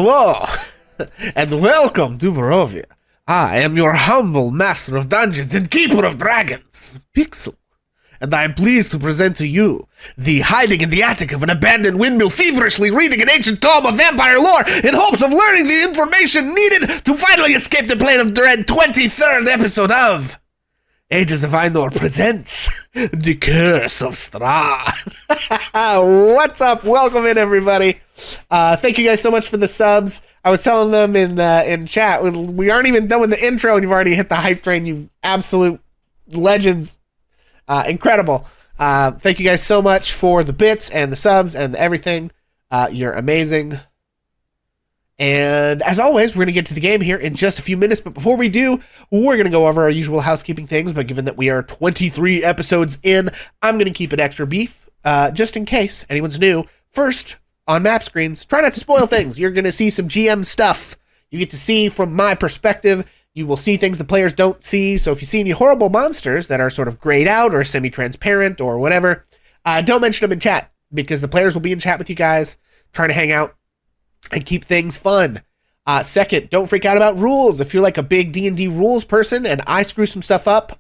Hello, and welcome to Barovia. I am your humble master of dungeons and keeper of dragons, Pixel, and I am pleased to present to you the hiding in the attic of an abandoned windmill, feverishly reading an ancient tome of vampire lore in hopes of learning the information needed to finally escape the plane of dread 23rd episode of Ages of Einor presents The Curse of Strahd. What's up? Welcome in, everybody. Thank you guys so much for the subs. I was telling them in chat, we aren't even done with the intro and you've already hit the hype train, you absolute legends. Incredible. Thank you guys so much for the bits and the subs and everything. You're amazing. And as always, we're going to get to the game here in just a few minutes. But before we do, we're going to go over our usual housekeeping things. But given that we are 23 episodes in, I'm going to keep it extra beef, just in case anyone's new. First, on map screens, try not to spoil things. You're going to see some GM stuff. You get to see from my perspective. You will see things the players don't see. So if you see any horrible monsters that are sort of grayed out or semi-transparent or whatever, don't mention them in chat, because the players will be in chat with you guys, trying to hang out and keep things fun. Second, don't freak out about rules. If you're like a big D&D rules person and I screw some stuff up,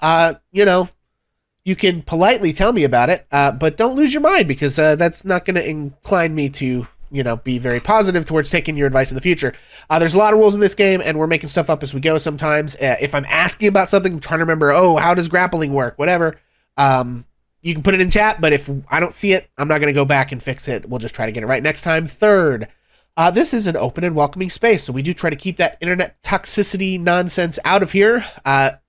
you can politely tell me about it, but don't lose your mind, because that's not going to incline me to, be very positive towards taking your advice in the future. There's a lot of rules in this game, and we're making stuff up as we go sometimes. If I'm asking about something, I'm trying to remember, how does grappling work, whatever, you can put it in chat, but if I don't see it, I'm not going to go back and fix it. We'll just try to get it right next time. Third, this is an open and welcoming space, so we do try to keep that internet toxicity nonsense out of here.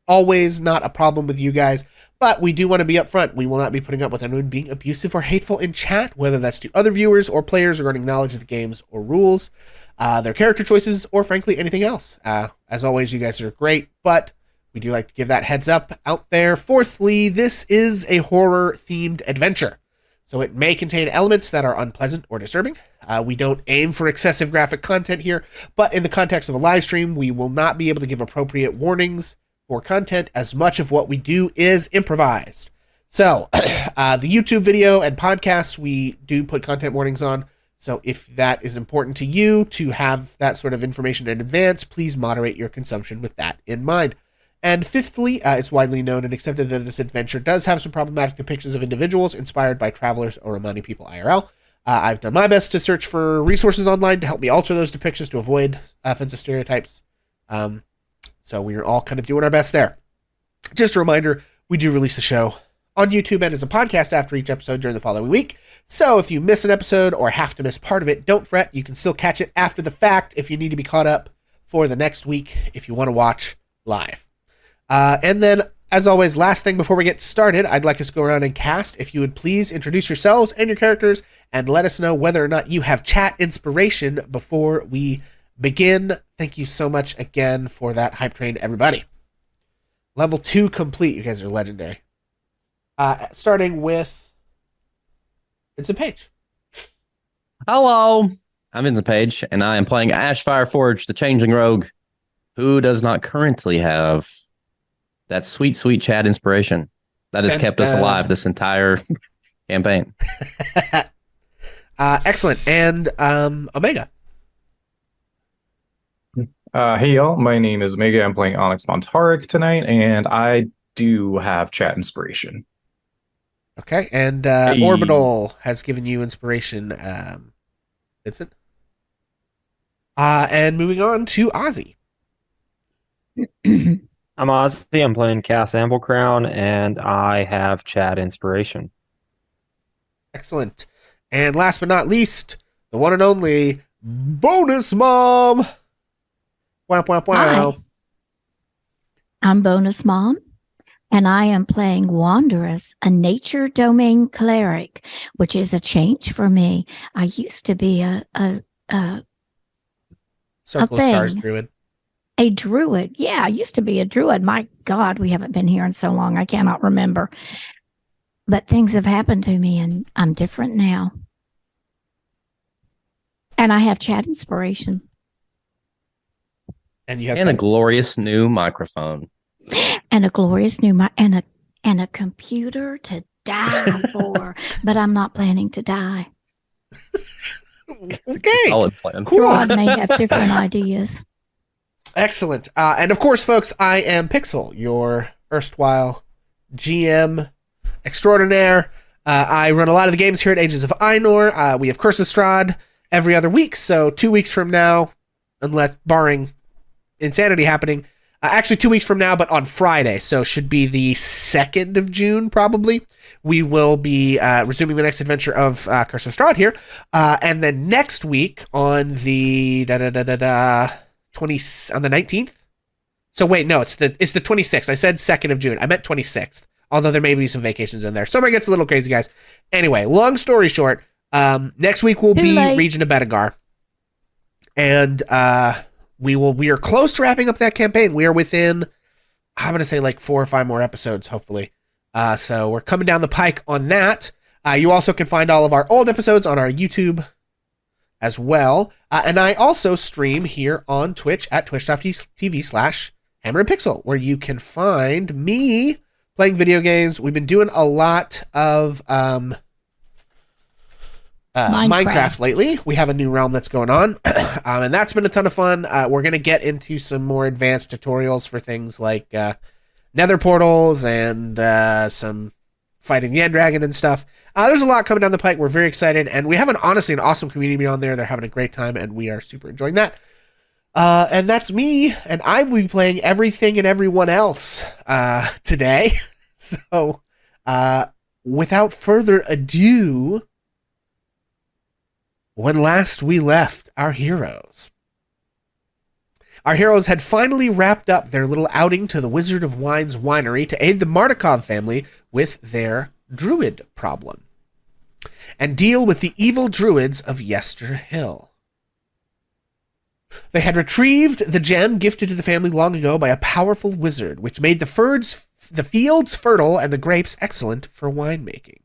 Always not a problem with you guys, but we do want to be upfront. We will not be putting up with anyone being abusive or hateful in chat, whether that's to other viewers or players regarding knowledge of the games or rules, their character choices, or frankly anything else. As always, you guys are great, but we do like to give that heads up out there. Fourthly, this is a horror-themed adventure, so it may contain elements that are unpleasant or disturbing. We don't aim for excessive graphic content here, but in the context of a live stream, we will not be able to give appropriate warnings for content, as much of what we do is improvised. So, the YouTube video and podcasts, we do put content warnings on. So if that is important to you to have that sort of information in advance, please moderate your consumption with that in mind. And fifthly, it's widely known and accepted that this adventure does have some problematic depictions of individuals inspired by travelers or Romani people IRL. I've done my best to search for resources online to help me alter those depictions to avoid offensive stereotypes. So we're all kind of doing our best there. Just a reminder, we do release the show on YouTube and as a podcast after each episode during the following week. So if you miss an episode or have to miss part of it, don't fret. You can still catch it after the fact if you need to be caught up for the next week if you want to watch live. And then, as always, last thing before we get started, I'd like us to go around and cast. If you would please introduce yourselves and your characters and let us know whether or not you have chat inspiration before we begin. Thank you so much again for that hype train, everybody. Level 2 complete. You guys are legendary. Starting with Vincent Page. Hello, I'm Vincent Page, and I am playing Ashfire Forge, the Changeling Rogue, who does not currently have that sweet, sweet chat inspiration that has kept us alive this entire campaign. Excellent. And Omega. Hey y'all, my name is Omega. I'm playing Onyx Montarik tonight, and I do have chat inspiration. Okay, and Orbital has given you inspiration, Vincent. And moving on to Ozzy. I'm Ozzy. I'm playing Cass Amblecrown, and I have chat inspiration. Excellent. And last but not least, the one and only Bonus Mom. Wow, wow, wow. Hi. I'm Bonus Mom, and I am playing Wanderess, a nature domain cleric, which is a change for me. I used to be a Circle of Stars druid. A druid. Yeah, I used to be a druid. My God, we haven't been here in so long. I cannot remember. But things have happened to me, and I'm different now. And I have chat inspiration. And you have a glorious new microphone. And a glorious new and a computer to die for. But I'm not planning to die. Okay. Solid plan. Cool. Strahd may have different ideas. Excellent. And of course, folks, I am Pixel, your erstwhile GM extraordinaire. I run a lot of the games here at Ages of Einor. We have Curse of Strahd every other week, so 2 weeks from now, unless barring insanity happening, actually 2 weeks from now, but on Friday, so should be the 2nd of June, probably. We will be resuming the next adventure of Curse of Strahd here. And then next week on the 19th. So wait, no, it's the 26th. I said 2nd of June. I meant 26th. Although there may be some vacations in there. Summer gets a little crazy, guys. Anyway, long story short, next week will be Region of Bedegar. And we are close to wrapping up that campaign. We are within, I'm going to say like 4 or 5 more episodes, hopefully. So we're coming down the pike on that. You also can find all of our old episodes on our YouTube as well. And I also stream here on Twitch at twitch.tv/HammerandPixel, where you can find me playing video games. We've been doing a lot of Minecraft lately. We have a new realm that's going on, and that's been a ton of fun. We're going to get into some more advanced tutorials for things like nether portals and some fighting the end dragon and stuff. There's a lot coming down the pike. We're very excited, and we have honestly an awesome community on there. They're having a great time, and we are super enjoying that. And that's me, and I will be playing everything and everyone else today. So, without further ado, when last we left our heroes had finally wrapped up their little outing to the Wizard of Wine's winery to aid the Martikov family with their druid problem and deal with the evil druids of Yester Hill. They had retrieved the gem gifted to the family long ago by a powerful wizard, which made the fields fertile and the grapes excellent for winemaking.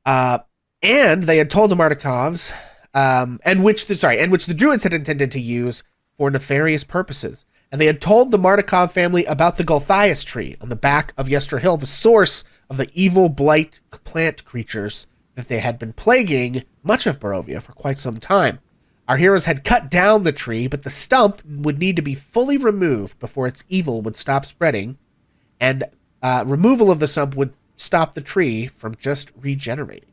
And they had told the Martikovs, and which the Druids had intended to use for nefarious purposes. And they had told the Martikov family about the Gulthias tree on the back of Yester Hill, the source of the evil blight plant creatures that they had been plaguing much of Barovia for quite some time. Our heroes had cut down the tree, but the stump would need to be fully removed before its evil would stop spreading, and removal of the stump would stop the tree from just regenerating.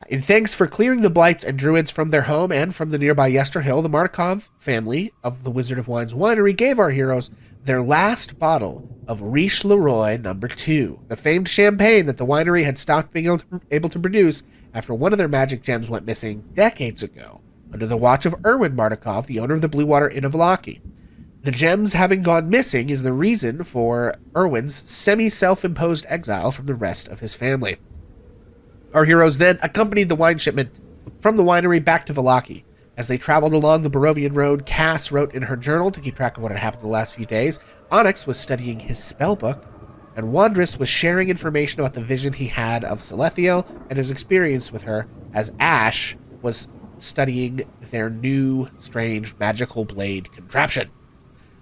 In thanks for clearing the blights and druids from their home and from the nearby Yester Hill, the Martikov family of the Wizard of Wine's winery gave our heroes their last bottle of Riche Leroy No. 2, the famed champagne that the winery had stopped being able to produce after one of their magic gems went missing decades ago, under the watch of Erwin Martikov, the owner of the Blue Water Inn of Vlaki. The gems having gone missing is the reason for Erwin's semi-self-imposed exile from the rest of his family. Our heroes then accompanied the wine shipment from the winery back to Vlaki. As they traveled along the Barovian road, Cass wrote in her journal to keep track of what had happened the last few days. Onyx was studying his spellbook, and Wandress was sharing information about the vision he had of Salethiel and his experience with her, as Ash was studying their new, strange, magical blade contraption.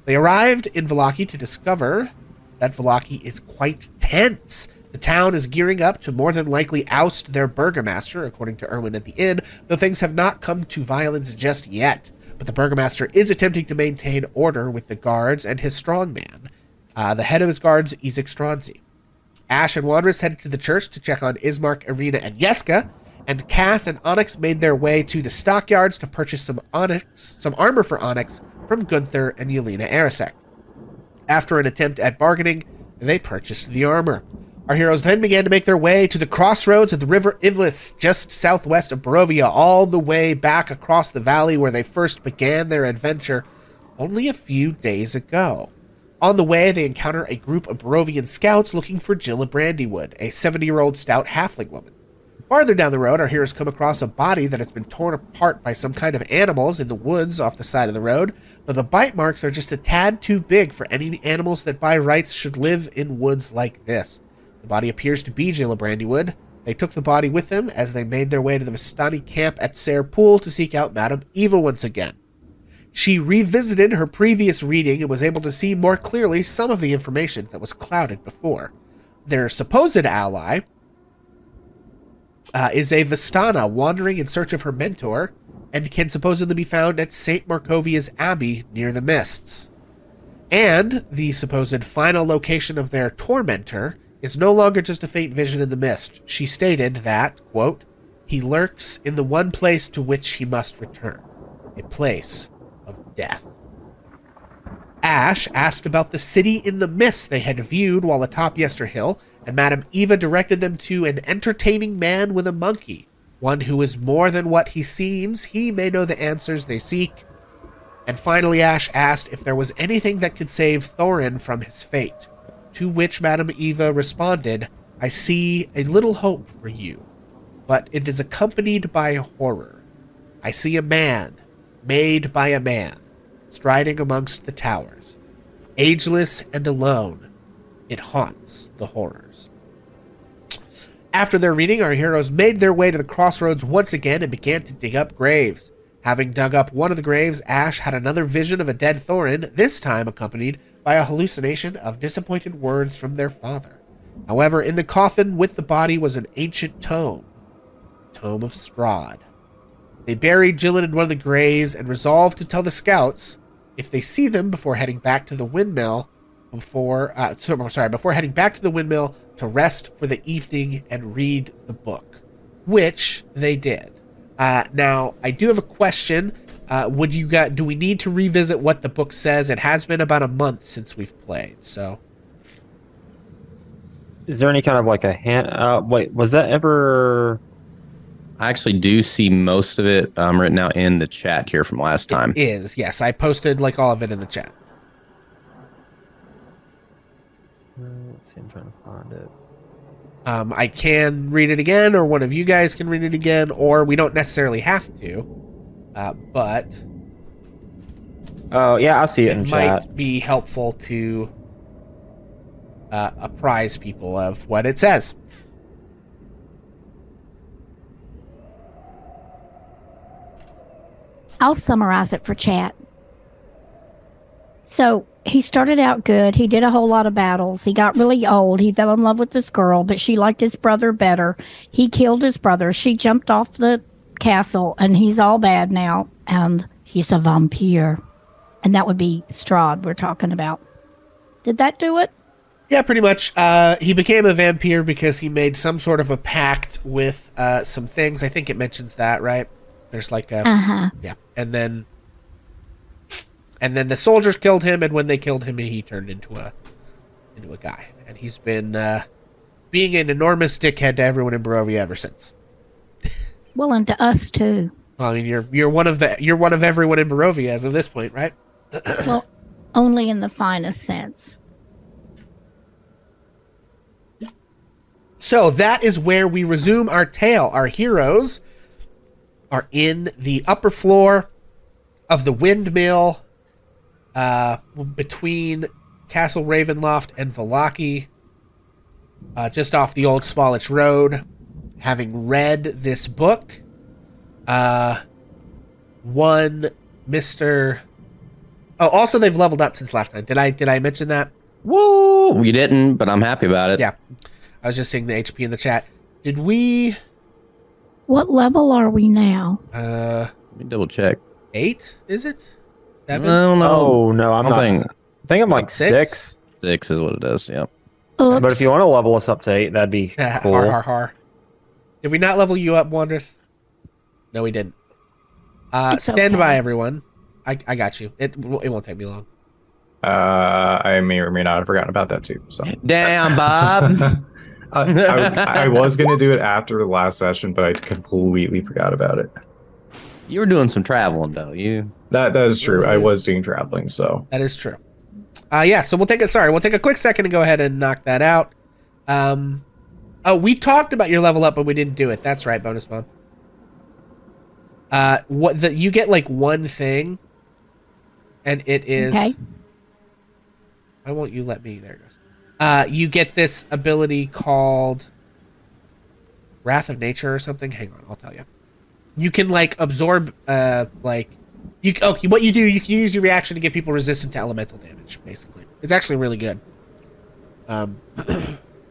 They arrived in Vlaki to discover that Vlaki is quite tense. The town is gearing up to more than likely oust their burgomaster, according to Erwin at the inn, though things have not come to violence just yet. But the burgomaster is attempting to maintain order with the guards and his strongman, the head of his guards, Ezek Stronzi. Ash and Wandress headed to the church to check on Ismark, Irina, and Yeska, and Cass and Onyx made their way to the stockyards to purchase some armor for Onyx from Gunther and Yelena Arasek. After an attempt at bargaining, they purchased the armor. Our heroes then began to make their way to the crossroads of the River Ivlis, just southwest of Barovia, all the way back across the valley where they first began their adventure only a few days ago. On the way, they encounter a group of Barovian scouts looking for Jilla Brandywood, a 70-year-old stout halfling woman. Farther down the road, our heroes come across a body that has been torn apart by some kind of animals in the woods off the side of the road, though the bite marks are just a tad too big for any animals that by rights should live in woods like this. The body appears to be Jilla Brandywood. They took the body with them as they made their way to the Vistani camp at Sayre Pool to seek out Madame Eva once again. She revisited her previous reading and was able to see more clearly some of the information that was clouded before. Their supposed ally is a Vistana wandering in search of her mentor and can supposedly be found at St. Markovia's Abbey near the Mists. And the supposed final location of their tormentor is no longer just a faint vision in the mist. She stated that, quote, he lurks in the one place to which he must return, a place of death. Ash asked about the city in the mist they had viewed while atop Yesterhill, and Madame Eva directed them to an entertaining man with a monkey, one who is more than what he seems. He may know the answers they seek. And finally, Ash asked if there was anything that could save Thorin from his fate, to which Madame Eva responded, I see a little hope for you, but it is accompanied by horror. I see a man, made by a man, striding amongst the towers. Ageless and alone, it haunts the horrors. After their reading, our heroes made their way to the crossroads once again and began to dig up graves. Having dug up one of the graves, Ash had another vision of a dead Thorin, this time accompanied by a hallucination of disappointed words from their father. However, in the coffin with the body was an ancient tome, the Tome of Strahd. They buried Jilin in one of the graves and resolved to tell the scouts if they see them before heading back to the windmill, before heading back to the windmill to rest for the evening and read the book, which they did. Now, I do have a question. Do we need to revisit what the book says? It has been about a month since we've played, so. Is there any kind of like a hand? Wait, was that ever? I actually do see most of it written out in the chat here from last time. It is, yes. I posted like all of it in the chat. Let's see, I'm trying to find it. I can read it again, or one of you guys can read it again, or we don't necessarily have to. But Oh, yeah, I see it in might chat. be helpful to apprise people of what it says. I'll summarize it for chat. So he started out good. He did a whole lot of battles. He got really old. He fell in love with this girl, but she liked his brother better. He killed his brother. She jumped off the castle, and he's all bad now. And he's a vampire. And that would be Strahd we're talking about. Did that do it? Yeah, pretty much. He became a vampire because he made some sort of a pact with some things. I think it mentions that, right? There's like a... Uh-huh. Yeah. And then the soldiers killed him, and when they killed him, he turned into a guy. And he's been being an enormous dickhead to everyone in Barovia ever since. Well, and to us, too. Well, I mean, you're one of everyone in Barovia as of this point, right? Well, only in the finest sense. So that is where we resume our tale. Our heroes are in the upper floor of the windmill between Castle Ravenloft and Vallaki, just off the old Svalich Road. Having read this book, one Mr. Oh, also they've leveled up since last time. Did I mention that? Woo! You didn't, but I'm happy about it. Yeah. I was just seeing the HP in the chat. Did we... What level are we now? Let me double check. 8, is it? 7? I don't know. Oh, no, I'm I not. think I think I'm like 6. 6 is what it is, yeah. Oops. But if you want to level us up to 8, that'd be cool. Har, har, har. Did we not level you up, Wanderers? No, we didn't. It's Stand okay. by, everyone. I got you. It won't take me long. I may or may not have forgotten about that too. So Damn, Bob. I was gonna do it after the last session, but I completely forgot about it. You were doing some traveling, though. That is true. I was doing traveling, so That is true. Yeah, so we'll take a quick second to go ahead and knock that out. We talked about your level up, but we didn't do it. That's right, Bonus Mom. You get like one thing, and it is... Okay. Why won't you let me? There it goes. You get this ability called Wrath of Nature or something. Hang on, I'll tell you. You can like absorb, what you do, you can use your reaction to get people resistant to elemental damage. Basically, it's actually really good.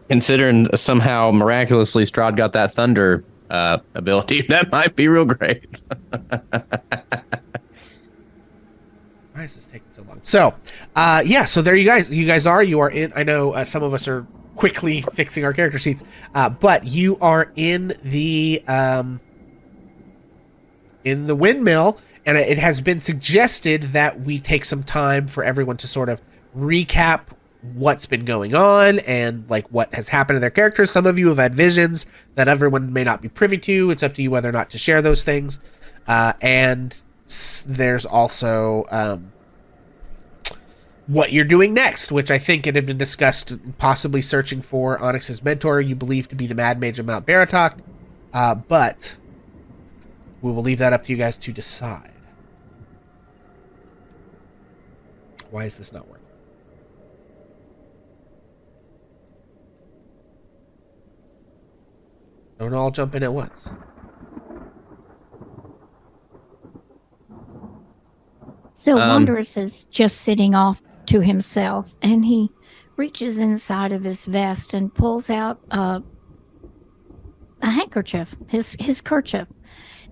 Considering somehow miraculously Strahd got that thunder ability, that might be real great. Why is this taking so long? So, yeah. So there you guys. You are in. I know some of us are quickly fixing our character sheets, but you are in the windmill, and it has been suggested that we take some time for everyone to sort of recap what's been going on and like what has happened to their characters. Some of you have had visions that everyone may not be privy to. It's up to you whether or not to share those things. And there's also what you're doing next, which I think it had been discussed, possibly searching for Onyx's mentor, you believe to be the Mad Mage of Mount Baratok. But we will leave that up to you guys to decide. Why is this not working? Don't all jump in at once. So Wanderous is just sitting off to himself, and he reaches inside of his vest and pulls out a handkerchief, his kerchief,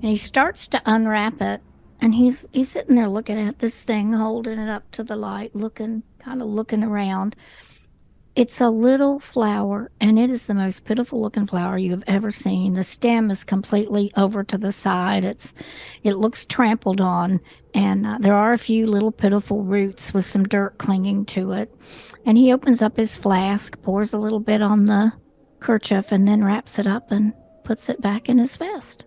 and he starts to unwrap it. And he's sitting there looking at this thing, holding it up to the light, looking around. It's a little flower, and it is the most pitiful looking flower you have ever seen. The stem is completely over to the side. It looks trampled on, and there are a few little pitiful roots with some dirt clinging to it. And he opens up his flask, pours a little bit on the kerchief, and then wraps it up and puts it back in his vest.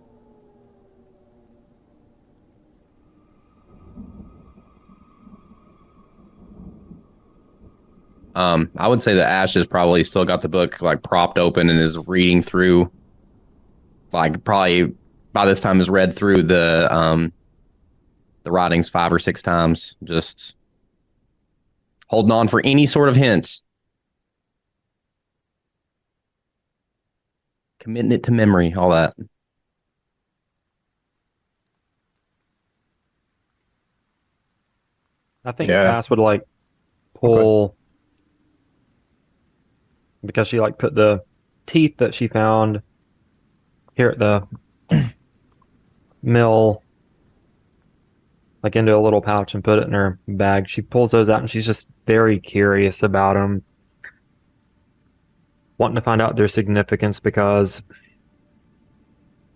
I would say that Ash has probably still got the book like propped open and is reading through. Like probably by this time has read through the writings 5 or 6 times, just holding on for any sort of hint, committing it to memory, all that. I think Yeah. Cass would like pull because she like put the teeth that she found here at the mill like into a little pouch and put it in her bag. She pulls those out and she's just very curious about them, wanting to find out their significance because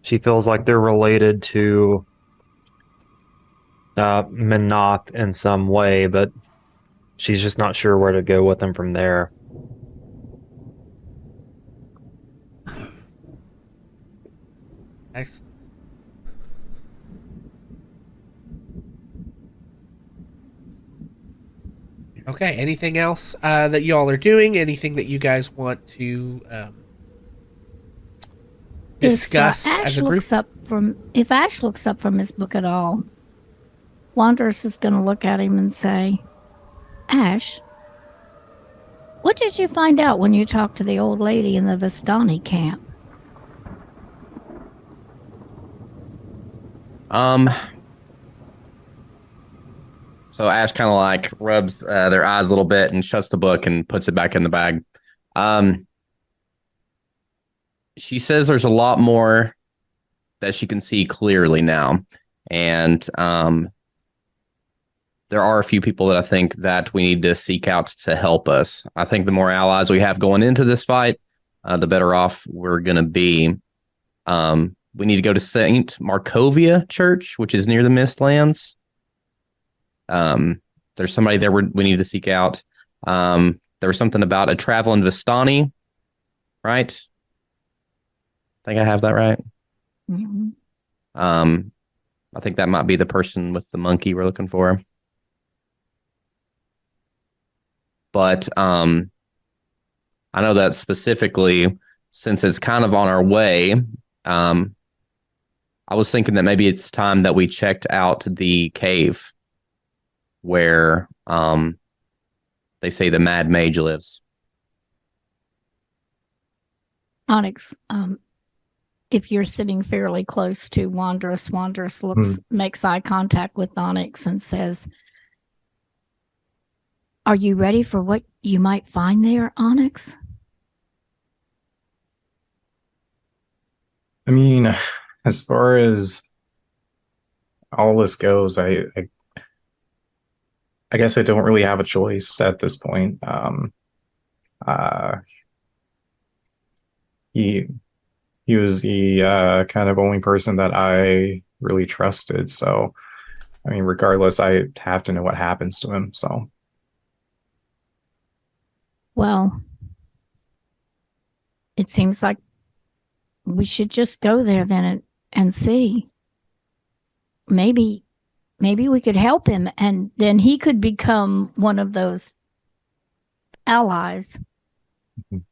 she feels like they're related to Minoth in some way, but she's just not sure where to go with them from there. Excellent. Okay, anything else that y'all are doing? Anything that you guys want to discuss as a group? If Ash looks up from his book at all, Wanderous is going to look at him and say, Ash, what did you find out when you talked to the old lady in the Vistani camp? So Ash kind of like rubs their eyes a little bit and shuts the book and puts it back in the bag. She says there's a lot more that she can see clearly now. And there are a few people that I think that we need to seek out to help us. I think the more allies we have going into this fight, the better off we're going to be. We need to go to St. Markovia Church, which is near the Mistlands. There's somebody there we need to seek out. There was something about a traveling Vistani, right? I think I have that right. Mm-hmm. I think that might be the person with the monkey we're looking for. But I know that specifically, since it's kind of on our way, I was thinking that maybe it's time that we checked out the cave where they say the Mad Mage lives. Onyx, if you're sitting fairly close to Wanderous, makes eye contact with Onyx and says, are you ready for what you might find there, Onyx? I mean, as far as all this goes, I guess I don't really have a choice at this point. Uh, he he was the kind of only person that I really trusted. So, I mean, regardless, I have to know what happens to him. So, Well, it seems like we should just go there then and see. Maybe we could help him and then he could become one of those allies. Mhm. I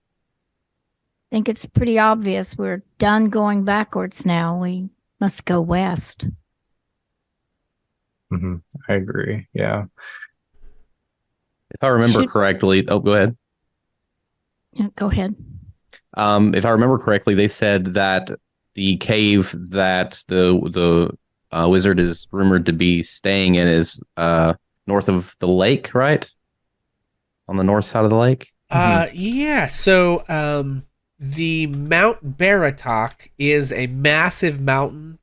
think it's pretty obvious we're done going backwards now. We must go west. I agree. Yeah. If I remember Should- correctly, oh, go ahead. Yeah, go ahead. If I remember correctly, they said that the cave that the wizard is rumored to be staying in is north of the lake, right? On the north side of the lake. Yeah. So, the Mount Baratok is a massive mountain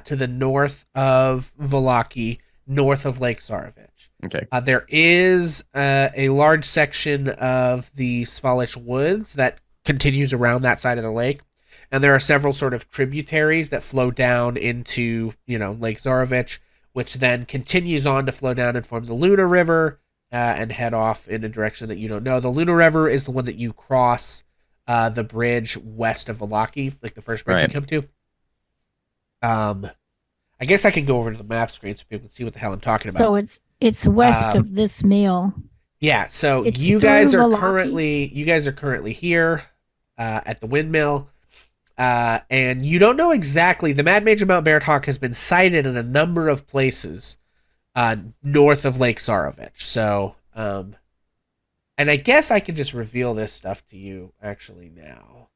to the north of Valaki, north of Lake Zarovich. Okay. There is a large section of the Svalish Woods that continues around that side of the lake, and there are several sort of tributaries that flow down into Lake Zarovich, which then continues on to flow down and form the Luna River and head off in a direction that you don't know. The Luna River is the one that you cross the bridge west of Valaki, like the first bridge you Right. come to. I guess I can go over to the map screen so people can see what the hell I'm talking about. So it's west of this mill. Yeah, so It's you guys through are Valaki. currently here at the windmill, and you don't know exactly. The Mad Mage of Mount Baratok has been sighted in a number of places north of Lake Zarovich. So, and I guess I can just reveal this stuff to you actually now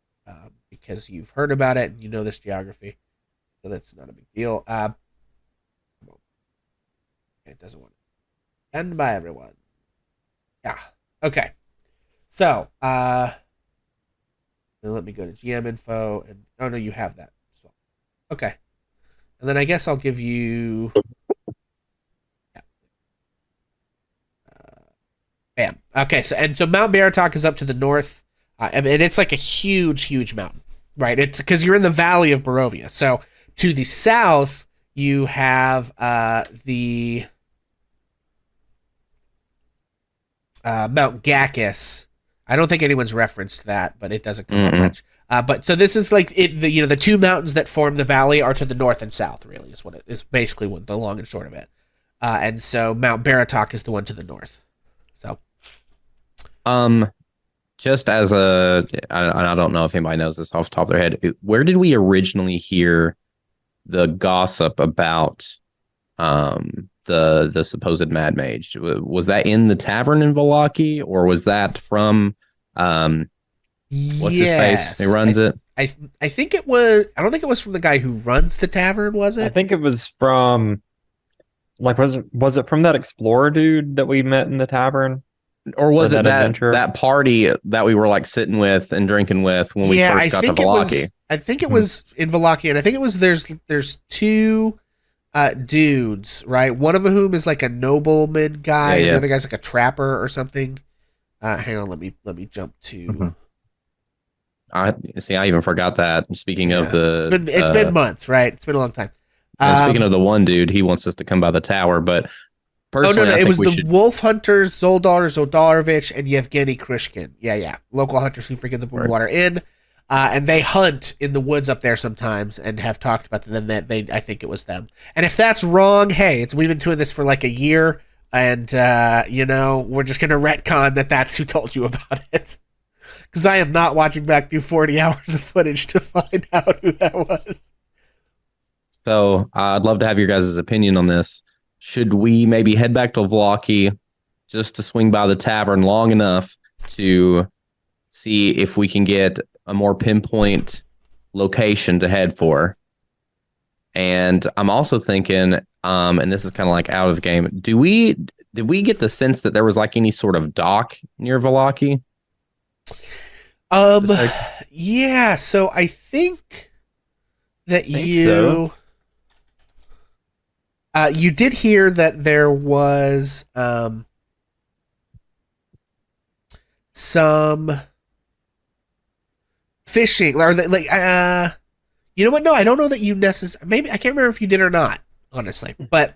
because you've heard about it and you know this geography, so that's not a big deal. It doesn't want to end by everyone. Yeah. Okay. So, then let me go to GM info and oh no, you have that. So, okay. And then I guess I'll give you yeah. Bam. Okay, so Mount Baratok is up to the north. And it's like a huge mountain. Right? It's because you're in the valley of Barovia. So, to the south, you have the Mount Gakis. I don't think anyone's referenced that, but it doesn't come up much. But so this is like the two mountains that form the valley are to the north and south. Really, is what it is basically what the long and short of it. And so Mount Baratok is the one to the north. So, Just as I don't know if anybody knows this off the top of their head. Where did we originally hear the gossip about the supposed Mad Mage? Was that in the tavern in Valaki, or was that from what's his face? Who runs it? I think it was. I don't think it was from the guy who runs the tavern. Was I it? think it was from was it from that explorer dude that we met in the tavern? Or was Or it that that adventure? that party that we were like sitting with and drinking with when we first got to Valaki? I think it was in Valaki, and I think it was there's two dudes, right? One of whom is like a nobleman guy, and the other guy's like a trapper or something. Hang on, let me jump to. I see. I even forgot that. Speaking of the, it's been months, right? It's been a long time. And speaking of the one dude, he wants us to come by the tower, but personally, no, I it think was we the should. wolf hunters, Zoldar Zoldarovich, and Yevgeny Krishkin. Yeah, local hunters who frequent the Blue-Water Inn, and they hunt in the woods up there sometimes, and have talked about them. That I think it was them. And if that's wrong, hey, we've been doing this for like a year, and we're just gonna retcon that that's who told you about it. Because I am not watching back through 40 hours of footage to find out who that was. So I'd love to have your guys' opinion on this. Should we maybe head back to Vlocky just to swing by the tavern long enough to see if we can get a more pinpoint location to head for? And I'm also thinking, and this is kind of like out of the game, did we get the sense that there was like any sort of dock near Vlocky? Yeah, so I think that Think you so. you did hear that there was some fishing or you know what? No, I don't know that you necessarily. Maybe I can't remember if you did or not, honestly. But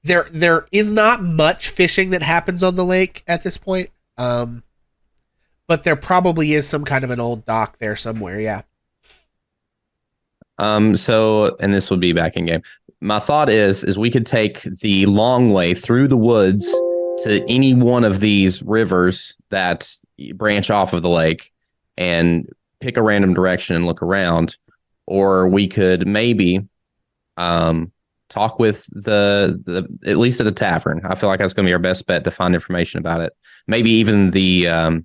there is not much fishing that happens on the lake at this point. But there probably is some kind of an old dock there somewhere. Yeah. So, and this would be back in game. My thought is we could take the long way through the woods to any one of these rivers that branch off of the lake and pick a random direction and look around. Or we could maybe talk with the at least at the tavern. I feel like that's going to be our best bet to find information about it. Maybe even the I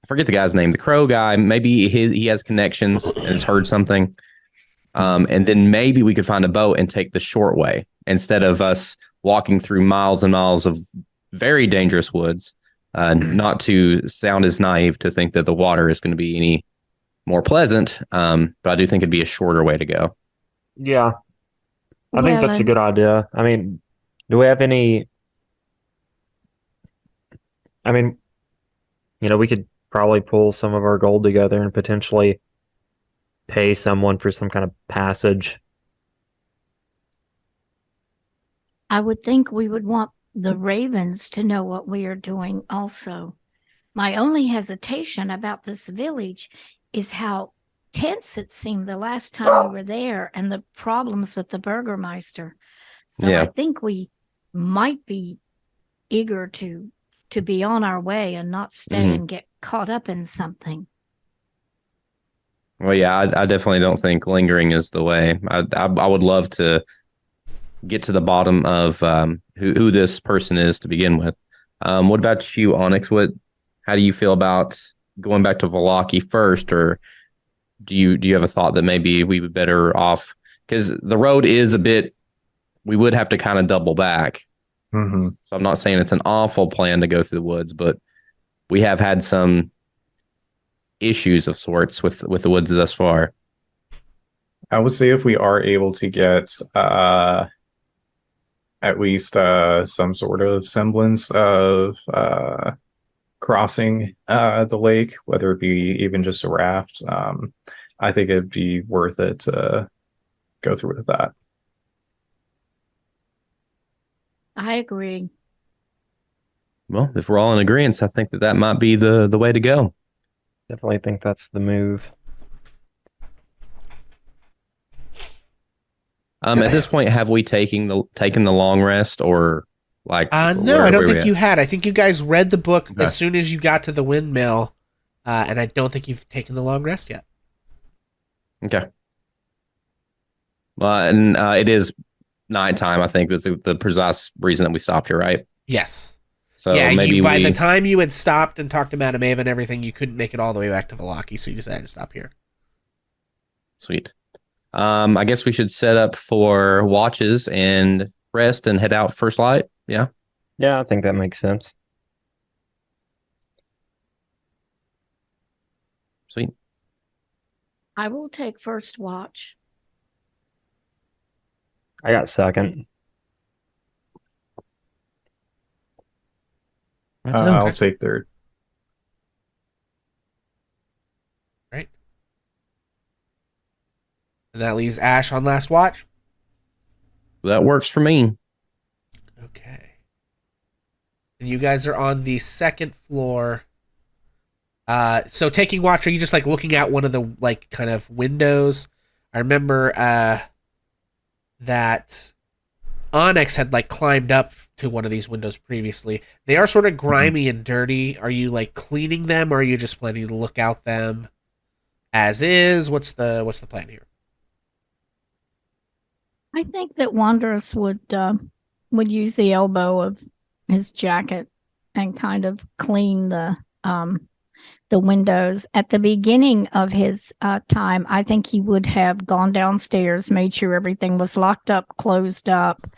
forget the guy's name, the crow guy. Maybe he has connections and has heard something. And then maybe we could find a boat and take the short way instead of us walking through miles and miles of very dangerous woods. Not to sound as naive to think that the water is going to be any more pleasant, but I do think it'd be a shorter way to go. Yeah, I think Well, that's a good idea. I mean, do we have any? I mean, we could probably pull some of our gold together and potentially pay someone for some kind of passage. I would think we would want the ravens to know what we are doing also. My only hesitation about this village is how tense it seemed the last time we were there and the problems with the Burgermeister. So Yeah. I think we might be eager to be on our way and not stay and get caught up in something. Well, yeah, I definitely don't think lingering is the way. I would love to get to the bottom of who this person is to begin with. What about you, Onyx? How do you feel about going back to Valaki first, or do you have a thought that maybe we would be better off because the road is a bit? We would have to kind of double back. Mm-hmm. So I'm not saying it's an awful plan to go through the woods, but we have had some issues of sorts with the woods thus far. I would say if we are able to get at least some sort of semblance of crossing the lake, whether it be even just a raft, I think it'd be worth it to go through with that. I agree. Well, if we're all in agreement, I think that might be the way to go. Definitely think that's the move. At this point, have we taken the long rest or like? No, I don't think you had. I think you guys read the book Okay. as soon as you got to the windmill, and I don't think you've taken the long rest yet. Okay. And it is nighttime. I think that's the precise reason that we stopped here, right? Yes. So yeah, maybe by the time you had stopped and talked to Madame Ava and everything, you couldn't make it all the way back to Valaki, so you decided to stop here. Sweet. I guess we should set up for watches and rest and head out first light. Yeah. Yeah, I think that makes sense. Sweet. I will take first watch. I got second. I'll take third. Right. And that leaves Ash on last watch. That works for me. Okay. And you guys are on the second floor. So taking watch, are you just like looking out one of the like kind of windows? I remember that Onyx had like climbed up to one of these windows previously. They are sort of grimy and dirty. Are you like cleaning them, or are you just planning to look out them as is? What's the plan here? I think that Wanderous would use the elbow of his jacket and kind of clean the windows. At the beginning of his time, I think he would have gone downstairs, made sure everything was locked up, closed up,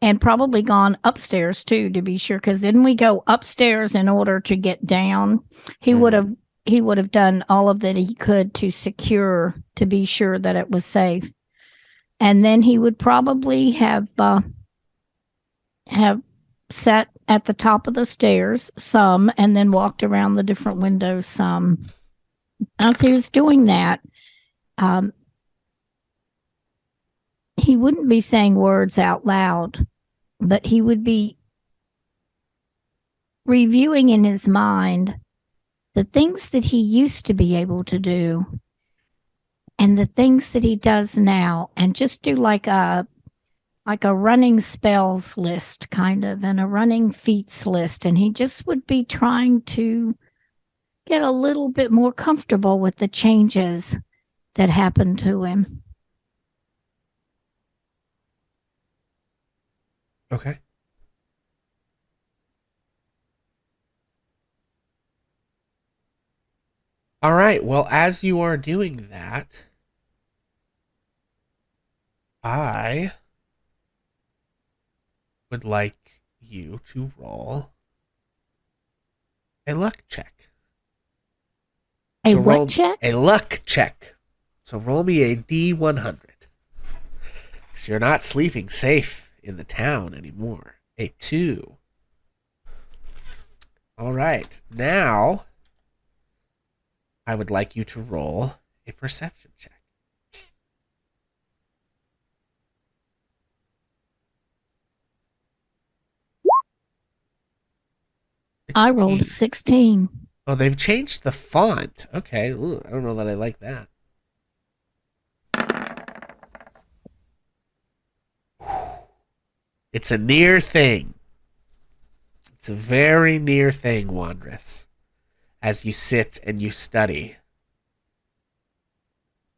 and probably gone upstairs too, to be sure. Because didn't we go upstairs in order to get down? He would have he would have done all of that he could to be sure that it was safe. And then he would probably have sat at the top of the stairs some, and then walked around the different windows some. As he was doing that, he wouldn't be saying words out loud, but he would be reviewing in his mind the things that he used to be able to do and the things that he does now, and just do like a running spells list kind of, and a running feats list. And he just would be trying to get a little bit more comfortable with the changes that happened to him. Okay. All right. Well, as you are doing that, I would like you to roll a luck check. A So roll what check? A luck check. So roll me a D100. Because you're not sleeping safe in the town anymore. A 2. All right. Now, I would like you to roll a perception check. I rolled 16. Oh, they've changed the font. Okay. Ooh, I don't know that I like that. It's a near thing. It's a very near thing, Wandress, as you sit and you study.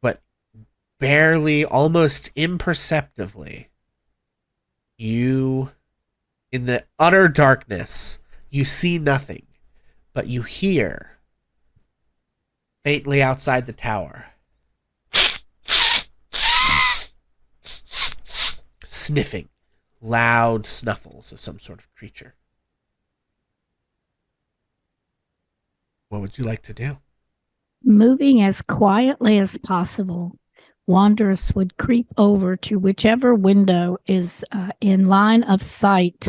But barely, almost imperceptibly, you, in the utter darkness, you see nothing, but you hear, faintly outside the tower, sniffing, loud snuffles of some sort of creature. What would you like to do? Moving as quietly as possible, Wanderers would creep over to whichever window is in line of sight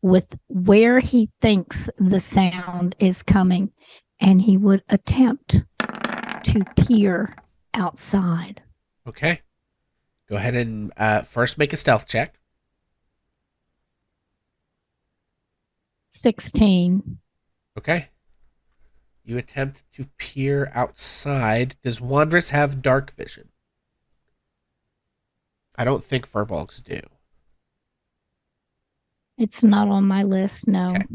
with where he thinks the sound is coming, and he would attempt to peer outside. Okay. Go ahead and first make a stealth check. 16. Okay. You attempt to peer outside. Does Wandress have dark vision? I don't think furbolgs do. It's not on my list, no. Okay.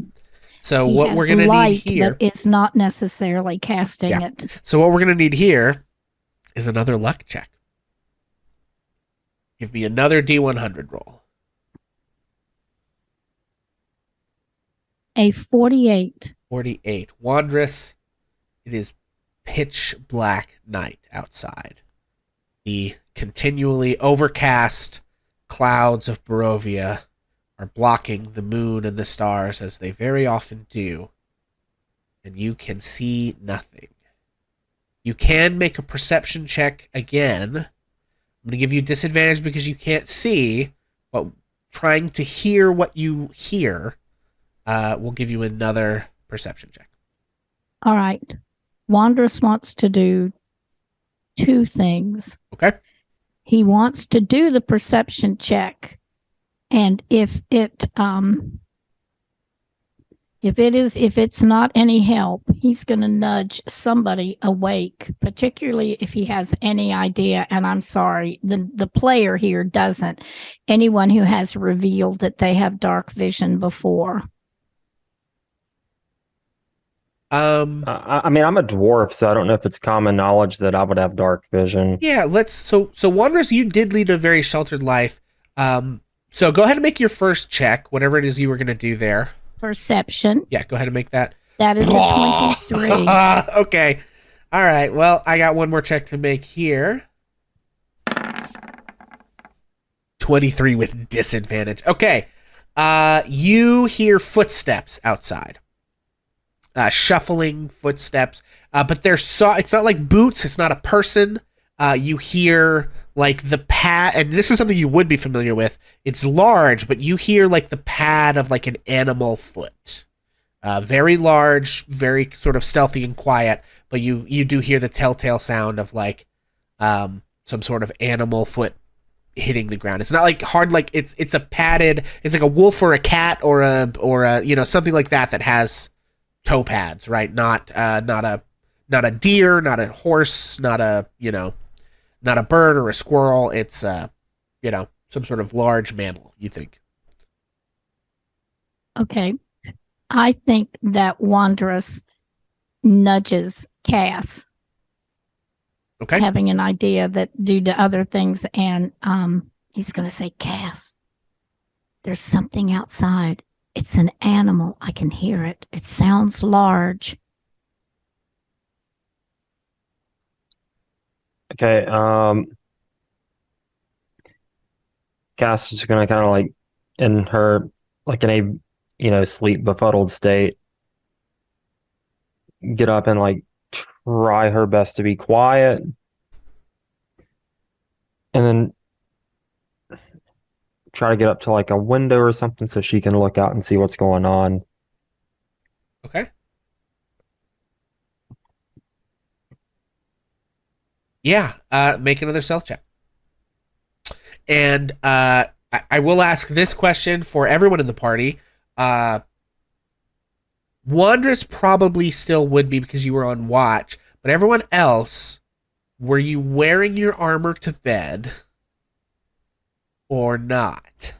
So He what has we're going to light, need here... but it's not necessarily casting Yeah. it. So what we're going to need here is another luck check. Give me another D100 roll. A 48. 48. Wandress, it is pitch black night outside. The continually overcast clouds of Barovia are blocking the moon and the stars, as they very often do, and you can see nothing. You can make a perception check again. I'm going to give you disadvantage because you can't see, but trying to hear what you hear will give you another perception check. All right. Wanderous wants to do 2 things. Okay. He wants to do the perception check, and if it's not any help, he's going to nudge somebody awake, particularly if he has any idea. And I'm sorry, the player here doesn't. Anyone who has revealed that they have dark vision before. I mean, I'm a dwarf, so I don't know if it's common knowledge that I would have dark vision. Yeah, so Wanderers, you did lead a very sheltered life. So go ahead and make your first check, whatever it is you were going to do there. Perception. Yeah, go ahead and make that. That is a 23. Okay. All right. Well, I got one more check to make here. 23 with disadvantage. Okay. You hear footsteps outside. shuffling footsteps, but it's not like boots. It's not a person. You hear like the pad, and this is something you would be familiar with. It's large, but you hear like the pad of like an animal foot. Very large, very sort of stealthy and quiet, but you do hear the telltale sound of like some sort of animal foot hitting the ground. It's not like hard, like it's a padded. It's like a wolf or a cat or a something like that has toe pads, right? Not a deer, not a horse, not a bird or a squirrel. It's some sort of large mammal, you think. Okay. I think that Wanderous nudges Cass, Okay. having an idea that due to other things, and he's going to say, Cass, there's something outside. It's an animal. I can hear it. It sounds large. Okay. Cass is gonna kind of like in her like in a sleep befuddled state, get up and like try her best to be quiet, and then try to get up to like a window or something so she can look out and see what's going on. Okay. Yeah. Make another stealth check. And I will ask this question for everyone in the party. Wondrous probably still would be because you were on watch, but everyone else, were you wearing your armor to bed or not?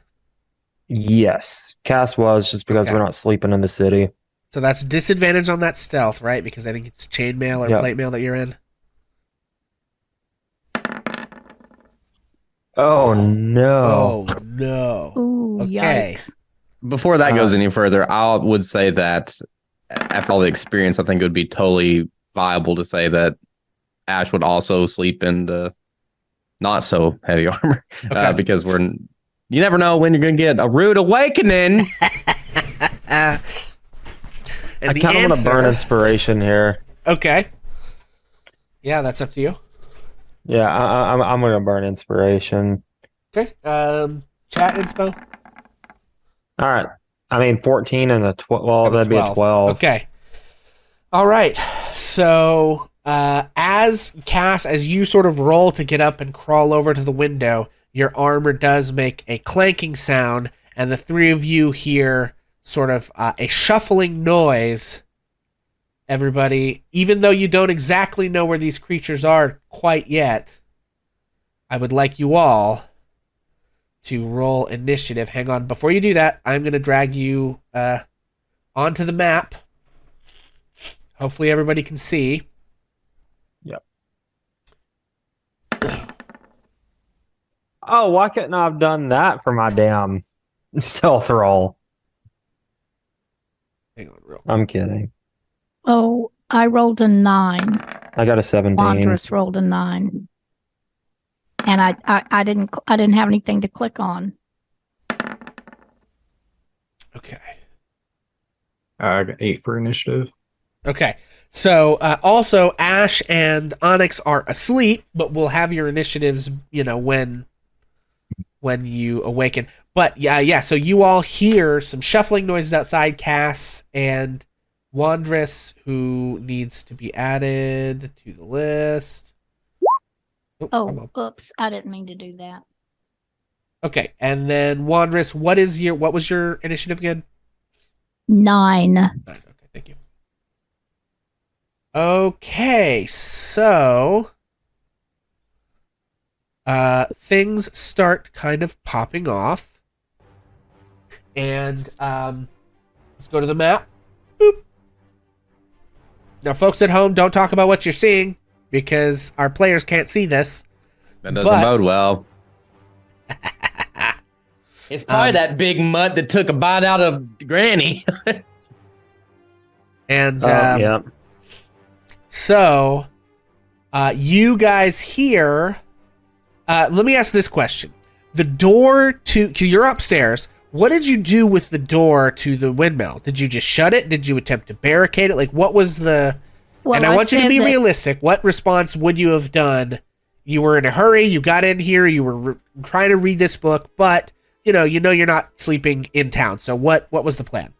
Yes, Cass was, just because Okay. we're not sleeping in the city. So that's disadvantage on that stealth, right? Because I think it's chainmail or Yep. plate mail that you're in. Oh no. Oh no. Ooh, Okay. yikes. Before that goes any further, I would say that after all the experience, I think it would be totally viable to say that Ash would also sleep in the not so heavy armor Okay. because you never know when you're going to get a rude awakening. And I the kind of want to answer- burn inspiration here. Okay. Yeah, that's up to you. Yeah, I'm gonna burn inspiration. Okay. Chat inspo. All right. I mean, 14 and a 12. Well, that'd be a 12. Okay. All right. So, as Cass, as you sort of roll to get up and crawl over to the window, your armor does make a clanking sound, and the three of you hear sort of a shuffling noise. Everybody, even though you don't exactly know where these creatures are quite yet, I would like you all to roll initiative. Hang on. Before you do that, I'm going to drag you onto the map. Hopefully everybody can see. Yep. Oh, why couldn't I have done that for my damn stealth roll? Hang on real quick. I'm kidding. Oh, I rolled a 9. I got a 17. Wanderous rolled a 9. And I didn't have anything to click on. Okay. I got 8 for initiative. Okay. So also Ash and Onyx are asleep, but we'll have your initiatives, when you awaken. But yeah. So you all hear some shuffling noises outside. Cass and Wondrous, who needs to be added to the list. come Oh, on. oops. I didn't mean to do that. Okay. And then Wondrous, what was your initiative again? 9. 9. Okay, thank you. Okay, so things start kind of popping off. And let's go to the map. Boop. Now, folks at home, don't talk about what you're seeing because our players can't see this. That doesn't But- bode well. It's probably that big mutt that took a bite out of Granny. And Yeah. so you guys hear. Let me ask this question: the door to, 'cause you're upstairs. what did you do with the door to the windmill? Did you just shut it? Did you attempt to barricade it? Like, what was the... Well, and I want you to said be that- realistic. What response would you have done? You were in a hurry. You got in here. You were trying to read this book, but you know you're not sleeping in town. So what was the plan?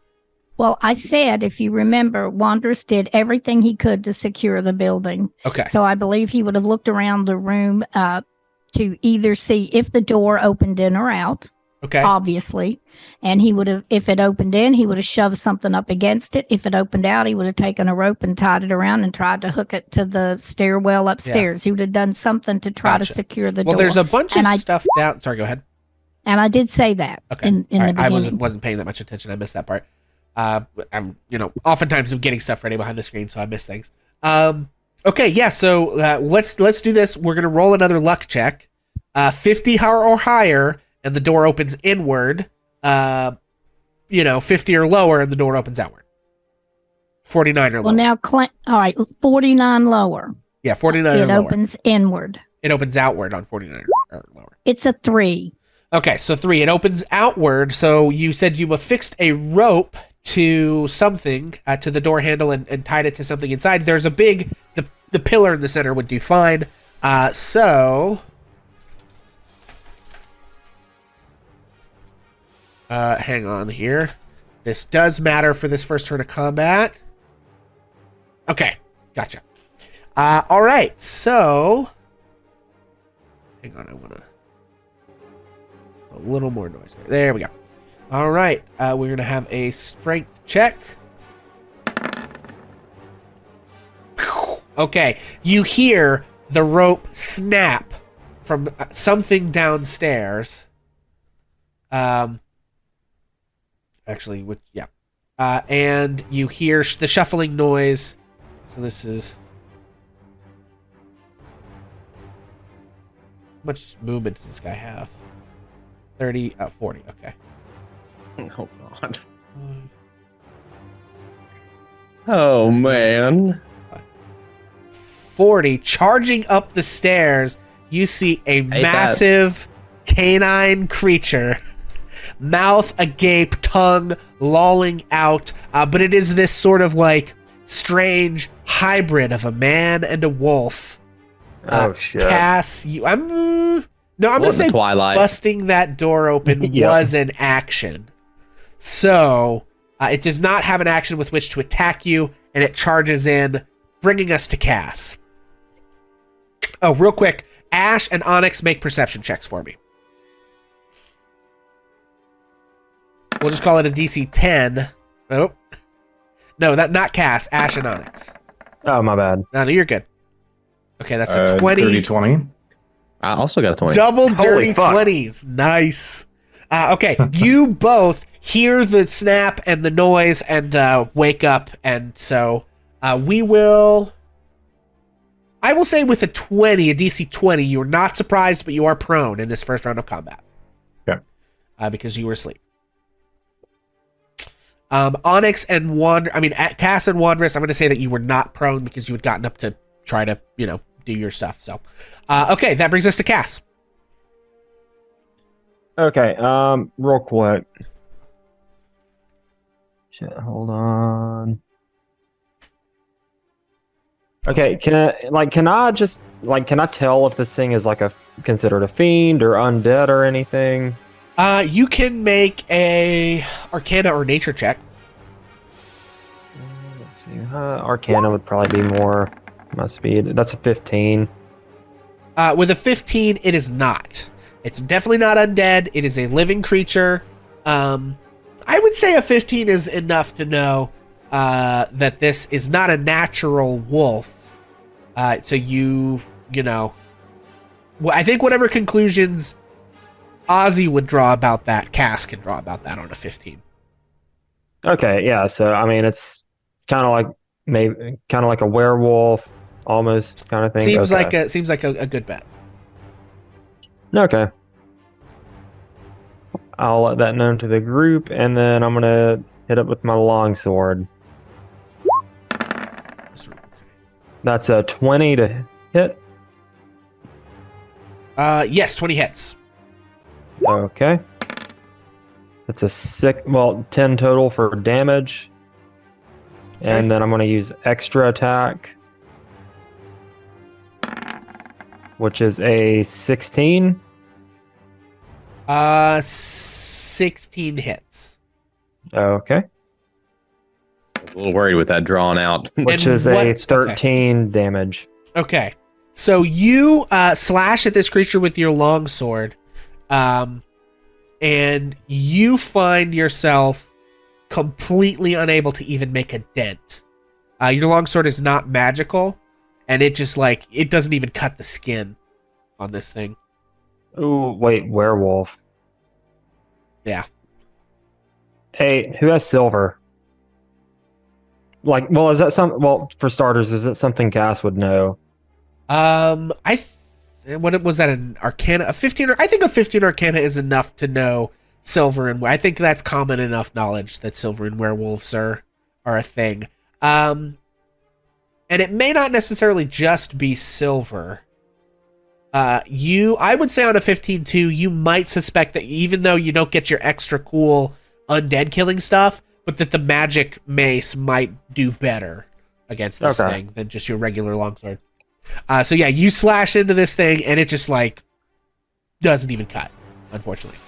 Well, I said, if you remember, Wanderous did everything he could to secure the building. Okay. So I believe he would have looked around the room to either see if the door opened in or out. Okay. Obviously. And he would have, if it opened in, he would have shoved something up against it. If it opened out, he would have taken a rope and tied it around and tried to hook it to the stairwell upstairs. He would have done something to try to secure the door. Well, there's a bunch And of stuff down. Sorry, go ahead. And I did say that Okay. in the beginning. I wasn't paying that much attention. I missed that part. I'm oftentimes I'm getting stuff ready behind the screen, so I miss things. Okay, yeah. So let's do this. We're gonna roll another luck check. 50 or higher, and the door opens inward. 50 or lower, and the door opens outward. 49 or lower. Well, now, all right, 49 lower. Yeah, 49 or It lower. opens inward. It opens outward on 49 or lower. It's a 3. Okay, so 3. It opens outward. So you said you affixed a rope to something, to the door handle and tied it to something inside. There's a big, the pillar in the center would do fine. Hang on here. This does matter for this first turn of combat. Okay, gotcha. All right, so... Hang on, I want to... A little more noise there. There we go. All right, we're going to have a strength check. Okay, you hear the rope snap from something downstairs. Actually, yeah. And you hear the shuffling noise. So this is... How much movement does this guy have? 40, okay. Oh, God. Oh, man. 40, charging up the stairs, you see a massive canine creature. Mouth agape, tongue lolling out, but it is this sort of like strange hybrid of a man and a wolf. Oh shit! Cass, I'm gonna say Twilight. busting that door open Yep. was an action. So it does not have an action with which to attack you, and it charges in, bringing us to Cass. Oh, real quick, Ash and Onyx make perception checks for me. We'll just call it a DC 10. Oh. No, not Cass. Ash and Onyx. Oh, my bad. No, you're good. Okay, that's a 20. Dirty 20. I also got a 20. Double Holy dirty fuck. 20s. Nice. Okay, you both hear the snap and the noise and wake up. And so we will... I will say with a 20, a DC 20, you're not surprised, but you are prone in this first round of combat. Okay. Because you were asleep. Onyx and Cass and Wanderous, I'm going to say that you were not prone because you had gotten up to try to, do your stuff. So, okay, that brings us to Cass. Okay, real quick. Shit, hold on. Okay, can I tell if this thing is considered a fiend or undead or anything? You can make a Arcana or Nature check. Let's see. Arcana would probably be more my speed. That's a 15. With a 15, it is not. It's definitely not undead. It is a living creature. I would say a 15 is enough to know that this is not a natural wolf. So well, I think whatever conclusions Ozzy would draw about that, Cass can draw about that on a 15. Okay, yeah. So I mean, it's kind of like a werewolf, almost kind of thing. Seems Okay. like a good bet. Okay. I'll let that known to the group, and then I'm gonna hit up with my longsword. That's a 20 to hit. Yes, 20 hits. Okay. It's a 10 total for damage. And then I'm going to use extra attack, which is a 16. 16 hits. Okay. I was a little worried with that drawn out. Which And is a what- 13 damage. Okay. So you slash at this creature with your longsword, and you find yourself completely unable to even make a dent. Your longsword is not magical, and it just it doesn't even cut the skin on this thing. Ooh, wait, werewolf. Yeah. Hey, who has silver? Is that for starters, is it something Cass would know? What was that, an Arcana? A 15? I think a 15 Arcana is enough to know silver, and I think that's common enough knowledge that silver and werewolves are a thing. And it may not necessarily just be silver. I would say on a 15 too, you might suspect that even though you don't get your extra cool undead killing stuff, but that the magic mace might do better against this thing than just your regular longsword. So yeah, you slash into this thing and it just doesn't even cut, unfortunately.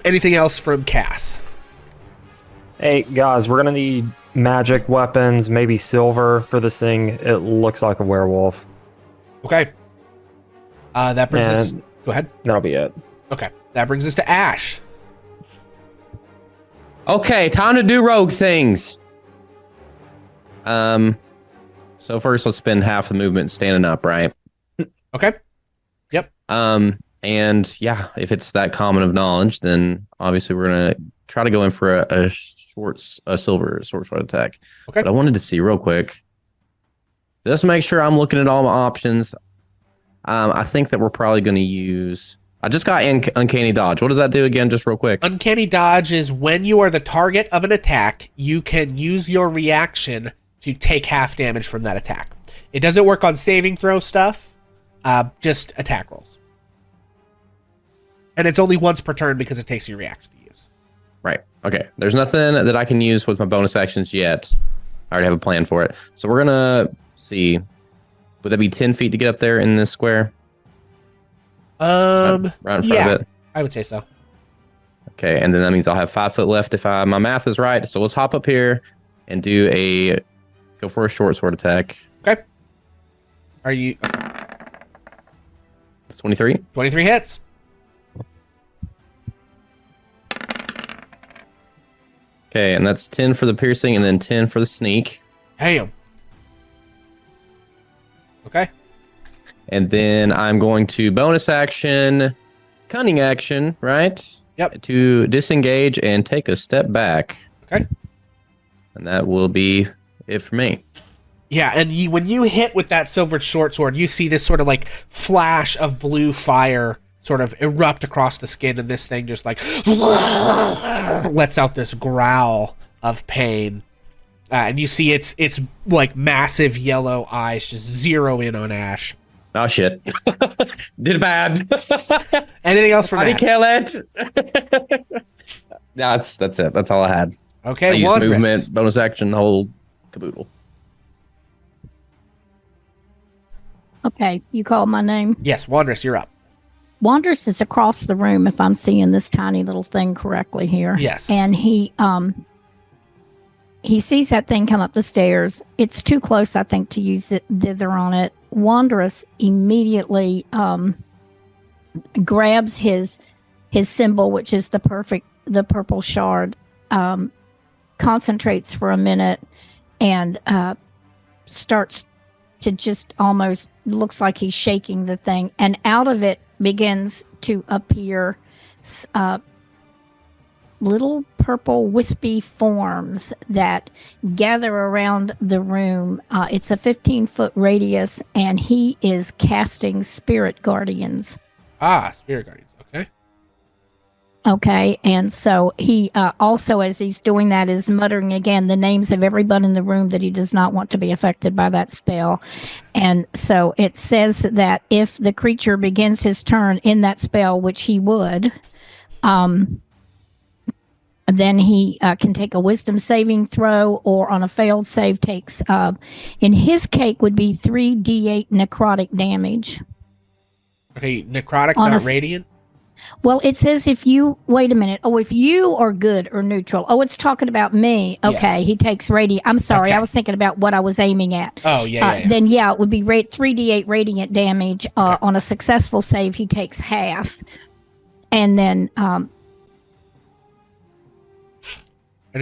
Anything else from Cass? Hey, guys, we're going to need magic weapons, maybe silver for this thing. It looks like a werewolf. Okay. That brings us... Go ahead. That'll be it. Okay. That brings us to Ash. Okay, time to do rogue things. So first let's spend half the movement standing up, right? Okay. Yep. And yeah, if it's that common of knowledge, then obviously we're gonna try to go in for a silver sword attack. Okay. But I wanted to see real quick, just to make sure I'm looking at all my options. I think that we're probably going to use... I just got Uncanny Dodge. What does that do again, just real quick? Uncanny Dodge is when you are the target of an attack, you can use your reaction to take half damage from that attack. It doesn't work on saving throw stuff, just attack rolls. And it's only once per turn because it takes your reaction to use. Right. Okay. There's nothing that I can use with my bonus actions yet. I already have a plan for it. So we're going to see. Would that be 10 feet to get up there in this square? Right in front of it. I would say so. Okay, and then that means I'll have 5 foot left if my math is right. So let's hop up here and go for a short sword attack. Okay. Are you... It's 23. 23 hits. Okay, and that's 10 for the piercing and then 10 for the sneak. Damn. Okay. And then I'm going to bonus action, cunning action, right? Yep. To disengage and take a step back. Okay. And that will be it for me. Yeah, and when you hit with that silver short sword, you see this sort of flash of blue fire sort of erupt across the skin, and this thing just lets out this growl of pain. And you see its massive yellow eyes just zero in on Ash. Oh shit! Did bad. Anything else from How that? do you kill it? That's it. That's all I had. Okay, I used Wondrous. movement, bonus action, whole caboodle. Okay, you called my name. Yes, Wondrous, you're up. Wondrous is across the room, if I'm seeing this tiny little thing correctly here. Yes. And he sees that thing come up the stairs. It's too close, I think, to use it thither on it. Wondrous immediately grabs his symbol, which is the purple shard, concentrates for a minute, and starts to just almost looks like he's shaking the thing, and out of it begins to appear little purple wispy forms that gather around the room. It's a 15-foot radius, and he is casting Spirit Guardians. Spirit Guardians. Okay. Okay, and so he also, as he's doing that, is muttering again the names of everyone in the room that he does not want to be affected by that spell. And so it says that if the creature begins his turn in that spell, which he would, Then he can take a wisdom saving throw, or on a failed save takes, in his cake would be 3d8 necrotic damage. Okay, necrotic, On not a- radiant. Well, it says if you, wait a minute. Oh, if you are good or neutral. Oh, it's talking about me. Okay, Yes. he takes radiant. I'm sorry, Okay. I was thinking about what I was aiming at. Oh, yeah. Then, yeah, it would be 3d8 radiant damage. On a successful save, he takes half. And then, And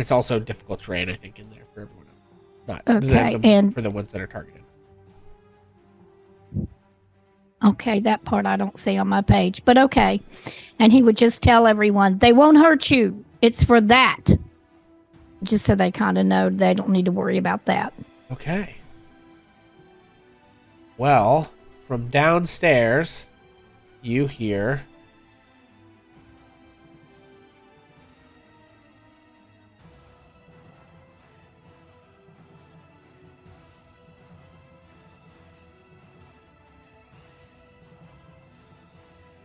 it's also difficult terrain, I think, in there for everyone else. Not Okay, and- for the ones that are targeted. okay, that part I don't see on my page, but okay. And he would just tell everyone, they won't hurt you. It's for that. Just so they kind of know they don't need to worry about that. Okay. Well, from downstairs, you hear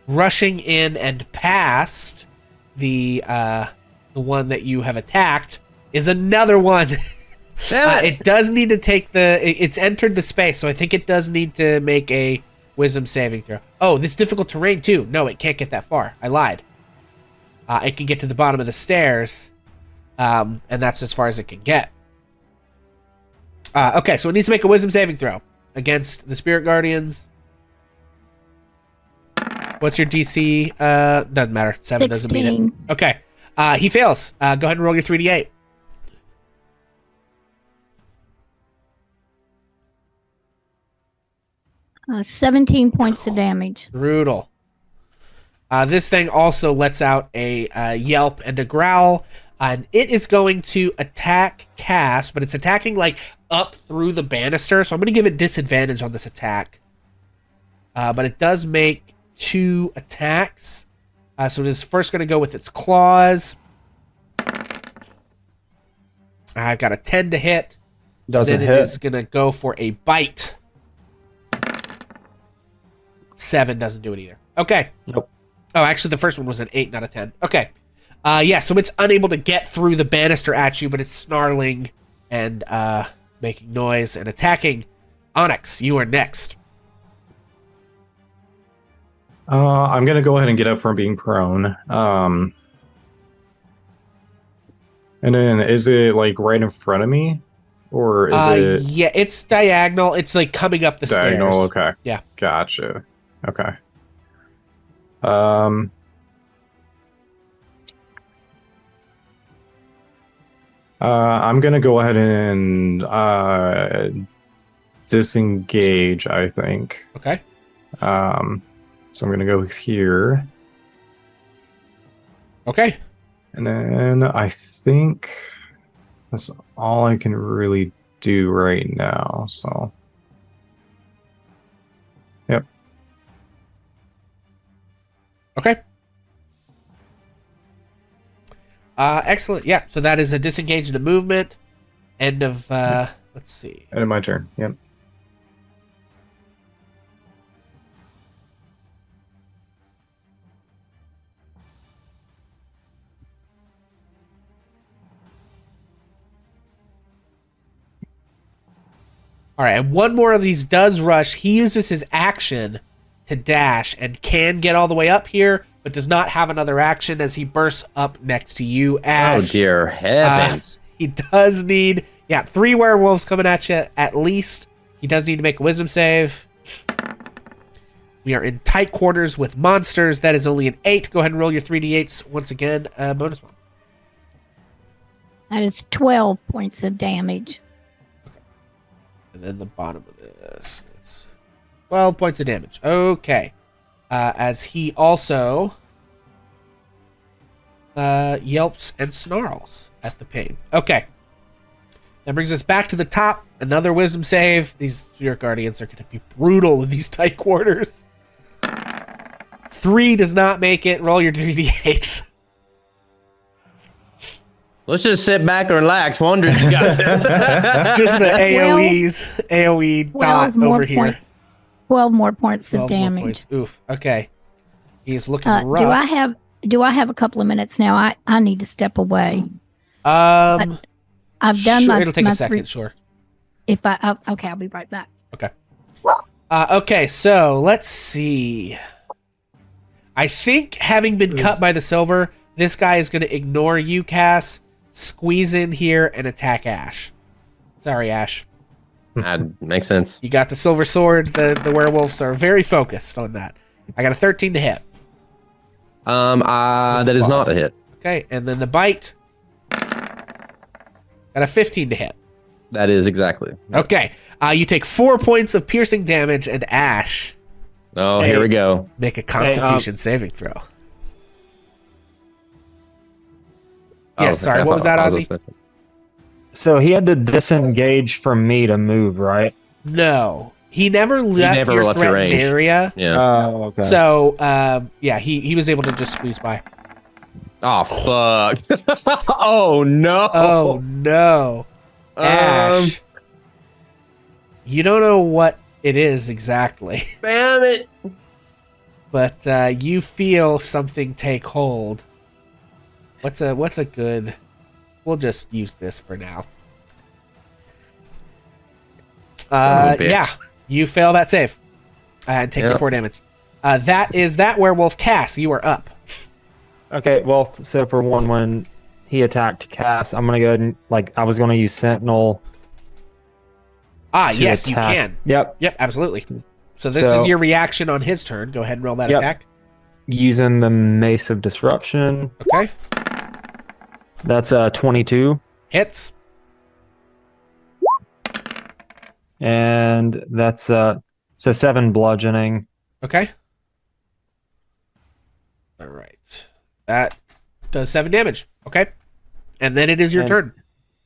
rushing in and past the one that you have attacked is another one. Damn it. It does need to take it's entered the space, so I think it does need to make a wisdom saving throw. Oh, this difficult terrain too. No, it can't get that far. I lied. It can get to the bottom of the stairs, and that's as far as it can get. Okay, so it needs to make a wisdom saving throw against the spirit guardians. What's your DC? Doesn't matter. 7 doesn't mean 16. it. Okay. He fails. Go ahead and roll your 3d8. 17 points of damage. Brutal. This thing also lets out a yelp and a growl, and it is going to attack Cass, but it's attacking like up through the banister, so I'm going to give it disadvantage on this attack. But it does make 2 attacks. So it is first going to go with its claws. I've got a 10 to hit. Doesn't Then hit. it is going to go for a bite. 7 doesn't do it either. Okay. Nope. Oh, actually, the first one was an 8, not a 10. Okay. Yeah, so it's unable to get through the banister at you, but it's snarling and making noise and attacking. Onyx, you are next. I'm gonna go ahead and get up from being prone. And then is it like right in front of me, or is it Yeah, it's diagonal. It's like coming up the diagonal? stairs. Okay. Yeah. Gotcha. Okay. I'm gonna go ahead and disengage, I think. Okay. So I'm gonna go here, Okay. and then I think that's all I can really do right now. So, yep. Okay. Excellent. Yeah, so that is a disengage and a movement. End of, let's see. End of my turn. Yep. All right, and one more of these does rush. He uses his action to dash and can get all the way up here, but does not have another action as he bursts up next to you, Ash. Oh, dear heavens. He does need, 3 werewolves coming at you at least. He does need to make a wisdom save. We are in tight quarters with monsters. That is only an 8. Go ahead and roll your 3d8s once again. Bonus one. That is 12 points of damage. And then the bottom of this, it's 12 points of damage. Okay. As he also yelps and snarls at the pain. Okay. That brings us back to the top. Another wisdom save. These spirit guardians are going to be brutal in these tight quarters. 3 does not make it. Roll your 3d8s. Let's just sit back and relax. Wonders got this. Just the AoE dot 12 more over here. points. 12 more points 12 of more damage. points. Oof. Okay. He's looking Do rough. I have do I have a couple of minutes now? I need to step away. Um, I've done sure, my. it'll take my a second. three- Sure. Okay, I'll be right back. Okay, so let's see. I think having been cut by the silver, this guy is going to ignore you, Cass, squeeze in here, and attack Ash. Sorry, Ash. That makes sense. You got the silver sword. The werewolves are very focused on that. I got a 13 to hit. That is not a hit. Okay, and then the bite. Got a 15 to hit. That is exactly. Okay, you take 4 points of piercing damage, and Ash, Oh, here we go. make a Constitution saving throw. Yeah, sorry, what was that, Ozzy? So he had to disengage from me to move, right? No, he never left never your left your threatened range. area. Yeah. Oh, okay. So, yeah, he was able to just squeeze by. Oh fuck. Oh no. Oh no, Ash, you don't know what it is exactly, Damn it. but you feel something take hold. What's a good? We'll just use this for now. Little Yeah, bit. you fail that save and take your 4 damage. That is that werewolf. Cass, you are up. Okay, well, so for one, when he attacked Cass, I'm gonna go ahead and I was gonna use Sentinel. to Yes, you attack. can. Yep, Yep, absolutely. So this is your reaction on his turn. Go ahead and roll that Yep. attack. using the Mace of Disruption. Okay, That's 22, hits. and that's so 7 bludgeoning. Okay. All right. That does 7 damage. Okay. And then it is your And- turn.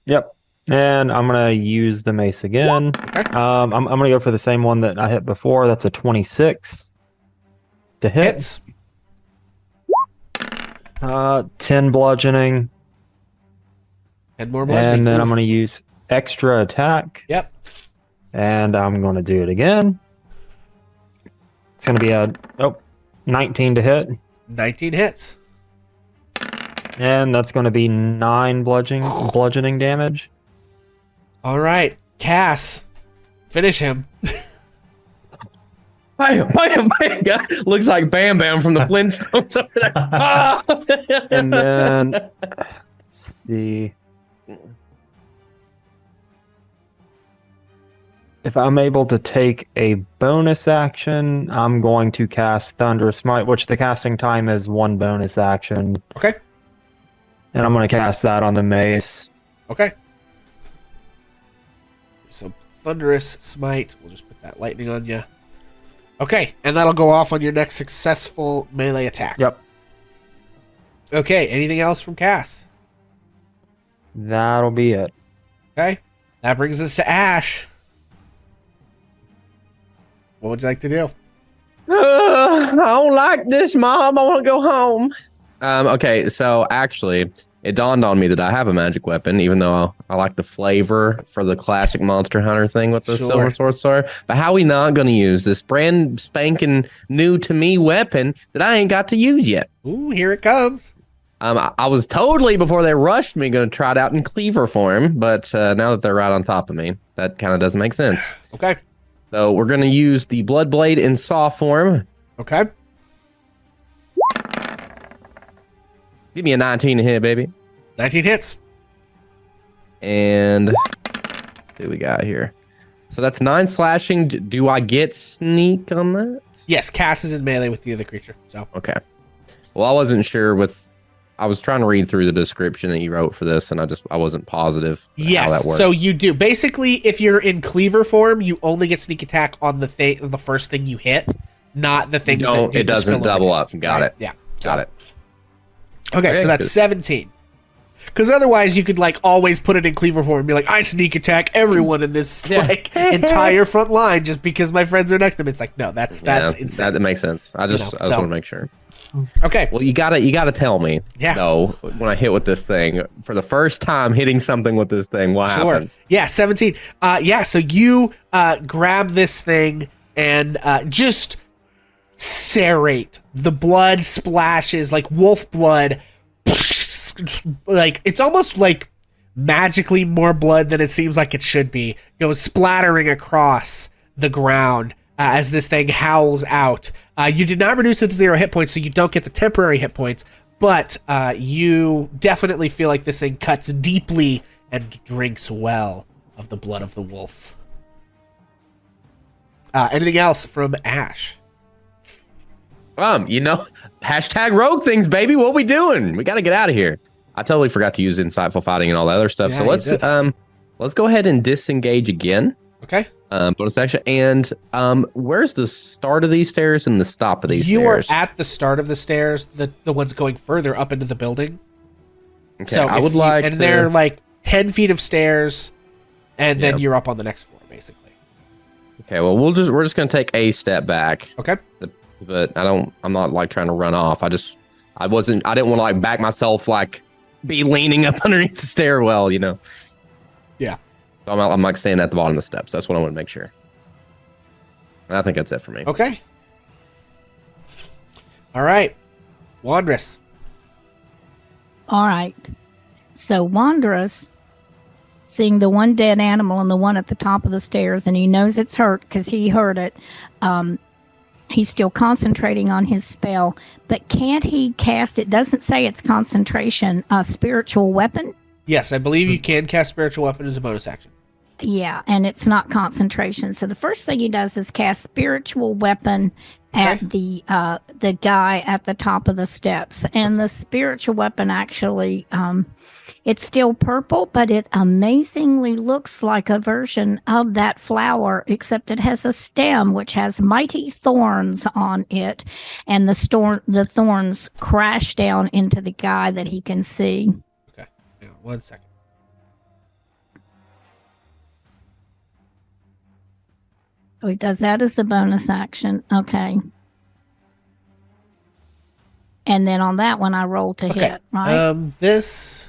Yep, and I'm gonna use the mace again. Okay. I'm gonna go for the same one that I hit before. That's a 26 to hit. Hits. 10 bludgeoning, And more bludgeoning. and then I'm Oof. gonna use extra attack. Yep. And I'm going to do it again. It's going to be a 19 to hit. 19 hits. And that's going to be 9 bludgeoning damage. All right. Cass, finish him. Bam, bam, bam. Looks like Bam Bam from the Flintstones over there. Ah! And then, let's see. If I'm able to take a bonus action, I'm going to cast Thunderous Smite, which the casting time is 1 bonus action. Okay. And I'm going to cast that on the mace. Okay. So thunderous smite. We'll just put that lightning on you. Okay, and that'll go off on your next successful melee attack. Yep. Okay, anything else from Cass? That'll be it. Okay, that brings us to Ash. What would you like to do? I don't like this, Mom. I want to go home. Okay, so actually, it dawned on me that I have a magic weapon, even though I like the flavor for the classic Monster Hunter thing with the Sure. silver sword sword. But how we not going to use this brand spanking new to me weapon that I ain't got to use yet? Ooh, here it comes. I was totally, before they rushed me, going to try it out in cleaver form, but now that they're right on top of me, that kind of doesn't make sense. Okay. So we're going to use the Blood Blade in saw form. Okay. Give me a 19 to hit, baby. 19 hits. And what do we got here? So that's 9 slashing. Do I get sneak on that? Yes, Cass is in melee with the other creature. So Okay. Well, I wasn't sure I was trying to read through the description that you wrote for this, and I wasn't positive how that yes, worked. so you do. Basically, if you're in cleaver form, you only get sneak attack on the first thing you hit, not the things that do it the doesn't spillover double damage, up. Got right? it. Yeah. Got it. Okay, Okay, so that's good. 17. Because otherwise, you could always put it in cleaver form and be like, I sneak attack everyone in this Yeah. entire front line just because my friends are next to them. It's like, no, that's insane. That makes sense. I just so- want to make sure. Okay. Well, you gotta tell me. Yeah. though, when I hit with this thing for the first time, hitting something with this thing, what happens? Yeah, 17. So you grab this thing and just eviscerate. The blood splashes like wolf blood. Like it's almost like magically more blood than it seems like it should be. Goes splattering across the ground as this thing howls out. You did not reduce it to 0 hit points, so you don't get the temporary hit points, but you definitely feel like this thing cuts deeply and drinks well of the blood of the wolf. Anything else from Ash? Hashtag rogue things, baby. What we doing? We got to get out of here. I totally forgot to use insightful fighting and all that other stuff. Yeah, so let's go ahead and disengage again. Okay. Bonus action. And where's the start of these stairs and the stop of these You stairs? are at the start of the stairs, the ones going further up into the building. Okay, I would like and to... they're like 10 feet of stairs, and then Yep. you're up on the next floor, basically. Okay, well we're just gonna take a step back. Okay. But I'm not like trying to run off. I didn't want to like back myself, like be leaning up underneath the stairwell, you know. Yeah. So I'm like standing at the bottom of the steps. That's what I want to make sure. And I think that's it for me. Okay. All right. Wandress. All right. So Wanderous, seeing the one dead animal and the one at the top of the stairs, and he knows it's hurt because he heard it. He's still concentrating on his spell, but can't he cast? It doesn't say it's concentration. A spiritual weapon. Yes, I believe you can cast spiritual weapon as a bonus action. Yeah, and it's not concentration. So the first thing he does is cast spiritual weapon at the guy at the top of the steps. And the spiritual weapon actually, it's still purple, but it amazingly looks like a version of that flower, except it has a stem which has mighty thorns on it, and the thorns crash down into the guy that he can see. Okay. Hang on 1 second. Oh, he does that as a bonus action. Okay. And then on that one, I roll to hit, right? This,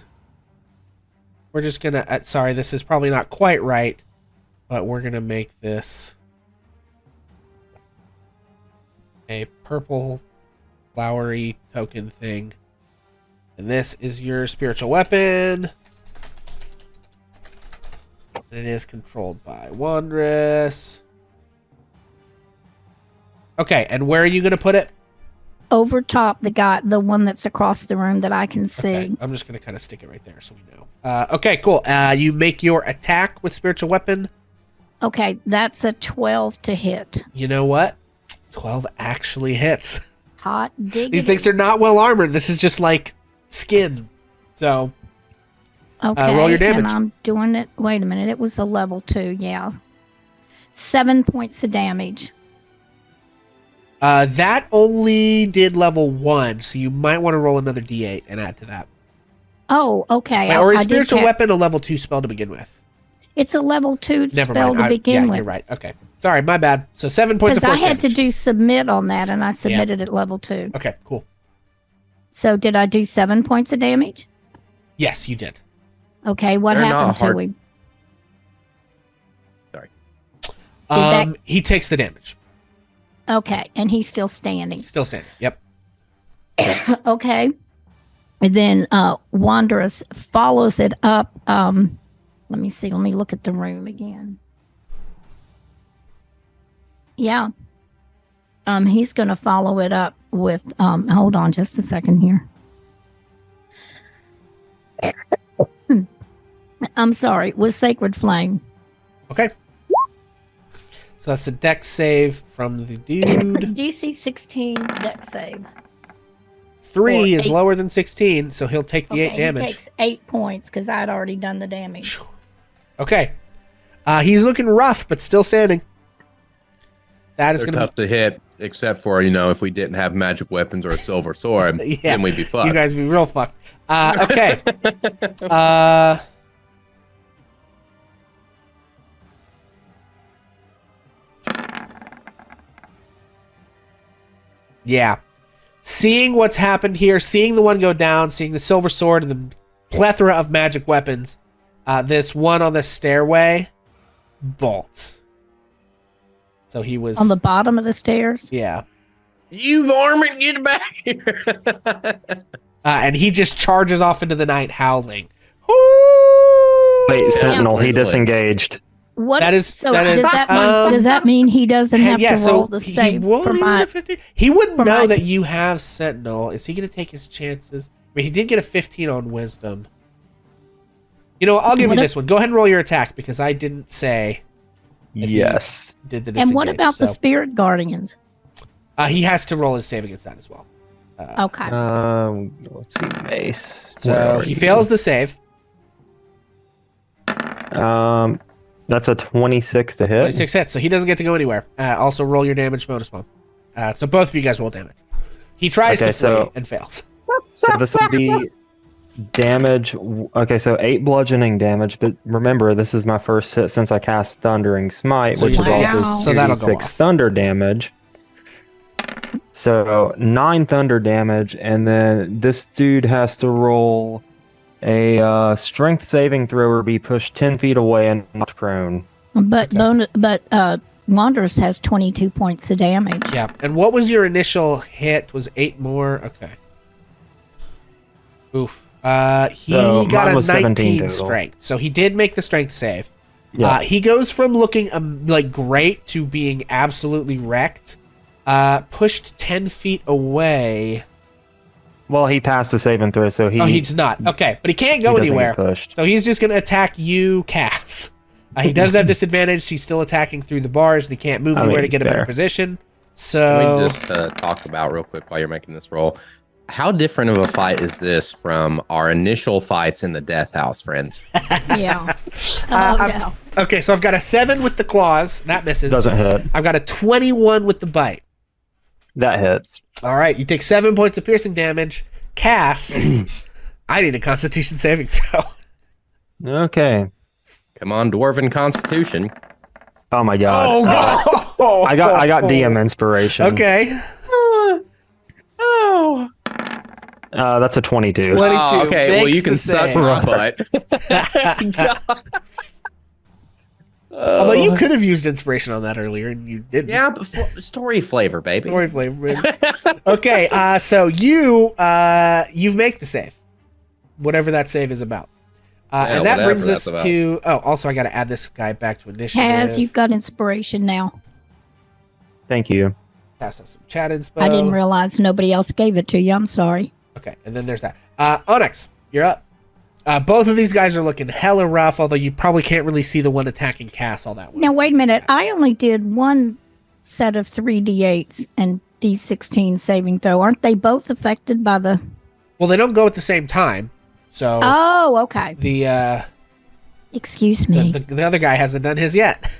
we're just going to, sorry, this is probably not quite right, but we're going to make this a purple flowery token thing. And this is your spiritual weapon. And it is controlled by Wandress. Okay, and where are you going to put it? Over top the one that's across the room that I can see. Okay, I'm just going to kind of stick it right there so we know. Okay, cool. You make your attack with spiritual weapon. Okay, that's a 12 to hit. You know what? 12 actually hits. Hot diggity. These things are not well armored. This is just like skin. So, okay, roll your damage. And I'm doing it. Wait a minute. It was a level 2. Yeah. 7 points of damage. That only did level 1, so you might want to roll another d8 and add to that. Oh, okay. Or a spiritual weapon a level 2 spell to begin with? It's a level 2 Never spell mind. to begin with. You're right. Okay. Sorry, my bad. So 7 points of Because force I had to damage. do submit on that, and I submitted at level 2. Okay, cool. So did I do 7 points of damage? Yes, you did. Okay, what They're happened not to hard- him? Sorry. that- He takes the damage. Okay, and he's still standing. Still standing. Yep. Okay. And then Wanderous follows it up. Let me see. Let me look at the room again. Yeah. He's going to follow it up with, hold on just a second here. I'm sorry, with Sacred Flame. Okay. So that's a dex save from the dude. DC 16 dex save. 3 Or is 8. lower than 16, so he'll take the 8 damage. He takes 8 points because I'd already done the damage. Okay. He's looking rough, but still standing. That is They're going to tough to hit, except for, if we didn't have magic weapons or a silver sword, Yeah. then we'd be fucked. You guys would be real fucked. Okay. Yeah. Seeing what's happened here, seeing the one go down, seeing the silver sword and the plethora of magic weapons, this one on the stairway bolts. So he was On the bottom of the stairs? yeah. You varmint, get back here. And he just charges off into the night howling. Wait, Sentinel, he Wait, wait. disengaged. What That is- so that is, does that mean he doesn't have Yeah, to so roll the he save will for need my a 15. He wouldn't for know my that s- you have Sentinel. Is he going to take his chances? I mean, he did get a 15 on Wisdom. You know, what, I'll give What you if- this one. Go ahead and roll your attack because I didn't say if he Yes. did the And what disengage, about the so, spirit guardians? he has to roll his save against that as well. Okay. Let's see, Mace. Where So are he you? fails the save. That's a 26 to hit. 26 hits, so he doesn't get to go anywhere. Also, roll your damage bonus bomb. So both of you guys roll damage. He tries Okay, to flee so- and fails. So this would be damage. Okay, so 8 bludgeoning damage. But remember, this is my first hit since I cast Thundering Smite, So which is you- also so that'll go 36 off. thunder damage. So 9 thunder damage, and then this dude has to roll a strength saving throw or be pushed 10 feet away and knocked prone. But Okay. Wanderers has 22 points of damage. Yeah. And what was your initial hit? Was 8 more? Okay. Oof. He So got mine a was 17 19 total. strength. So he did make the strength save. Yeah. He goes from looking like great to being absolutely wrecked. Pushed 10 feet away. Well, he passed the saving throw, so he. Oh, he's not. Okay, but he can't go he doesn't anywhere. get pushed. So he's just going to attack you, Cass. He does have disadvantage. He's still attacking through the bars, and he can't move I anywhere to mean, get a better fair. position. Can So we just talk about real quick while you're making this roll? How different of a fight is this from our initial fights in the Death House, friends? Yeah. I've- No. okay, so I've got a 7 with the claws. That misses. Doesn't hit. I've got a 21 with the bite. That hits. All right, you take 7 points of piercing damage. Cass, I need a Constitution saving throw. Okay. Come on, Dwarven Constitution. Oh my god. God! I got DM inspiration. Okay. Oh. That's a 22. 22 okay, well, makes you can the suck save. my butt. Although you could have used inspiration on that earlier, and you didn't. Yeah, but story flavor, baby. Story flavor, baby. Okay, so you make the save, whatever that save is about, Yeah, and that whatever brings us that's about. to. Oh, also I got to add this guy back to initiative. Kaz, you've got inspiration now. Thank you. Pass us some chat inspo. I didn't realize nobody else gave it to you. I'm sorry. Okay, and then there's that. Onyx, you're up. Both of these guys are looking hella rough, although you probably can't really see the one attacking Cass all that well. Now, wait a minute. I only did one set of 3d8s and d16 saving throw. Aren't they both affected by the... Well, they don't go at the same time, so Oh, okay. the Excuse me. the other guy hasn't done his yet.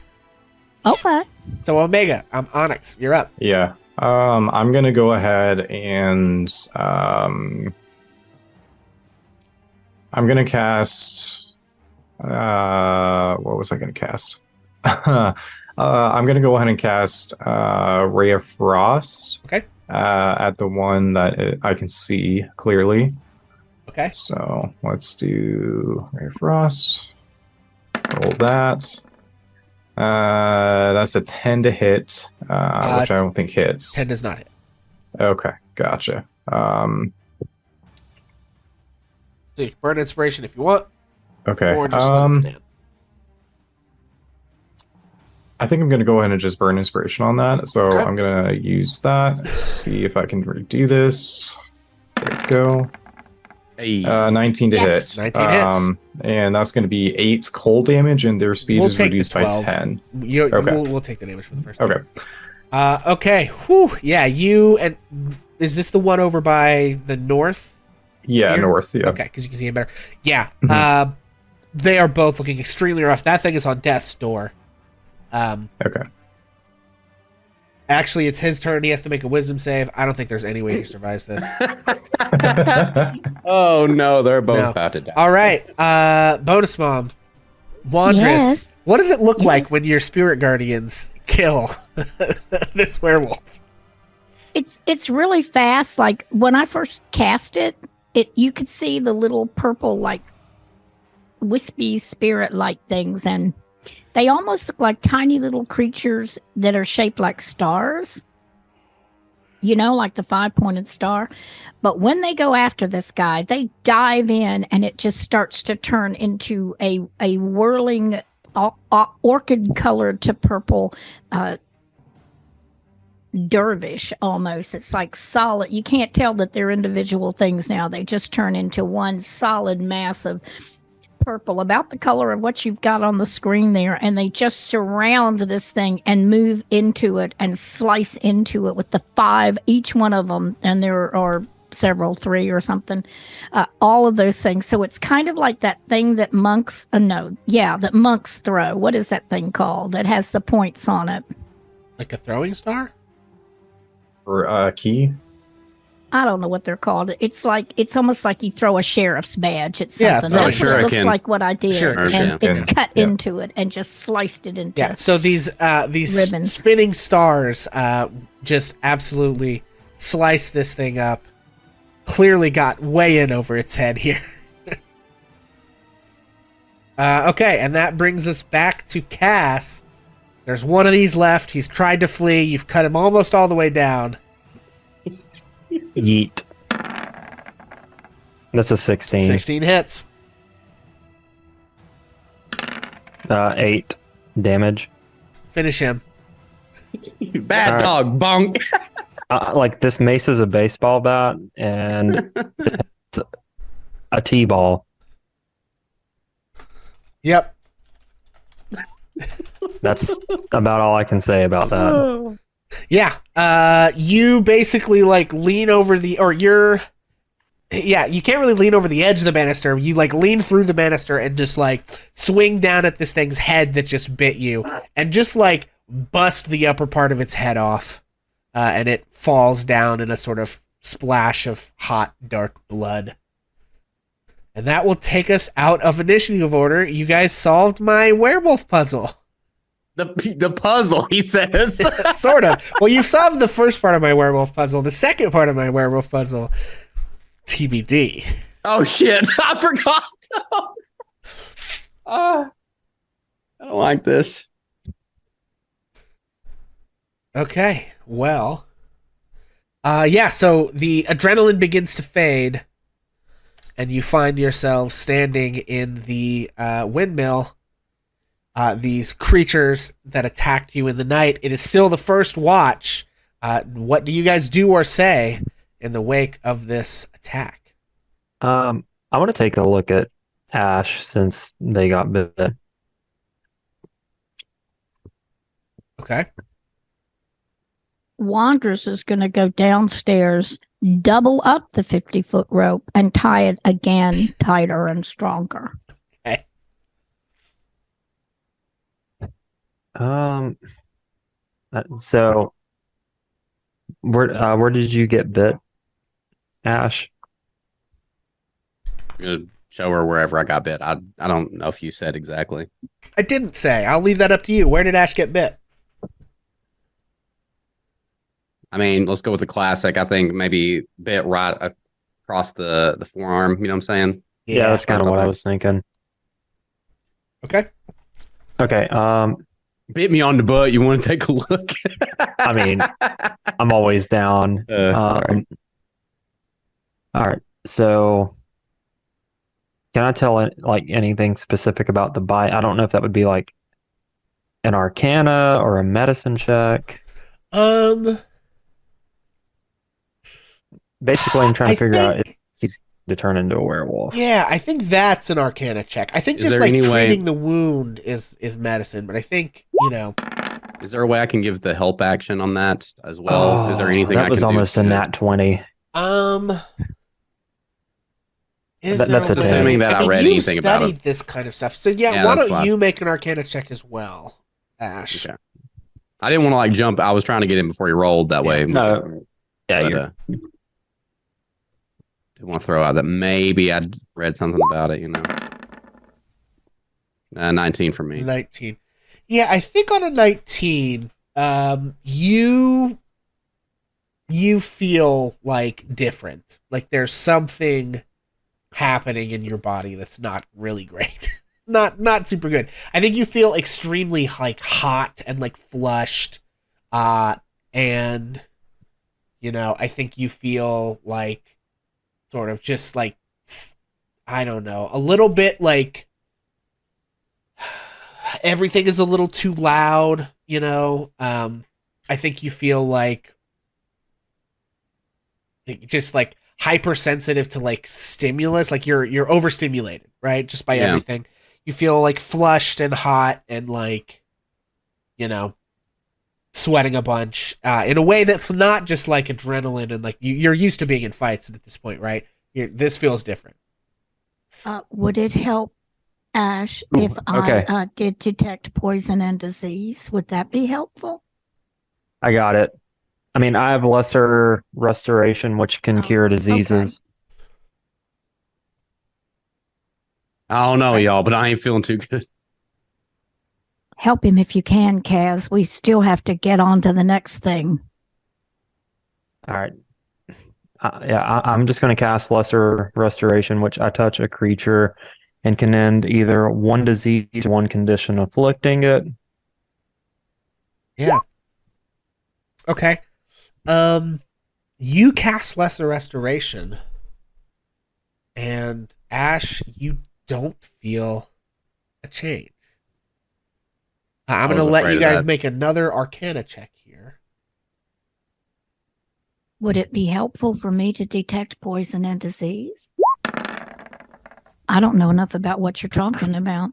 Okay. So Omega, Onyx, you're up. Yeah. I'm gonna go ahead and I'm gonna cast. What was I gonna cast? I'm gonna go ahead and cast Ray of Frost. Okay. At the one that I can see clearly. Okay. So let's do Ray of Frost. Roll that. That's a 10 to hit, which I don't think hits. 10 does not hit. Okay, gotcha. So you can burn inspiration if you want, Okay. or just let it stand. I think I'm gonna go ahead and just burn inspiration on that. So Okay. I'm gonna use that. See if I can redo this. There we go. Hey, 19 to Yes. hit. 19 hits. And that's gonna be 8 cold damage, and their speed We'll is take the reduced by 12. 10. Okay. Okay. We'll take the damage for the first Okay. time. Okay. Whew. Yeah, you and is this the one over by the north? Yeah, Here? north. Yeah. Okay, because you can see it better. Yeah. Mhm. They are both looking extremely rough. That thing is on death's door. Okay. Actually, it's his turn. He has to make a wisdom save. I don't think there's any way he survives this. oh no, they're both No. about to die. All right. Bonus mom. Wandress. Yes. What does it look like Yes. when your spirit guardians kill this werewolf? It's really fast. Like when I first cast it, you could see the little purple like wispy spirit like things, and they almost look like tiny little creatures that are shaped like stars. like the 5-pointed star. But when they go after this guy, they dive in and it just starts to turn into a whirling orchid colored to purple dervish almost. It's like solid. You can't tell that they're individual things now. They just turn into one solid mass of purple, about the color of what you've got on the screen there, and they just surround this thing and move into it and slice into it with the 5, each one of them, and there are several, 3 or something, all of those things. So it's kind of like that thing that monks that monks throw. What is that thing called that has the points on it? Like a throwing star? Or key. I don't know what they're called. It's almost like you throw a sheriff's badge at Yeah, something. throw a That's what it looks shuriken. like what I did. Shuriken. And it cut Yeah. into it and just sliced it into Yeah, so these ribbons. spinning stars just absolutely slice this thing up. Clearly got way in over its head here. Okay, and that brings us back to Cass. There's one of these left. He's tried to flee. You've cut him almost all the way down. Yeet. That's a 16. 16 hits. 8 damage. Finish him. Bad All right. dog, bonk. Like this mace is a baseball bat and it's a T-ball. Yep. That's about all I can say about that. Yeah. You basically like lean over you can't really lean over the edge of the banister. You like lean through the banister and just like swing down at this thing's head that just bit you and just like bust the upper part of its head off. And it falls down in a sort of splash of hot, dark blood. And that will take us out of initiative order. You guys solved my werewolf puzzle. The puzzle, he says. Sort of. Well, you solved the first part of my werewolf puzzle. The second part of my werewolf puzzle, TBD. Oh shit! I forgot. I don't like this. Okay, well. So the adrenaline begins to fade, and you find yourself standing in the windmill. These creatures that attacked you in the night. It is still the first watch. What do you guys do or say in the wake of this attack? I want to take a look at Ash since they got bit. Okay. Wanderers is going to go downstairs, double up the 50-foot rope, and tie it again tighter and stronger. Okay. So where did you get bit, Ash? Show her wherever I got bit. I don't know if you said exactly. I didn't say. I'll leave that up to you. Where did Ash get bit? I mean, let's go with the classic. I think maybe bit right across the forearm. You know what I'm saying? Yeah, that's kind of what I was thinking. Okay. Okay. Bit me on the butt. You want to take a look? I mean, I'm always down. Sorry. All right. So, can I tell like anything specific about the bite? I don't know if that would be like an Arcana or a medicine check. Basically, I'm trying to figure out if he's to turn into a werewolf. Yeah, I think that's an Arcana check. I think Is just there like any way- treating the wound is medicine, but I think, Is there a way I can give the help action on that as well? Is there anything I that can was do almost to- a nat 20. Is That- there that's a a way? ten. Assuming that I mean, read you've anything about studied it. this kind of stuff. So yeah, Yeah, why that's don't why. you make an Arcana check as well, Ash? Okay. I didn't want to like jump. I was trying to get in before he rolled that way. No. Yeah, But, you're didn't want to throw out that maybe I'd read something about it, 19 for me. 19. Yeah, I think on a 19, you feel like different. Like there's something happening in your body that's not really great. not super good. I think you feel extremely like hot and like flushed, and I think you feel like sort of just like, I don't know, a little bit like everything is a little too loud. I think you feel like just like hypersensitive to like stimulus, like you're overstimulated, right? Just by everything. You feel like flushed and hot and like, sweating a bunch in a way that's not just like adrenaline and like you're used to being in fights at this point, right? This feels different. Would it help, Ash, Ooh, if okay. I did detect poison and disease? Would that be helpful? I got it. I mean, I have lesser restoration, which can Oh, cure diseases. I don't know, y'all, but I ain't feeling too good. Help him if you can, Kaz. We still have to get on to the next thing. All right. I'm just going to cast lesser restoration, which I touch a creature and can end either one disease or one condition afflicting it. Yeah. Okay. You cast lesser restoration, and Ash, you don't feel a change. I'm going to let you guys make another Arcana check here. Would it be helpful for me to detect poison and disease? I don't know enough about what you're talking about.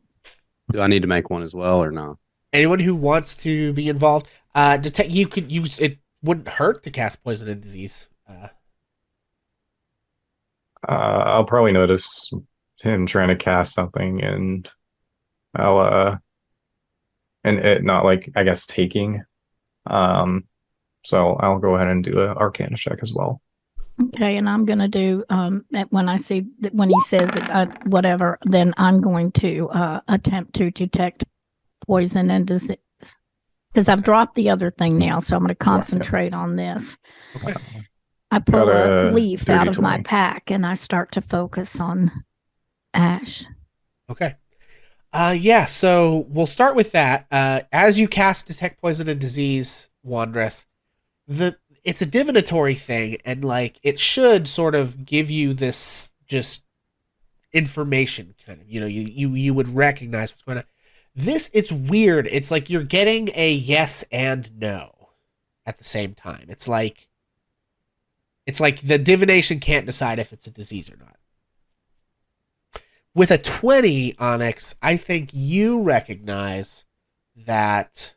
Do I need to make one as well or not? Anyone who wants to be involved, detect. You could use it. Wouldn't hurt to cast poison and disease. I'll probably notice him trying to cast something, and I'll and it not like, I guess, taking. So I'll go ahead and do an Arcana check as well. Okay, and I'm going to do when I see that when he says it, whatever, then I'm going to attempt to detect poison and disease because I've dropped the other thing now, so I'm going to concentrate on this. Okay. I pull a a leaf out of 30-20. my pack and I start to focus on Ash. Okay. Yeah. So we'll start with that. As you cast detect poison and disease, Wandress, it's a divinatory thing, and like it should sort of give you this just information, kind of. You would recognize what's going on. It's weird. It's like you're getting a yes and no at the same time. It's like the divination can't decide if it's a disease or not. With a 20, Onyx, I think you recognize that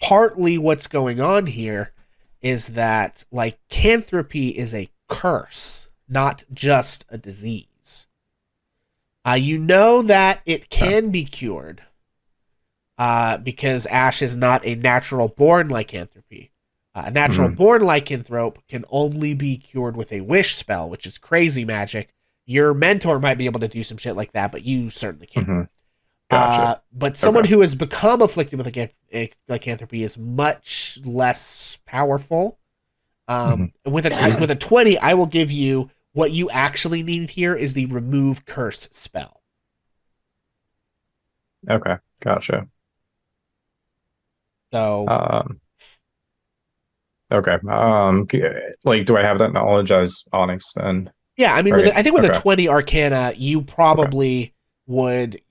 partly what's going on here is that lycanthropy is a curse, not just a disease. You know that it can be cured because Ash is not a natural born lycanthropy. A natural born lycanthrope can only be cured with a wish spell, which is crazy magic. Your mentor might be able to do some shit like that, but you certainly can't. Gotcha. But someone who has become afflicted with lycanthropy is much less powerful. With a 20, I will give you what you actually need here is the remove curse spell. Okay, gotcha. So okay. Like, do I have that knowledge as Onyx then? yeah, I mean, Okay, I think with a okay. 20 Arcana, you probably would,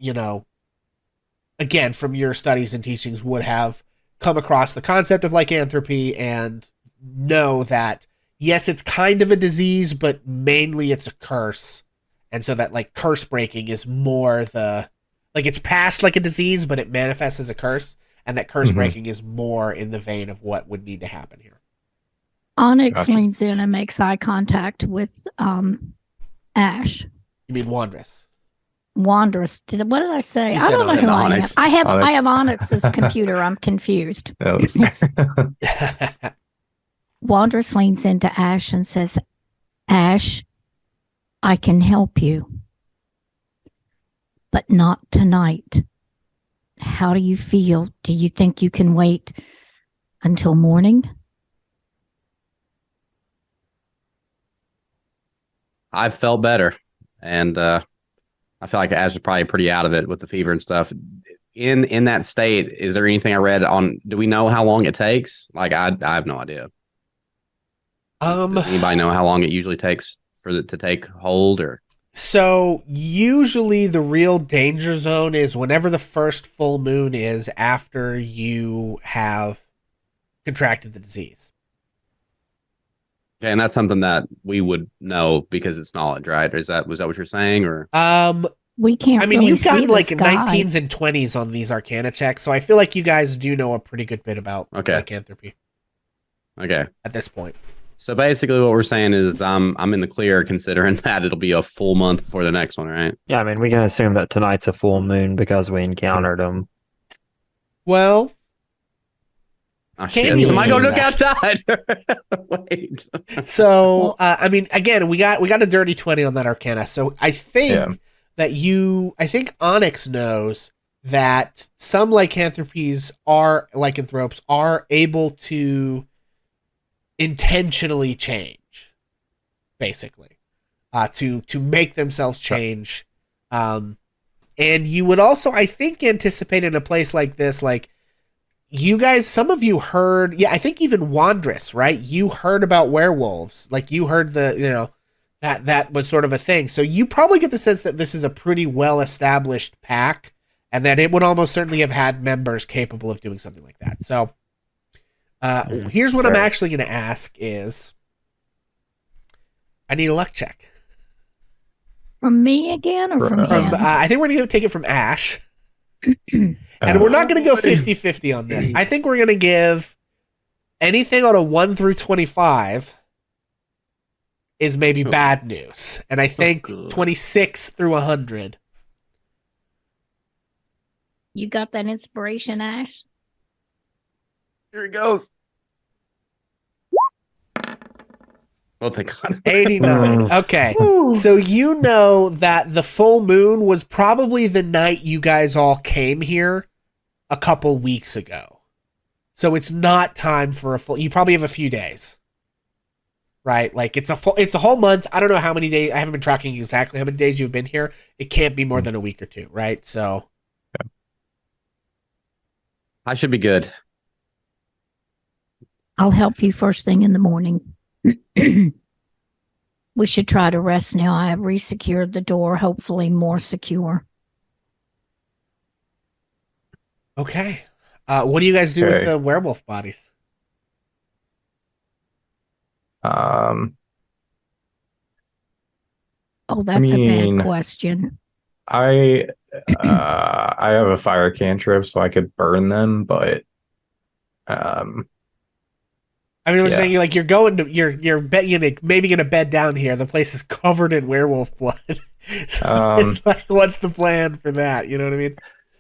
again, from your studies and teachings, would have come across the concept of lycanthropy and know that, yes, it's kind of a disease, but mainly it's a curse. And so that, like, curse breaking is more it's past like a disease, but it manifests as a curse. And that curse breaking is more in the vein of what would need to happen here. Onyx Gotcha. leans in and makes eye contact with Ash. You mean Wandress? Wanderous. What did I say? You I said don't know who Onyx. I am. I Onyx. have Onyx's computer. I'm confused. That was- Wanderous leans into Ash and says, Ash, I can help you, but not tonight. How do you feel? Do you think you can wait until morning? I've felt better, and I feel like Ash is probably pretty out of it with the fever and stuff. in that state, is there anything I read on? Do we know how long it takes? Like, I have no idea. Does anybody know how long it usually takes for it to take hold? Or So usually the real danger zone is whenever the first full moon is after you have contracted the disease. okay, and that's something that we would know because it's knowledge, right? Or was that what you're saying? Or We can't. I mean, really you've gotten see the like sky. 19s and 20s on these Arcana checks, so I feel like you guys do know a pretty good bit about Okay. lycanthropy okay, at this point. so basically what we're saying is I'm in the clear considering that it'll be a full month before the next one, right? Yeah, I mean, we can assume that tonight's a full moon because we encountered them. Well, Oh, Can shit. you Somebody go assume look that? outside. Wait. so Well- I mean, again, we got a dirty 20 on that Arcana, so I think Yeah. I think Onyx knows that some lycanthropes are able to intentionally change, basically, to make themselves change. And you would also, I think, anticipate in a place like this, like you guys, some of you heard, yeah, I think even Wandress, right? You heard about werewolves, like you heard that was sort of a thing. So you probably get the sense that this is a pretty well established pack, and that it would almost certainly have had members capable of doing something like that. So here's what I'm Sure. actually going to ask is, I need a luck check. From me again, or from From, him? I think we're going to take it from Ash. And we're not going to go 50-50 on this. I think we're going to give anything on a 1 through 25 is maybe bad news. And I think good. 26 through 100. You got that inspiration, Ash? Here he goes. Oh, thank God. 89. Okay. So you know that the full moon was probably the night you guys all came here a couple weeks ago. So it's not time for a full, you probably have a few days. Right? Like it's a whole month. I don't know how many days, I haven't been tracking exactly how many days you've been here. It can't be more than a week or two, right? So I should be good. I'll help you first thing in the morning. We should try to rest now. I have resecured the door, hopefully more secure. okay. What do you guys do with Okay. the werewolf bodies? Um, Oh, that's a mean- bad question. I have a fire cantrip, so I could burn them, but I mean, I'm Yeah. saying you're maybe gonna bed down here. The place is covered in werewolf blood. So it's like, what's the plan for that? You know what I mean?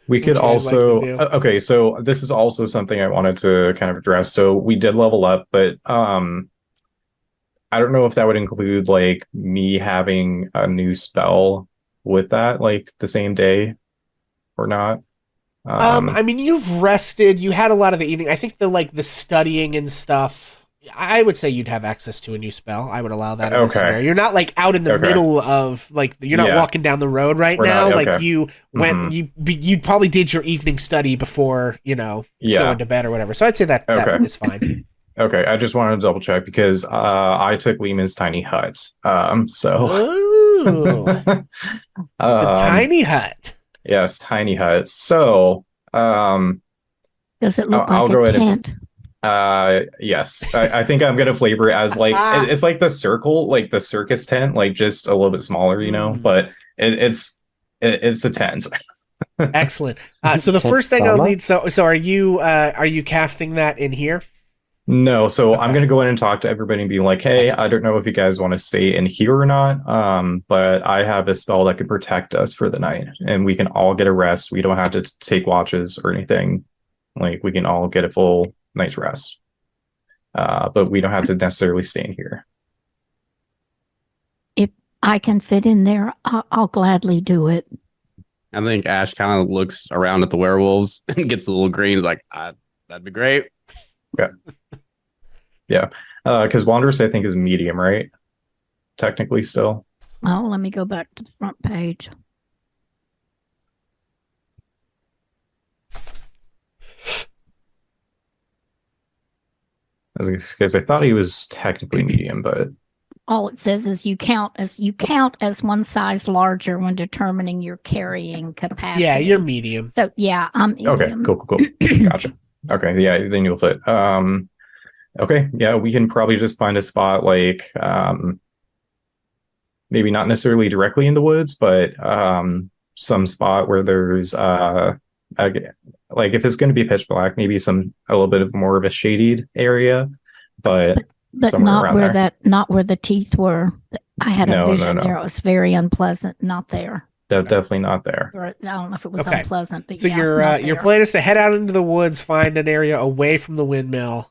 we could Which I'd like also to do. okay, so this is also something I wanted to kind of address. So we did level up, but I don't know if that would include like me having a new spell with that, like the same day or not. I mean, you've rested. You had a lot of the evening. I think the studying and stuff. I would say you'd have access to a new spell. I would allow that in this Okay. scenario. You're not like out in the Okay. middle of like you're not Yeah. walking down the road right We're now. not- Like okay. you went, you probably did your evening study before Yeah. going to bed or whatever. So I'd say that Okay. is fine. Okay, I just wanted to double check because I took Lehman's tiny hut. So Ooh, the tiny hut. yes, tiny hut. So Does it look I'll like go a ahead and- tent? yes, I think I'm gonna flavor it as like it's like the circle, like the circus tent, like just a little bit smaller, but it's a tent. Excellent. So the first thing I'll need. So are you casting that in here? No, so I'm Okay. gonna go in and talk to everybody and be like, hey, I don't know if you guys want to stay in here or not, but I have a spell that could protect us for the night, and we can all get a rest. We don't have to take watches or anything. Like we can all get a full night's rest, but we don't have to necessarily stay in here. If I can fit in there, I'll gladly do it. I think Ash kind of looks around at the werewolves and gets a little green. He's like, that'd be great. Because Wanderers, I think, is medium, right? Technically, still. Oh, let me go back to the front page. Because I thought he was technically medium, but All it says is you count as one size larger when determining your carrying capacity. Yeah, you're medium. So yeah, I'm okay, medium. cool. Gotcha. Okay, yeah, then you'll fit. Okay, yeah, we can probably just find a spot like maybe not necessarily directly in the woods, but some spot where there's like if it's going to be pitch black, maybe a little bit of more of a shaded area, but not where not where the teeth were. I had a vision no. there. It was very unpleasant. Not there. Definitely not there. Or, I don't know if it was unpleasant, but so yeah, your plan is to head out into the woods, find an area away from the windmill,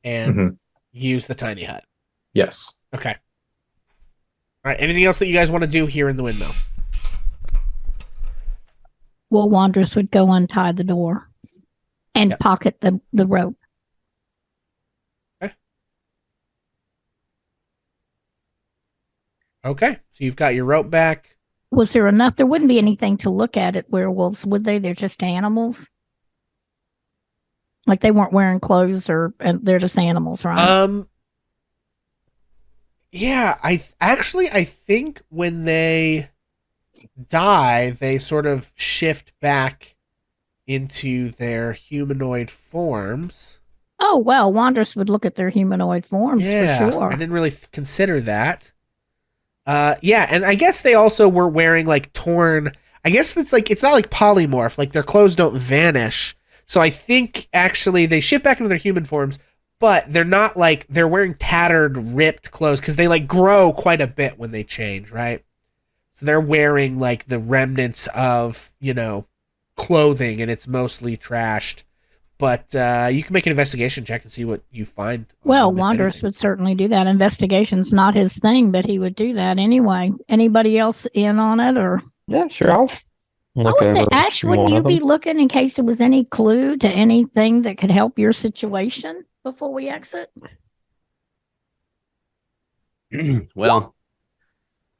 and use the tiny hut. Yes. Okay. All right. Anything else that you guys want to do here in the windmill? Well, Wanderous would go untie the door and pocket the rope. Okay. So you've got your rope back. Was there enough? There wouldn't be anything to look at werewolves, would they? They're just animals. Like they weren't wearing clothes, and they're just animals, right? Yeah. I think when they die, they sort of shift back into their humanoid forms. Oh well, Wanderous would look at their humanoid forms for sure. I didn't really consider that. Yeah, and I guess they also were wearing like torn. I guess it's not like polymorph. Like their clothes don't vanish. So I think actually they shift back into their human forms, but they're not like they're wearing tattered, ripped clothes because they like grow quite a bit when they change, right? So they're wearing like the remnants of clothing, and it's mostly trashed. But you can make an investigation check and see what you find. Well, Wanderous would certainly do that. Investigation's not his thing, but he would do that anyway. Anybody else in on it, or? Yeah, sure. I'll look over Ash, wouldn't you be looking in case there was any clue to anything that could help your situation before we exit? Well,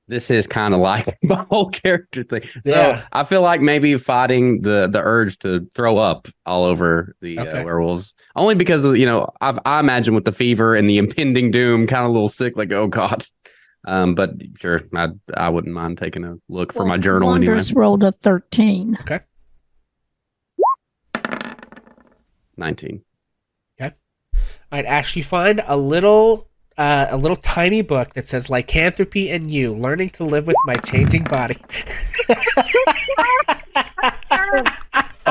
this is kind of like my whole character thing. So Yeah. I feel like maybe fighting the urge to throw up all over the werewolves, only because of, I imagine with the fever and the impending doom, kind of a little sick, like, oh God. But sure, I wouldn't mind taking a look for my journal Wanderous anyway. rolled a 13. Okay. 19. Okay. All right, Ash, you find a little tiny book that says Lycanthropy and You, Learning to Live with My Changing Body.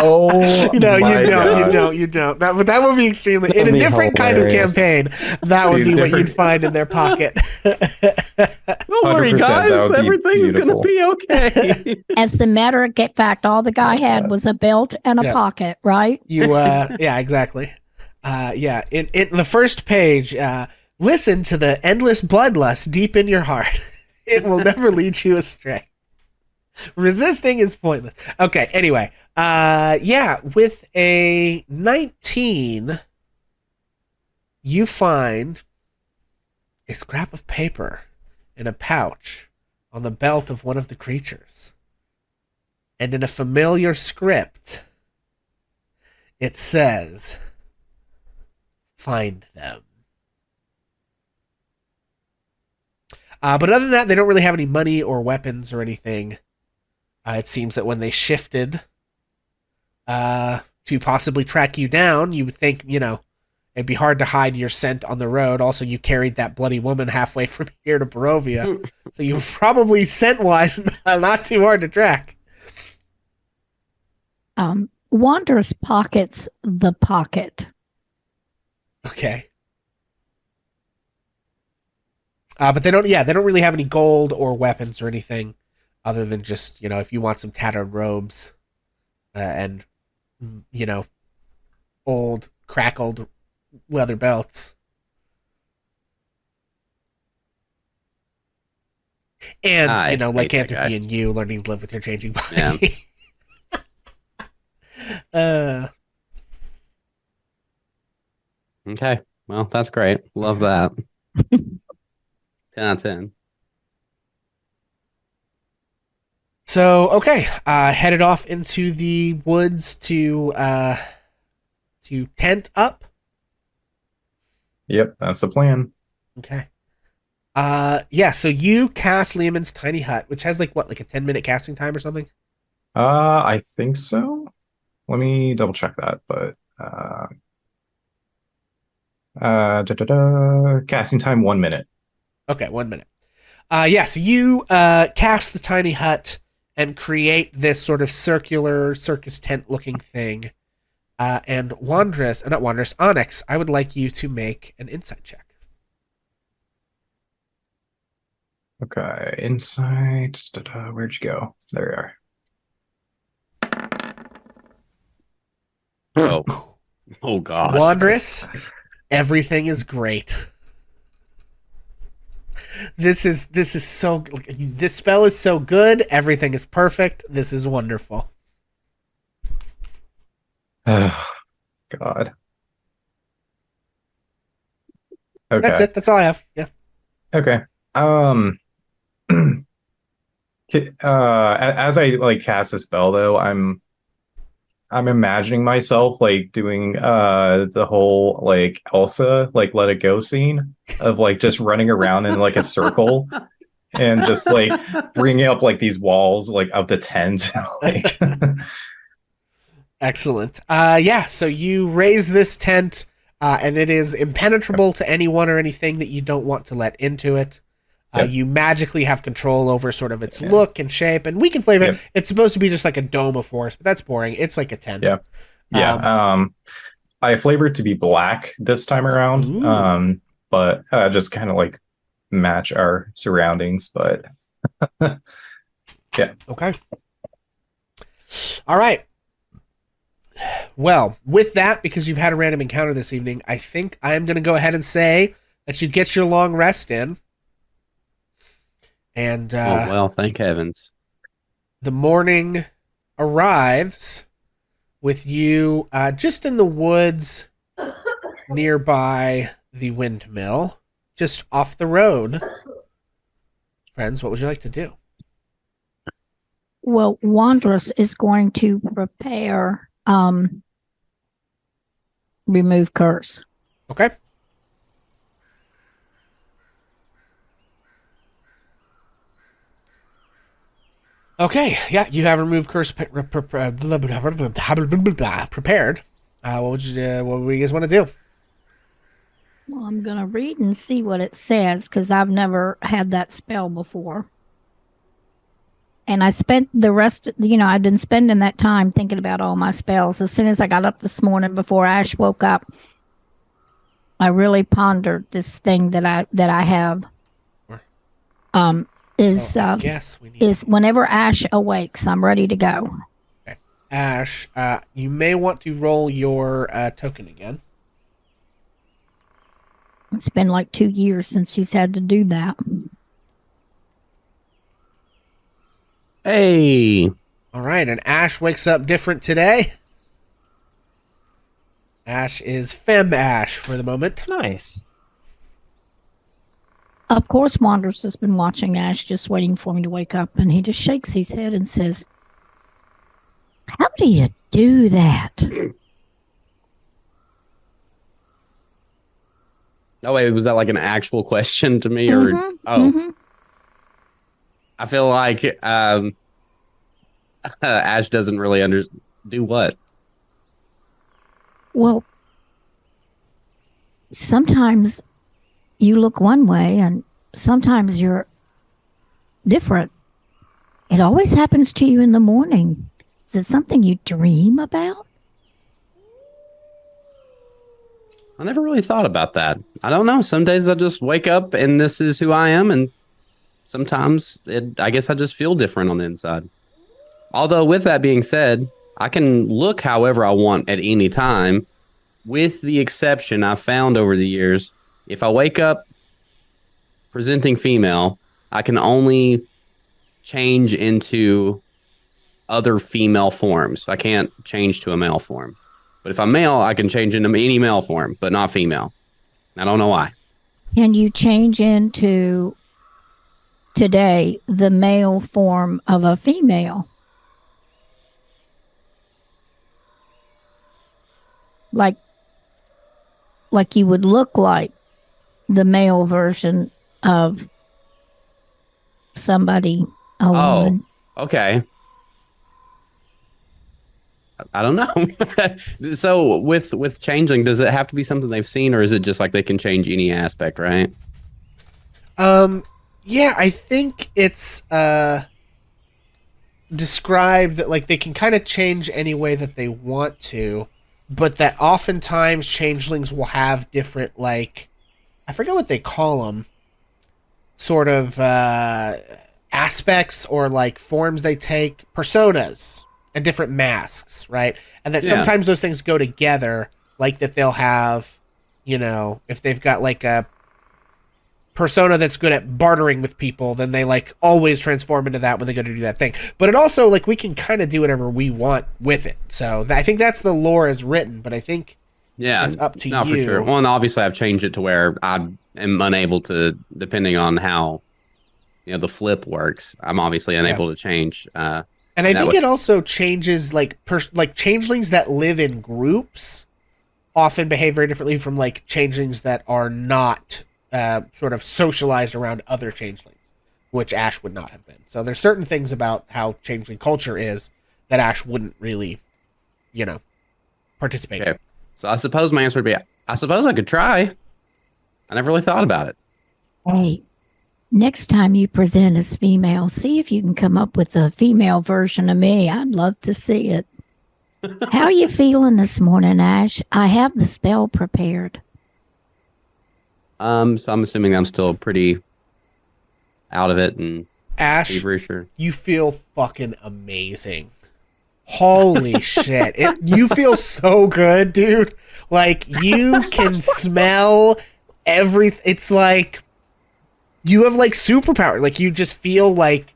Oh, you don't. That would be extremely in a different kind of campaign. That would be what you'd find in their pocket. Don't worry, guys. Everything's gonna be okay. As the matter of fact, all the guy had was a belt and a pocket, right? Yeah, exactly. In the first page, listen to the endless bloodlust deep in your heart. It will never lead you astray. Resisting is pointless. Okay, anyway. With a 19, you find a scrap of paper in a pouch on the belt of one of the creatures. And in a familiar script, it says, "Find them." But other than that, they don't really have any money or weapons or anything. It seems that when they shifted to possibly track you down, you would think, it'd be hard to hide your scent on the road. Also, you carried that bloody woman halfway from here to Barovia. So you were probably scent-wise not too hard to track. Wanderous pockets the pocket. Okay. But they don't really have any gold or weapons or anything other than just, if you want some tattered robes and, old crackled leather belts. And, lycanthropy and you learning to live with your changing body. Yeah. Okay. Well, that's great. Love that. 10 out of 10. So, okay, headed off into the woods to tent up. Yep, that's the plan. Okay. Yeah, so you cast Lehman's tiny hut, which has like a 10-minute casting time or something? I think so. Let me double check that, but casting time 1 minute. Okay, 1 minute. Yeah, so you cast the tiny hut and create this sort of circular circus tent looking thing. And Onyx, I would like you to make an insight check. Okay, insight. Where'd you go? There you are. Oh God. Wondrous, everything is great. This spell is so good. Everything is perfect. This is wonderful. Oh, God. Okay. That's it. That's all I have. Yeah. Okay. As I like cast a spell though, I'm imagining myself like doing the whole like Elsa like let it go scene of like just running around in like a circle and just like bringing up like these walls like of the tent. Like Excellent. Yeah, so you raise this tent, and it is impenetrable to anyone or anything that you don't want to let into it. Yep. You magically have control over sort of its look and shape, and we can flavor it. It's supposed to be just like a dome of force, but that's boring. It's like a tent. Yeah. Yeah. I flavored to be black this time around. But just kind of like match our surroundings, but yeah. Okay. All right. Well, with that, because you've had a random encounter this evening, I think I am going to go ahead and say that you get your long rest in. And oh, well, thank heavens. The morning arrives with you just in the woods nearby the windmill, just off the road. Friends, what would you like to do? Well, Wondrous is going to prepare remove curse. Okay. Okay, yeah, you have remove curse prepared. What would you guys want to do? Well, I'm going to read and see what it says because I've never had that spell before. And I spent the rest, I've been spending that time thinking about all my spells. As soon as I got up this morning before Ash woke up, I really pondered this thing that I have. Is whenever Ash awakes, I'm ready to go. Okay. Ash, you may want to roll your token again. It's been like 2 years since she's had to do that. Hey. All right, and Ash wakes up different today. Ash is Fem Ash for the moment. Nice. Of course, Wanders has been watching Ash, just waiting for me to wake up, and he just shakes his head and says, "How do you do that?" Oh wait, was that like an actual question to me, or I feel like Ash doesn't really do what? Well, sometimes you look one way and sometimes you're different. It always happens to you in the morning. Is it something you dream about? I never really thought about that. I don't know. Some days I just wake up and this is who I am, and sometimes I guess I just feel different on the inside. Although with that being said, I can look however I want at any time, with the exception I've found over the years. If I wake up presenting female, I can only change into other female forms. I can't change to a male form. But if I'm male, I can change into any male form, but not female. I don't know why. Can you change into today the male form of a female? Like you would look like the male version of somebody, a woman. Okay. I don't know. So with changeling, does it have to be something they've seen, or is it just like they can change any aspect, right? Yeah, I think it's described that like they can kind of change any way that they want to, but that oftentimes changelings will have different, like, I forget what they call them, sort of aspects or like forms they take, personas and different masks, right? And that sometimes those things go together, like that they'll have, you know, if they've got like a persona that's good at bartering with people, then they like always transform into that when they go to do that thing. But it also, like, we can kind of do whatever we want with it. So I think that's the lore as written, but I think it's up to you. For sure. Well, and obviously I've changed it to where I am unable to, depending on how, you know, the flip works, I'm obviously unable to change. And I think it also changes, like, like changelings that live in groups often behave very differently from like changelings that are not sort of socialized around other changelings, which Ash would not have been. So there's certain things about how changeling culture is that Ash wouldn't really, you know, participate in. So I suppose my answer would be, I suppose I could try. I never really thought about it. Hey, next time you present as female, see if you can come up with a female version of me. I'd love to see it. How are you feeling this morning, Ash? I have the spell prepared. So I'm assuming I'm still pretty out of it and Ash, feverish. You feel fucking amazing. Holy shit. You feel so good, dude. Like, you can smell everything. It's like you have like superpower. Like, you just feel like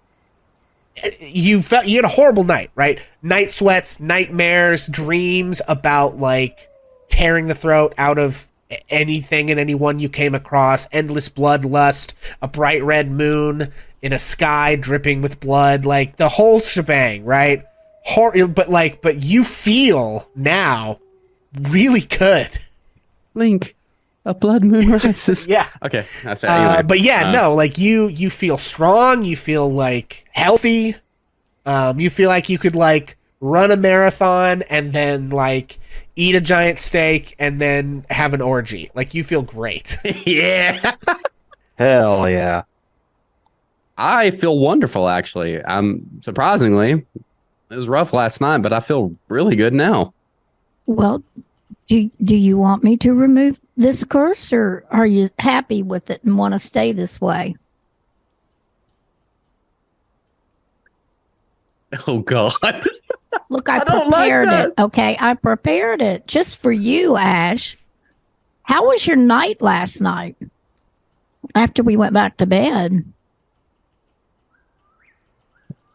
you had a horrible night, right? Night sweats, nightmares, dreams about like tearing the throat out of anything and anyone you came across, endless bloodlust, a bright red moon in a sky dripping with blood, like the whole shebang, right? But you feel now really good. Link, a blood moon rises. Yeah. Okay. That's it. Anyway, but yeah, no, like you feel strong. You feel like healthy. You feel like you could like run a marathon and then like eat a giant steak and then have an orgy. Like, you feel great. Yeah. Hell yeah. I feel wonderful, actually. Surprisingly, it was rough last night, but I feel really good now. Well, do you want me to remove this curse, or are you happy with it and want to stay this way? Oh, God. Look, I prepared it. Okay, I prepared it just for you, Ash. How was your night last night after we went back to bed?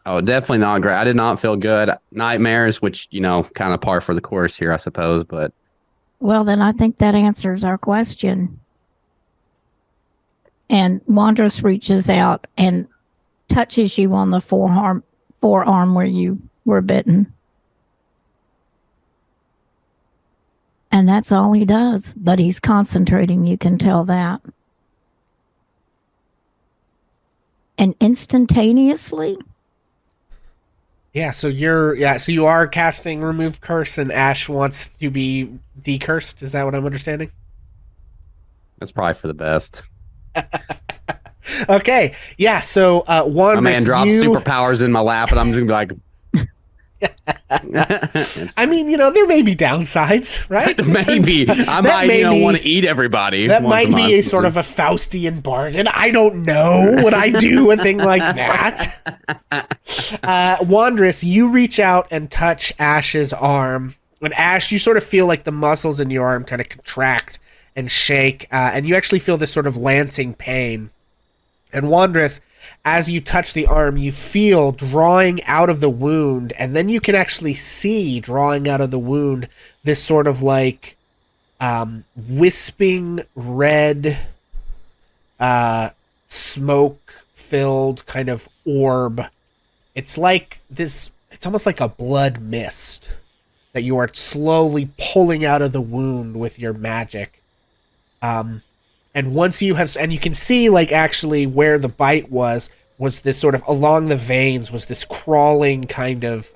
Oh, definitely not great. I did not feel good. Nightmares, which, you know, kind of par for the course here, I suppose. But well, then I think that answers our question. And Wandrous reaches out and touches you on the forearm where you were bitten. And that's all he does. But he's concentrating, you can tell that. And instantaneously. Yeah, so you are casting Remove Curse, and Ash wants to be decursed. Is that what I'm understanding? that's probably for the best. Okay, yeah, so Wandrous, My man drops superpowers in my lap, and I'm just gonna be like, I mean, you know, there may be downsides, right? maybe I might want to eat everybody. That might be a sort of a Faustian bargain. I don't know. Would I do a thing like that? Wandrous, you reach out and touch Ash's arm. And Ash, you sort of feel like the muscles in your arm kind of contract and shake. And you actually feel this sort of lancing pain. And Wandrous, as you touch the arm, you feel drawing out of the wound, and then you can actually see drawing out of the wound this sort of like wisping red smoke-filled kind of orb. It's like this, it's almost like a blood mist that you are slowly pulling out of the wound with your magic. And once you have, and you can see like actually where the bite was this sort of along the veins was this crawling kind of,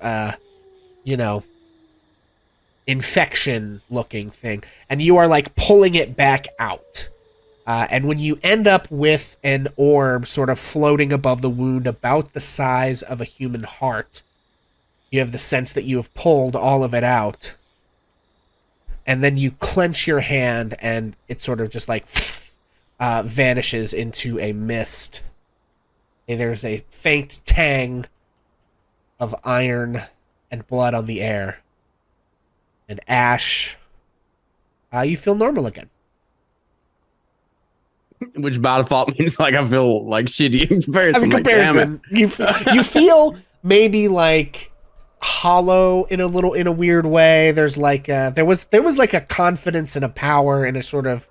infection looking thing. And you are like pulling it back out. And when you end up with an orb sort of floating above the wound about the size of a human heart, you have the sense that you have pulled all of it out. And then you clench your hand and it sort of just like vanishes into a mist. And there's a faint tang of iron and blood on the air. And Ash, you feel normal again. Which by default means like I feel like shitty in comparison. I mean, comparison, you feel maybe like hollow in a weird way. There's like there was like a confidence and a power and a sort of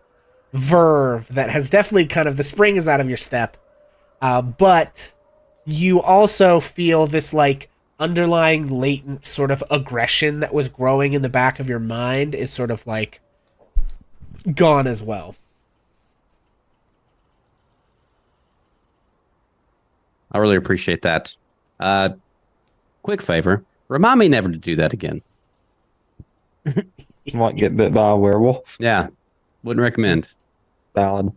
verve that has definitely kind of the spring is out of your step, but you also feel this like underlying latent sort of aggression that was growing in the back of your mind is sort of like gone as well. I really appreciate that. Quick favor. Remind me never to do that again. What, get bit by a werewolf? Yeah. Wouldn't recommend. Valid.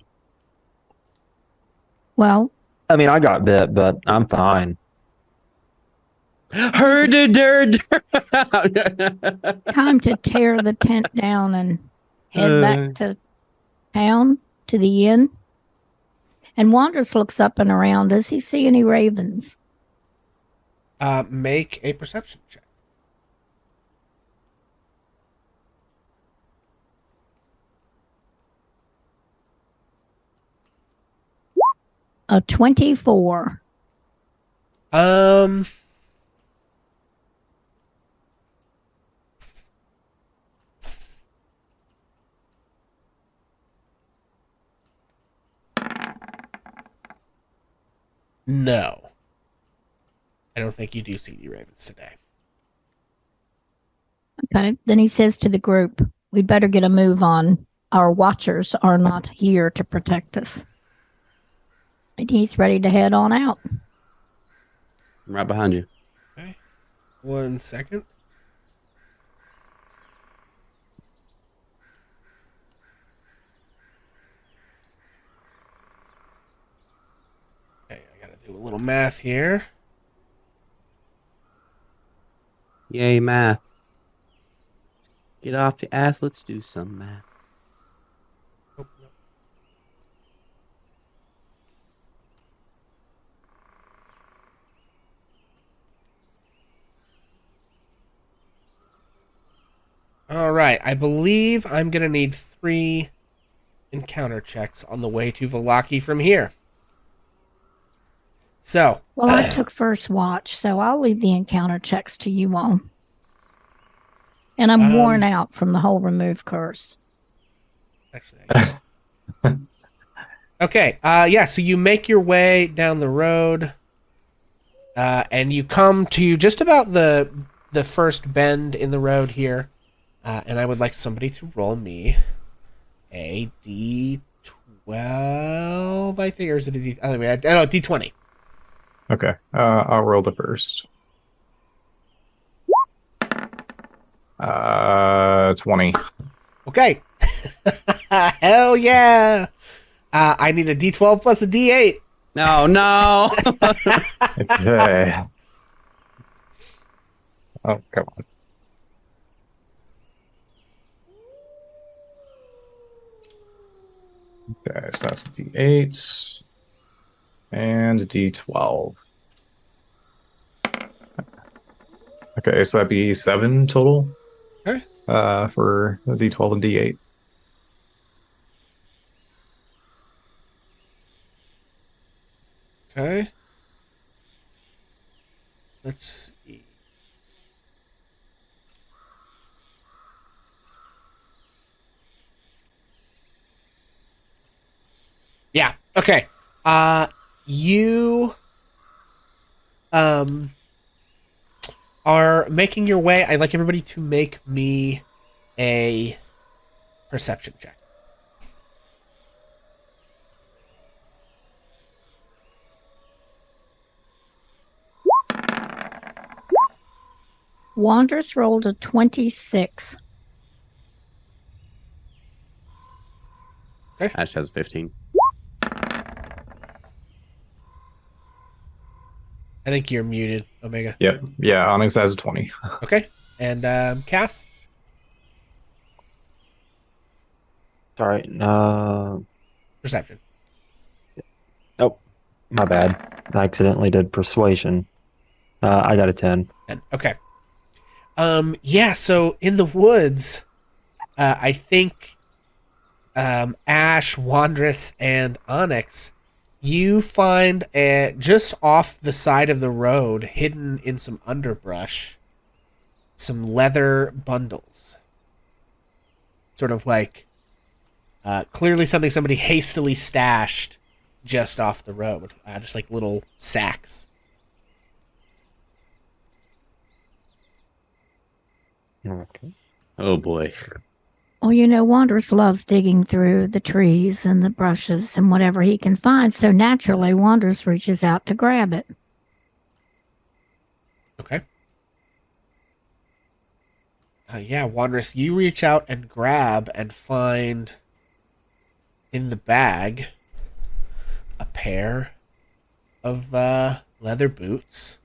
Well, I mean, I got bit, but I'm fine. Heard time to tear the tent down and head back to town, to the inn. And Wanders looks up and around. Does he see any ravens? Make a perception check. A 24. No. I don't think you do see any ravens today. Okay. Then he says to the group, we'd better get a move on. Our watchers are not here to protect us. And he's ready to head on out. I'm right behind you. Okay. 1 second. Okay, I gotta do a little math here. Yay, math. Get off your ass. Let's do some math. Oh, no. All right, I believe I'm going to need 3 encounter checks on the way to Vallaki from here. So. Well, I took first watch, so I'll leave the encounter checks to you all. And I'm worn out from the whole remove curse. Actually, okay. Yeah. So you make your way down the road, and you come to just about the first bend in the road here. And I would like somebody to roll me a D12, I think, or is it a D? I don't know, D20. Okay, I'll roll the first. 20. Okay. Hell yeah. I need a D12 plus a D8. No. Okay. Oh, come on. Okay, so that's a D8 and a D12. Okay, so that'd be 7 total. Okay. For the D12 and D8. Okay. Let's see. Yeah. Okay. You are making your way. I'd like everybody to make me a perception check. Wandrous rolled a 26. Ash has 15. I think you're muted, Omega. Yep. Yeah, Onyx has a 20. Okay. And Cass? Sorry. Perception. Oh, my bad. I accidentally did persuasion. I got a 10. Okay. Yeah, so in the woods, I think Ash, Wandrous, and Onyx, you find just off the side of the road, hidden in some underbrush, some leather bundles. Sort of like clearly something somebody hastily stashed just off the road. Just like little sacks. Okay. Oh boy. Well, Wandrous loves digging through the trees and the brushes and whatever he can find, so naturally Wandrous reaches out to grab it. Okay. Yeah, Wandrous, you reach out and grab and find in the bag a pair of leather boots.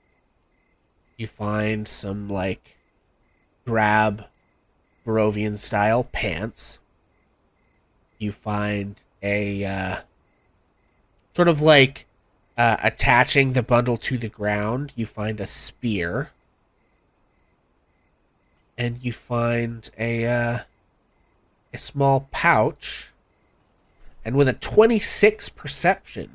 You find some, like, drab Barovian style pants. You find a sort of like attaching the bundle to the ground. You find a spear, and you find a small pouch. And with a 26 perception,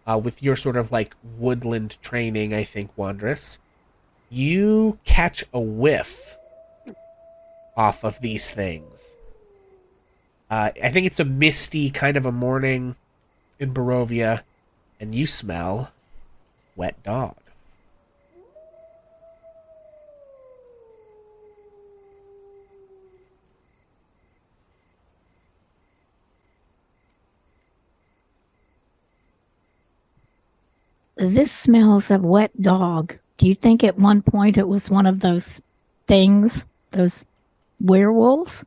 with your sort of like woodland training, I think, Wandrous, you catch a whiff off of these things. I think it's a misty kind of a morning in Barovia, and you smell wet dog. This smells of wet dog. Do you think at one point it was one of those things, those werewolves?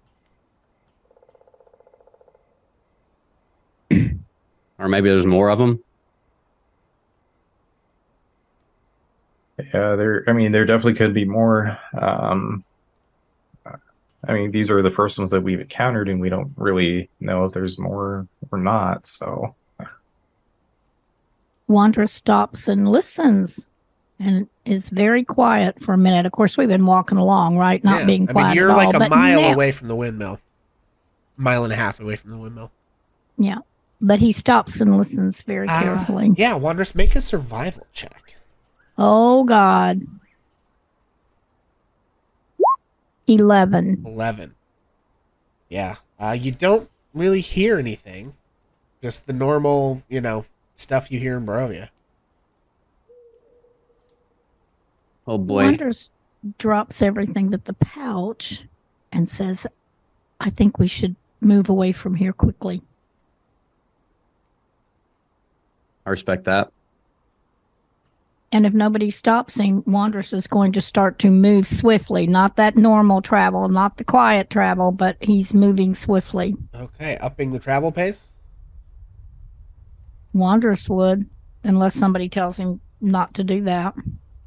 Or maybe there's more of them. Yeah, there definitely could be more. These are the first ones that we've encountered, and we don't really know if there's more or not, so. Wandrous stops and listens and is very quiet for a minute. Of course, we've been walking along, right? Not being quiet. I mean, you're at like all, a mile now, away from the windmill. Mile and a half away from the windmill. Yeah. But he stops and listens very carefully. Yeah, Wandrous, make a survival check. Oh, God. 11. 11. Yeah. You don't really hear anything. Just the normal, stuff you hear in Barovia. Oh boy. Wandrous drops everything but the pouch and says, I think we should move away from here quickly. I respect that. And if nobody stops him, Wandrous is going to start to move swiftly. Not that normal travel, not the quiet travel, but he's moving swiftly. Okay, upping the travel pace? Wandrous would, unless somebody tells him not to do that.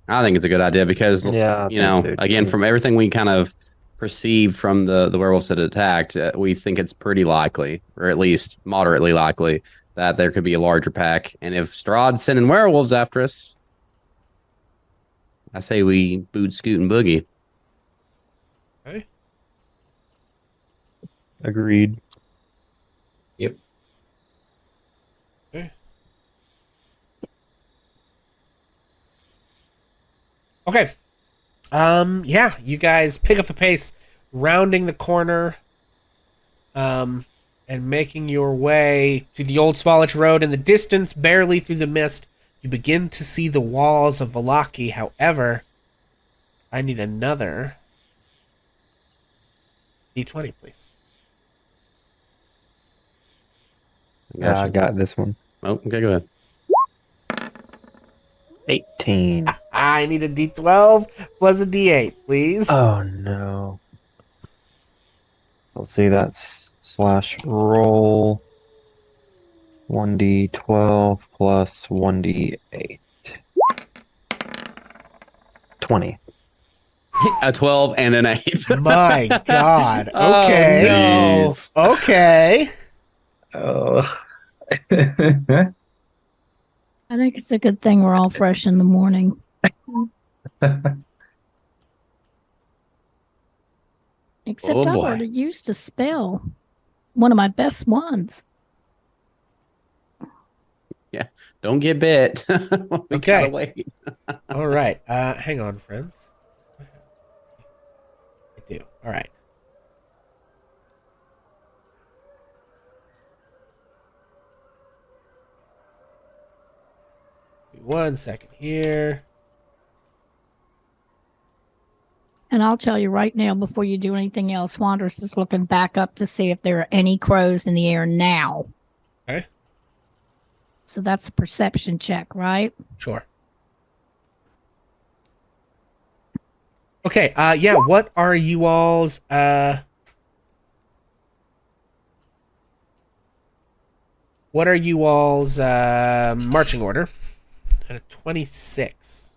I think it's a good idea because, again, from everything we kind of perceived from the werewolves that attacked, we think it's pretty likely, or at least moderately likely, that there could be a larger pack. And if Strahd's sending werewolves after us, I say we boot, scoot, and boogie. Okay. Agreed. Yep. Okay. Okay. Yeah, you guys pick up the pace, rounding the corner, and making your way to the old Svalich Road. In the distance, barely through the mist, you begin to see the walls of Vallaki. However, I need another D20, please. I got this one. Oh, okay, go ahead. 18. I need a D12 plus a D8, please. Oh no. Let's see, that's slash roll 1d12 plus 1d8. 20. A 12 and an 8. My God. Oh, Okay. no. Okay. Oh. I think it's a good thing we're all fresh in the morning. Except Oh, I've boy. already used a spell. One of my best ones. Don't get bit. We Okay. gotta wait. All right. Hang on, friends. I do. All right. One second here. And I'll tell you right now, before you do anything else, Wanderers is looking back up to see if there are any crows in the air now. Okay. So that's a perception check, right? Sure. Okay. Yeah. What are you all's marching order? At a 26.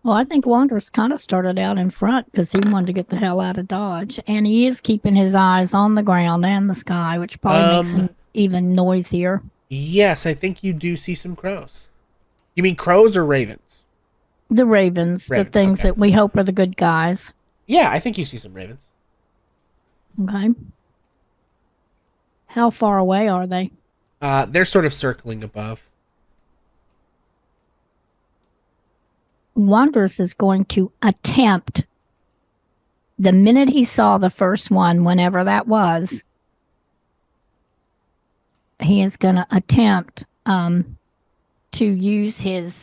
Well, I think Wanderers kind of started out in front because he wanted to get the hell out of Dodge. And he is keeping his eyes on the ground and the sky, which probably makes him even noisier. Yes, I think you do see some crows. You mean crows or ravens? The ravens, the Ravens, things okay. that we hope are the good guys. Yeah, I think you see some ravens. Okay. How far away are they? They're sort of circling above. Wanderers is going to attempt, the minute he saw the first one, whenever that was, he is going to attempt to use his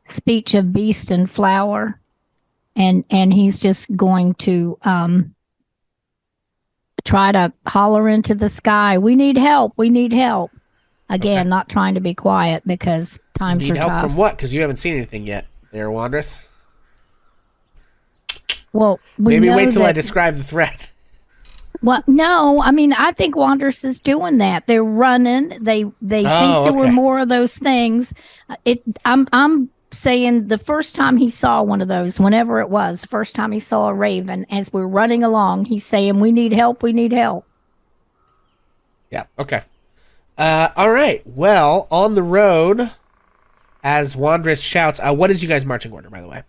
speech of beast and flower, and he's just going to try to holler into the sky, "We need help! We need help!" Again, Okay. not trying to be quiet because times Need are help tough. from what? Because you haven't seen anything yet, there, Wandress. Well, we Maybe know wait till I that- describe the threat. Well, no, I mean, I think Wanderers is doing that. They're running. They think there were okay. more of those things. I'm saying the first time he saw one of those, whenever it was, the first time he saw a raven, as we're running along, he's saying, "We need help. We need help." Yeah, okay. All right. Well, on the road, as Wandress shouts, what is you guys' marching order, by the way?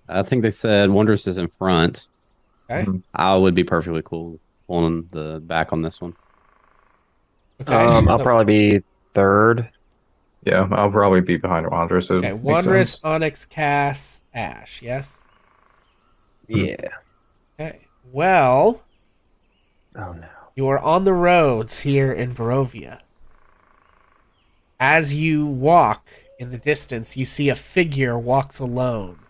I think they said Wondrous is in front. Okay. I would be perfectly cool pulling the back on this one. Okay. I'll probably be third. Yeah, I'll probably be behind Wanderer. So Okay. makes Wandress, sense. Onyx, Cass, Ash. Yes. Yeah. Okay. Well, Oh no. you are on the roads here in Barovia. As you walk in the distance, you see a figure walks alone,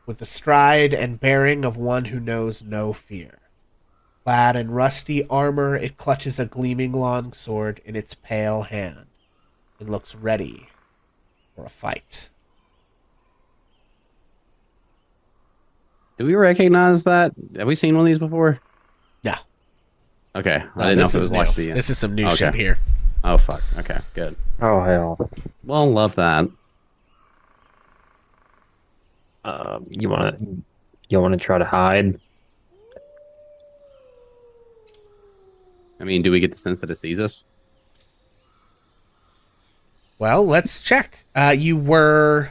with the stride and bearing of one who knows no fear. Clad in rusty armor, it clutches a gleaming longsword in its pale hand and looks ready for a fight. Do we recognize that? Have we seen one of these before? No. Okay. No, I didn't know if this it is was new. like the. This is some new Okay. shit here. Oh, fuck. Okay, good. Oh hell. Well, love that. You wanna try to hide? I mean, do we get the sense that it sees us? Well, let's check. You were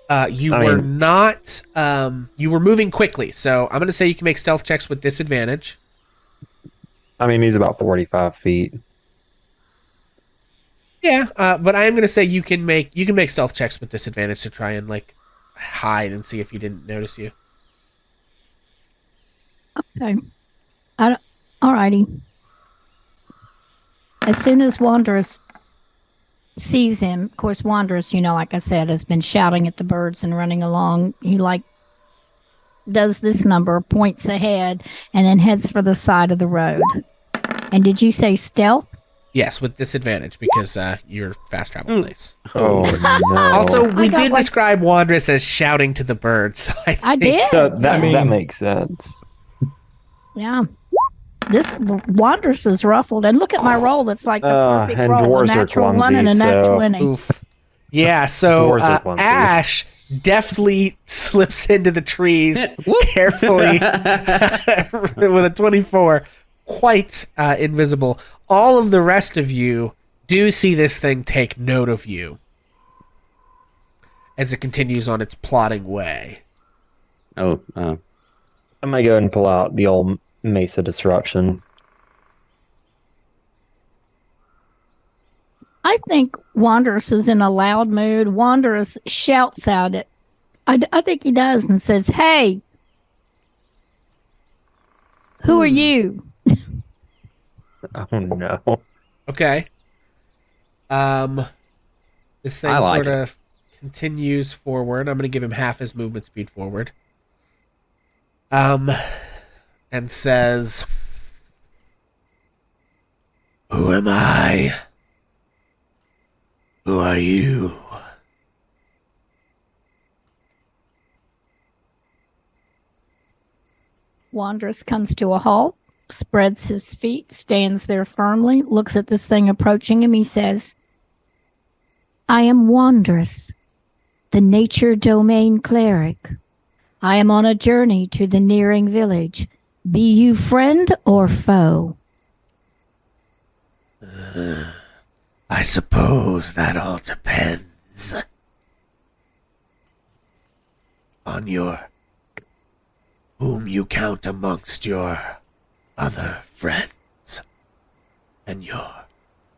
not. You were moving quickly, so I'm going to say you can make stealth checks with disadvantage. I mean, he's about 45 feet. Yeah, but I am going to say you can make stealth checks with disadvantage to try and like hide and see if he didn't notice you. Okay. Alrighty. As soon as Wanderers sees him, of course, Wanderers, like I said, has been shouting at the birds and running along. He does this number, points ahead, and then heads for the side of the road. And did you say stealth? Yes, with disadvantage because you're fast travel place. Oh no! Also, we got did like- describe Wandress as shouting to the birds. So I think- did. So that yes. that makes sense. Yeah. This Wanderers is ruffled. And look at my roll. It's like the perfect and roll. A dwarves are natural one and a clumsy, nat so- 20. Oof. Yeah, so Dwarves are clumsy. Ash deftly slips into the trees Whoop. carefully with a 24. Quite invisible. All of the rest of you do see this thing take note of you as it continues on its plodding way. Oh, I might go ahead and pull out the old Mesa Disruption. I think Wanderers is in a loud mood. Wanderers shouts out it. I think he does and says, "Hey, who are you?" Oh no! Okay. This thing I like sort of continues forward. I'm going to give him half his movement speed forward. And says, "Who am I? Who are you?" Wanderers comes to a halt, spreads his feet, stands there firmly, looks at this thing approaching him. He says, "I am Wanderous, the nature domain cleric. I am on a journey to the nearing village. Be you friend or foe?" I suppose that all depends on whom you count amongst your other friends and your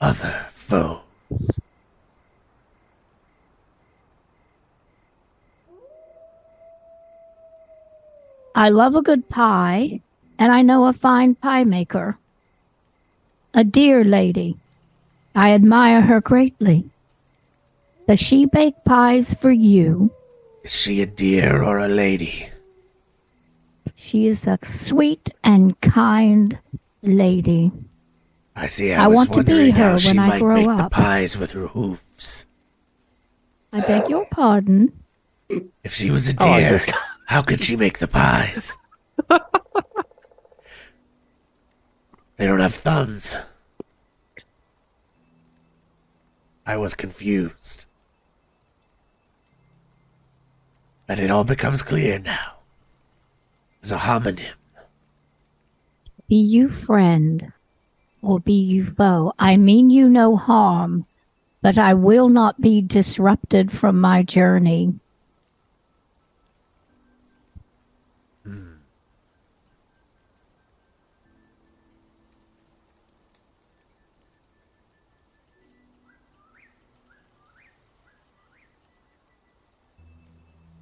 other foes. I love a good pie, and I know a fine pie maker. A dear lady. I admire her greatly. Does she bake pies for you? Is she a deer or a lady? She is a sweet and kind lady. I see. I was want to be wondering her how she when I might grow make up. the pies with her hoofs. I beg your pardon. If she was a I like deer, this guy. how could she make the pies? They don't have thumbs. I was confused. But it all becomes clear now. As a homonym. Be you friend or be you foe? I mean you no harm, but I will not be disrupted from my journey.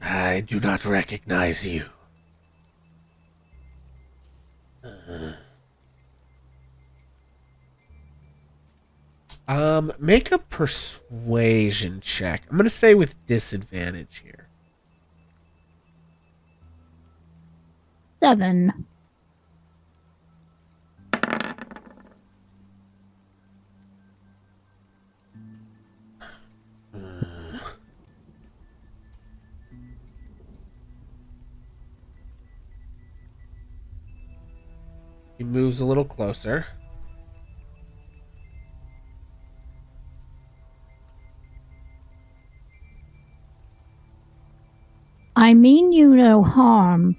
I do not recognize you. Make a persuasion check. I'm gonna say with disadvantage here. 7. He moves a little closer. I mean you no harm,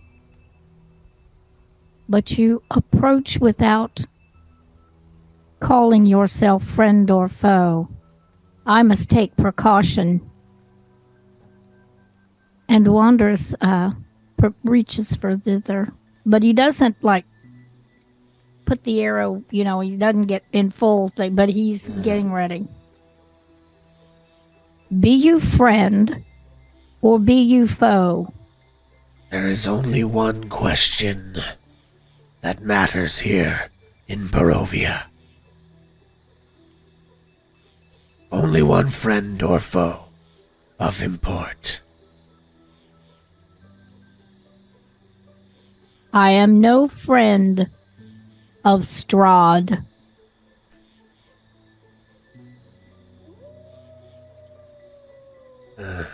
but you approach without calling yourself friend or foe. I must take precaution. And Wanders reaches for thither, but he doesn't like put the arrow, he doesn't get in full thing, but he's getting ready. Be you friend or be you foe? There is only one question that matters here in Barovia. Only one friend or foe of import. I am no friend of Strahd. I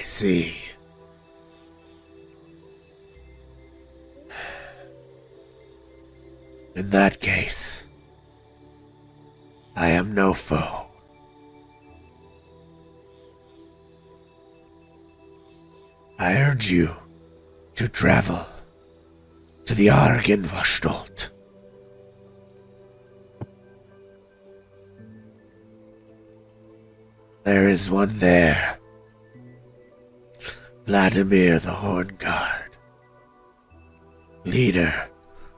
see. In that case, I am no foe. I urge you to travel to the Argenverstolt. There is one there. Vladimir the Horn Guard, leader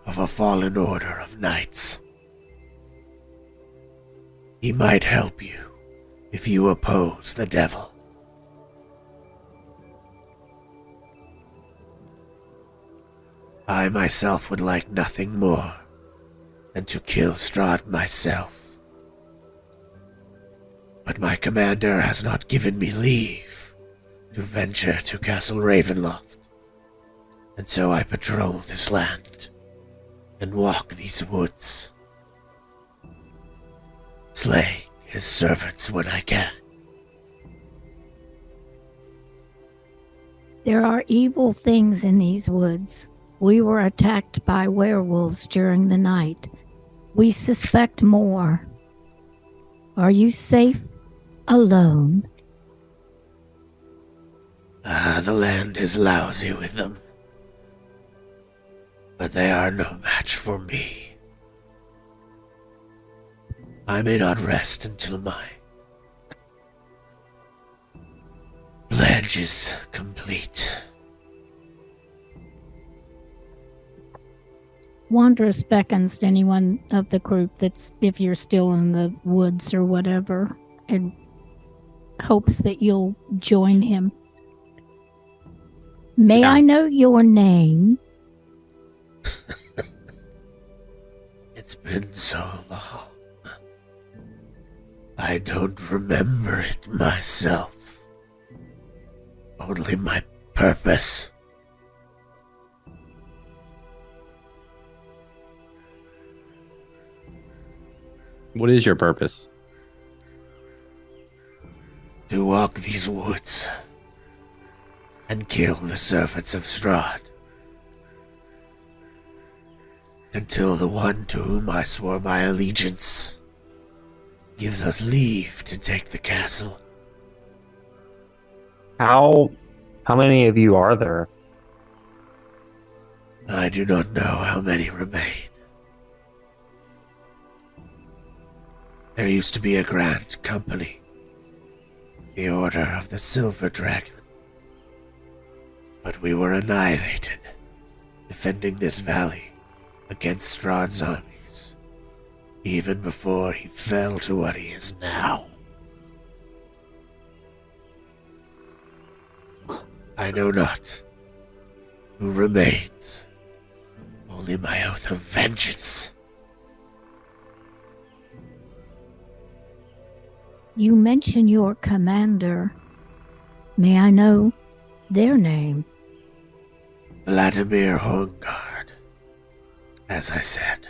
of a fallen order of knights. He might help you if you oppose the devil. I myself would like nothing more than to kill Strahd myself. But my commander has not given me leave to venture to Castle Ravenloft, and so I patrol this land and walk these woods, slaying his servants when I can. There are evil things in these woods. We were attacked by werewolves during the night. We suspect more. Are you safe alone? The land is lousy with them, but they are no match for me. I may not rest until my pledge is complete. Wanderous beckons to anyone of the group that's, if you're still in the woods or whatever, and hopes that you'll join him. May I know your name? It's been so long. I don't remember it myself. Only my purpose. What is your purpose? To walk these woods and kill the servants of Strahd until the one to whom I swore my allegiance gives us leave to take the castle. How many of you are there? I do not know how many remain. There used to be a grand company, the Order of the Silver Dragon. But we were annihilated, defending this valley against Strahd's armies, even before he fell to what he is now. I know not who remains, only my oath of vengeance. You mention your commander. May I know their name? Vladimir Horngard, as I said.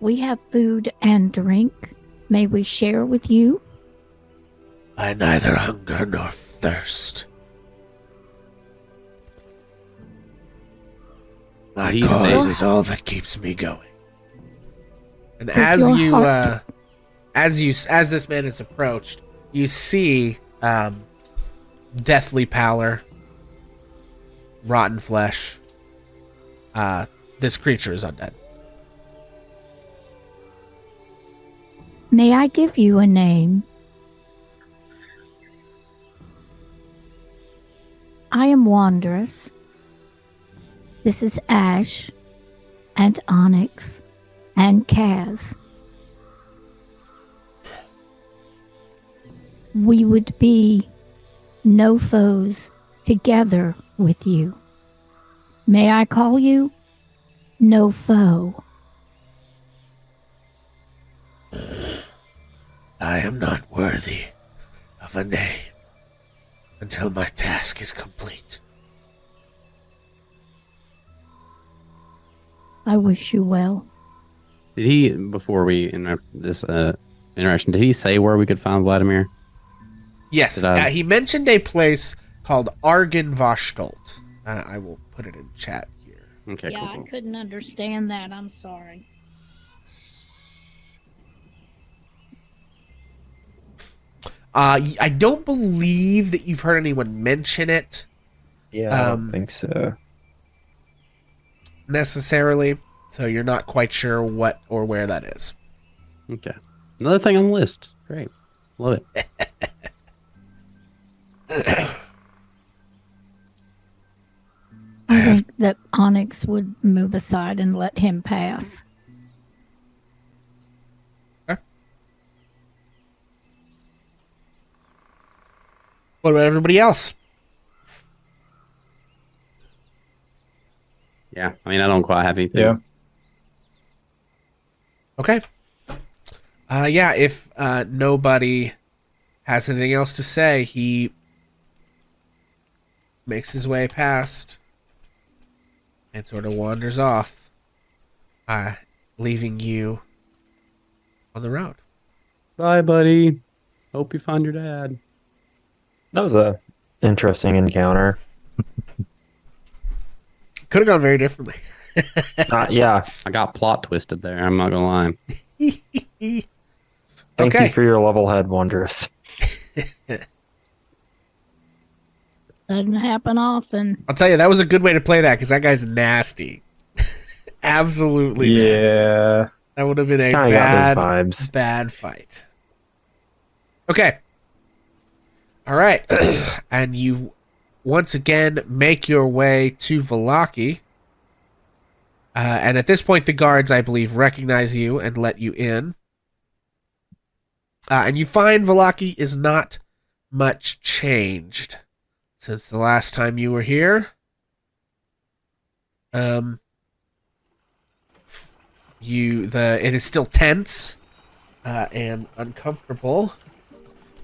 We have food and drink. May we share with you? I neither hunger nor thirst. My He cause said- is all that keeps me going. And Does as your you, heart- as this man is approached, you see, deathly pallor, rotten flesh. This creature is undead. May I give you a name? I am Wanderous. This is Ash, and Onyx, and Kaz. We would be no foes together with you. May I call you No Foe? I am not worthy of a name until my task is complete. I wish you well. Did he, before we this interaction, did he say where we could find Vladimir? Yes, he mentioned a place called Argenvostolt. I will put it in chat here. Okay, Yeah, cool. I couldn't understand that. I'm sorry. I don't believe that you've heard anyone mention it. Yeah, I don't think so. Necessarily, so you're not quite sure what or where that is. Okay. Another thing on the list. Great. Love it. I think that Onyx would move aside and let him pass. Okay. What about everybody else? Yeah. I mean, I don't quite have anything. Yeah. Okay. Yeah, if nobody has anything else to say, he makes his way past and sort of wanders off, leaving you on the road. Bye, buddy. Hope you find your dad. That was a interesting encounter. Could have gone very differently. Yeah. I got plot twisted there. I'm not gonna lie. Thank Okay. you for your level head, Wondrous. Doesn't happen often. I'll tell you, that was a good way to play that because that guy's nasty. Absolutely nasty. Yeah. That would have been a Kinda got those vibes. bad fight. Okay. All right. And you once again make your way to Valaki. And at this point, the guards, I believe, recognize you and let you in. And you find Valaki is not much changed since the last time you were here. It is still tense and uncomfortable.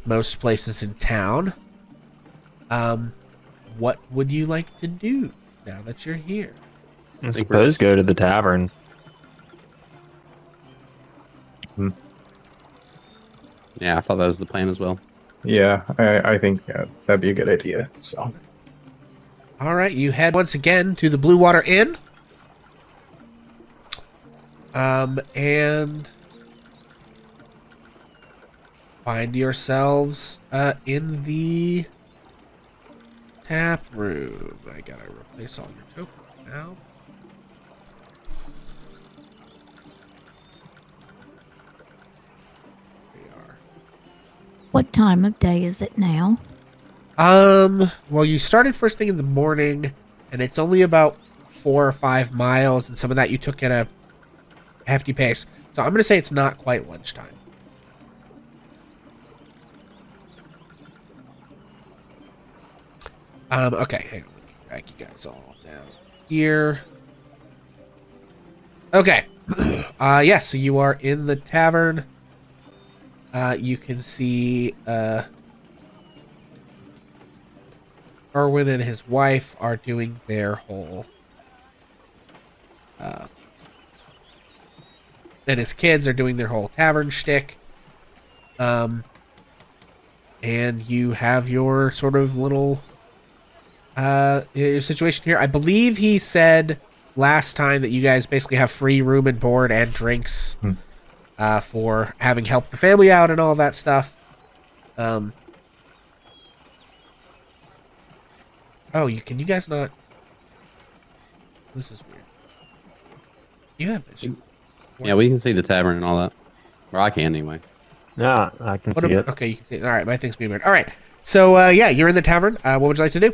Most places in town. What would you like to do now that you're here? I suppose go to the tavern. Yeah, I thought that was the plan as well. Yeah, I think that'd be a good idea. So, All right, you head once again to the Blue Water Inn. And find yourselves in the tap room. I gotta replace all your tokens now. There we are. What time of day is it now? Well, you started first thing in the morning, and it's only about 4 or 5 miles, and some of that you took at a hefty pace. So I'm gonna say it's not quite lunchtime. Okay, hang on. Let me drag you guys all down here. Okay. Yeah, so you are in the tavern. You can see, Erwin and his wife are doing their whole, and his kids are doing their whole tavern shtick. And you have your sort of little, your situation here. I believe he said last time that you guys basically have free room and board and drinks for having helped the family out and all that stuff. Oh, can you guys not? This is weird. You have vision. Yeah, we can see the tavern and all that. Or I can anyway. Yeah, I can see it. Okay, you can see it. All right, my thing's being weird. All right, so yeah, you're in the tavern. What would you like to do?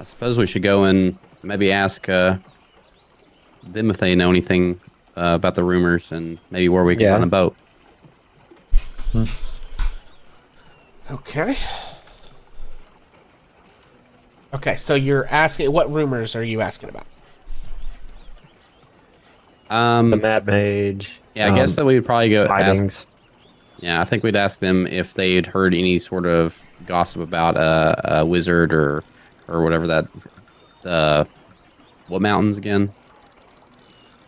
I suppose we should go and maybe ask them if they know anything about the rumors and maybe where we can find a boat. Okay. Okay, so you're asking, what rumors are you asking about? The Mad Mage. Yeah, I guess that we would probably go ask. Sightings. Yeah, I think we'd ask them if they had heard any sort of gossip about a wizard or whatever that. What mountains again?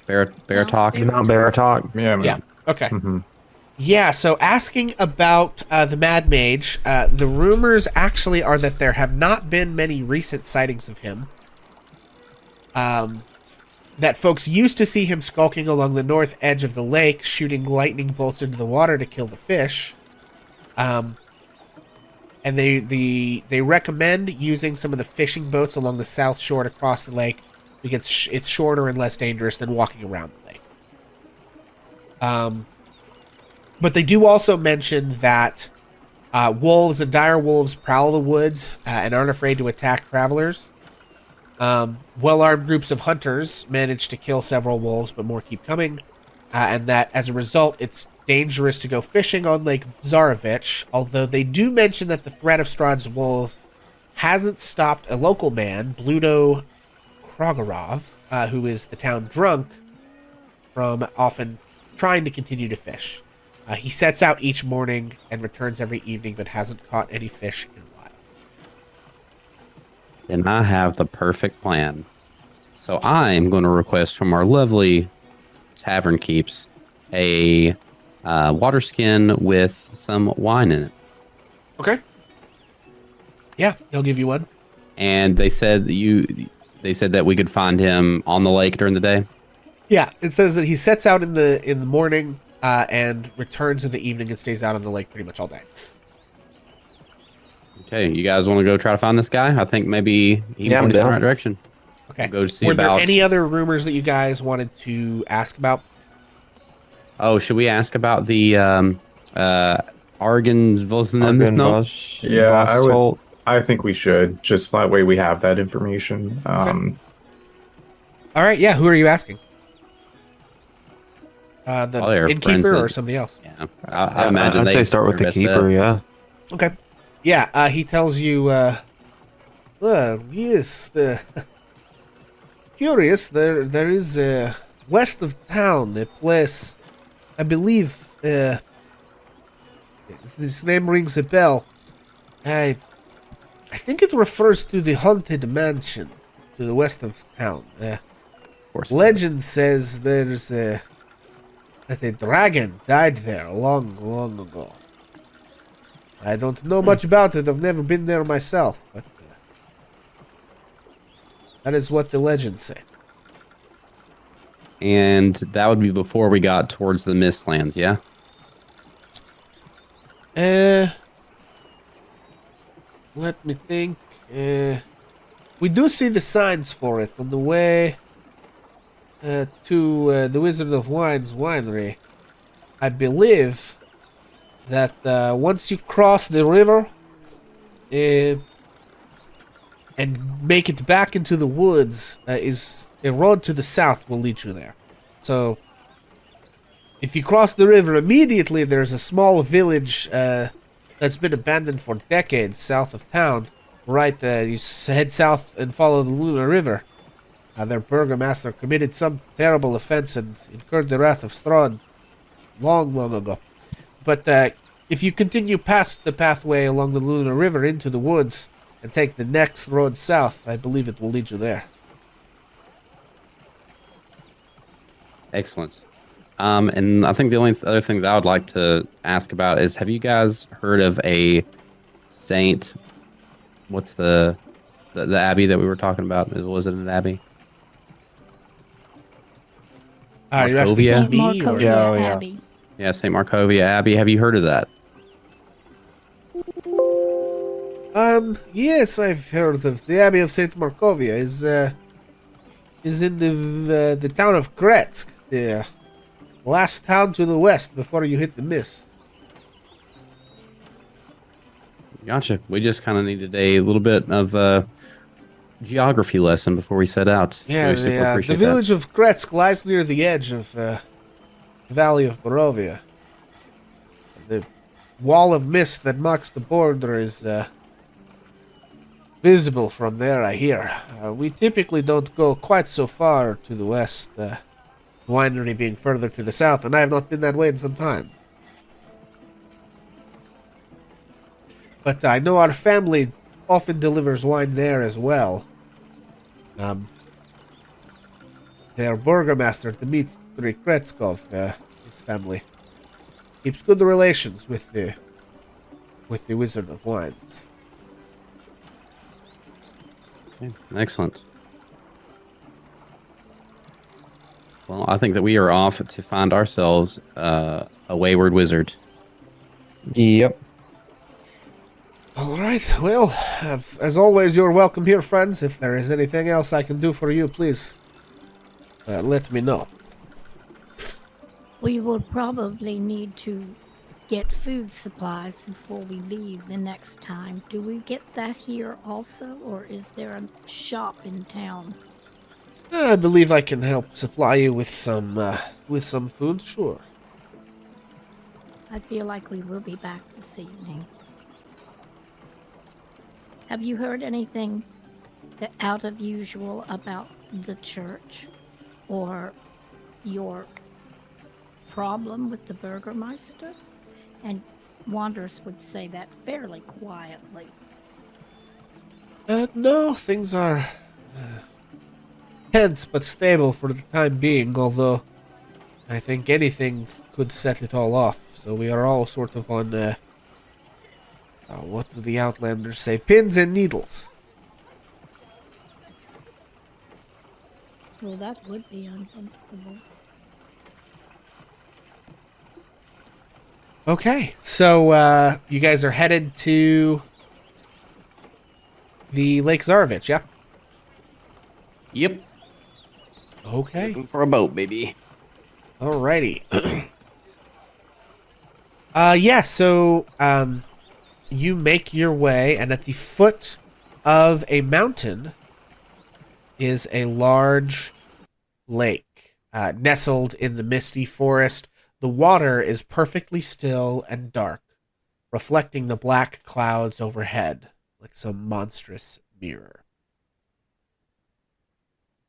Bear talk. Mount Baratok. Yeah, man. Yeah. Okay. Mhm. Yeah, so asking about the Mad Mage, the rumors actually are that there have not been many recent sightings of him. That folks used to see him skulking along the north edge of the lake, shooting lightning bolts into the water to kill the fish. And they recommend using some of the fishing boats along the south shore to cross the lake because it's shorter and less dangerous than walking around the lake. But they do also mention that wolves and dire wolves prowl the woods and aren't afraid to attack travelers. Well-armed groups of hunters manage to kill several wolves, but more keep coming. And that, as a result, it's dangerous to go fishing on Lake Zarovich, although they do mention that the threat of Strahd's wolves hasn't stopped a local man, Bluto Krogorov, who is the town drunk, from often trying to continue to fish. He sets out each morning and returns every evening, but hasn't caught any fish in a while. Then I have the perfect plan. So I'm going to request from our lovely tavern keeps a water skin with some wine in it. Okay. Yeah, he'll give you one. And they said that we could find him on the lake during the day. Yeah, it says that he sets out in the morning and returns in the evening and stays out on the lake pretty much all day. Okay, you guys want to go try to find this guy? I think maybe he pointed us in the right direction. Okay. We'll go see Were there about. any other rumors that you guys wanted to ask about? Oh, should we ask about the Argon Argenvosh. Yeah, I think we should. Just that way we have that information. All right, yeah. Who are you asking? The Probably our friends innkeeper that- or somebody else? Yeah, I imagine I'd they say start with are the best keeper. bet. Yeah. Okay. Yeah, he tells you, well, yes, curious, there is, west of town, a place, I believe, this name rings a bell. I think it refers to the haunted mansion to the west of town. Of course. Legend says there's that a dragon died there long, long ago. I don't know much about it. I've never been there myself, but that is what the legends say. And that would be before we got towards the Mistlands, yeah? Let me think. We do see the signs for it on the way to the Wizard of Wine's winery. I believe that once you cross the river and make it back into the woods, is a road to the south will lead you there. So if you cross the river immediately, there's a small village that's been abandoned for decades south of town. Right, you head south and follow the Lunar River. Their burgomaster committed some terrible offense and incurred the wrath of Strahd long, long ago. But if you continue past the pathway along the Lunar River into the woods and take the next road south, I believe it will lead you there. Excellent. And I think the only other thing that I would like to ask about is, have you guys heard of a saint? What's the abbey that we were talking about? Was it an abbey? Are you asking Markovia? me? Or? Markovia Yeah, yeah. Abbey. Yeah, St. Markovia Abbey. Have you heard of that? Yes, I've heard of the Abbey of Saint Markovia. Is in the town of Kretsk, the last town to the west before you hit the mist. Gotcha. We just kind of needed a little bit of a geography lesson before we set out. Yeah, We super the appreciate village of Kretsk lies near the edge of the Valley of Borovia. The wall of mist that marks the border is visible from there, I hear. We typically don't go quite so far to the west, the winery being further to the south, and I have not been that way in some time. But I know our family often delivers wine there as well. their burgomaster, Dmitry Kretskov, his family, keeps good relations with the Wizard of Wines. Okay, excellent. Well, I think that we are off to find ourselves a wayward wizard. Yep. All right. Well, as always, you're welcome here, friends. If there is anything else I can do for you, please let me know. We will probably need to get food supplies before we leave the next time. Do we get that here also, or is there a shop in town? I believe I can help supply you with some food. Sure. I feel like we will be back this evening. Have you heard anything out of usual about the church or your problem with the Burgermeister? And Wanderers would say that fairly quietly. No, things are tense but stable for the time being, although I think anything could set it all off. So we are all sort of on, what do the Outlanders say? Pins and needles. Well, that would be uncomfortable. Okay, so you guys are headed to the Lake Zarovich, yeah? Yep. Okay. Looking for a boat, baby. Alrighty. So you make your way, and at the foot of a mountain is a large lake, nestled in the misty forest. The water is perfectly still and dark, reflecting the black clouds overhead like some monstrous mirror.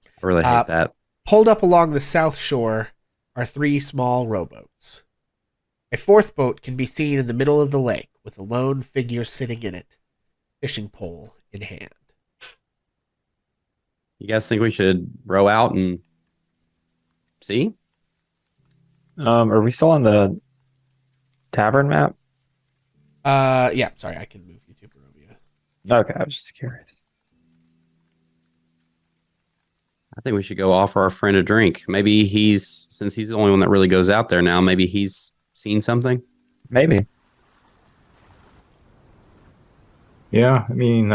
I really hate that. Pulled up along the south shore are 3 small rowboats. A 4th boat can be seen in the middle of the lake, with a lone figure sitting in it, fishing pole in hand. You guys think we should row out and see? Are we still on the tavern map? Yeah, sorry, I can move you to Barovia. Okay, I was just curious. I think we should go offer our friend a drink. Maybe since he's the only one that really goes out there now, maybe he's seen something. Maybe. Yeah, I mean,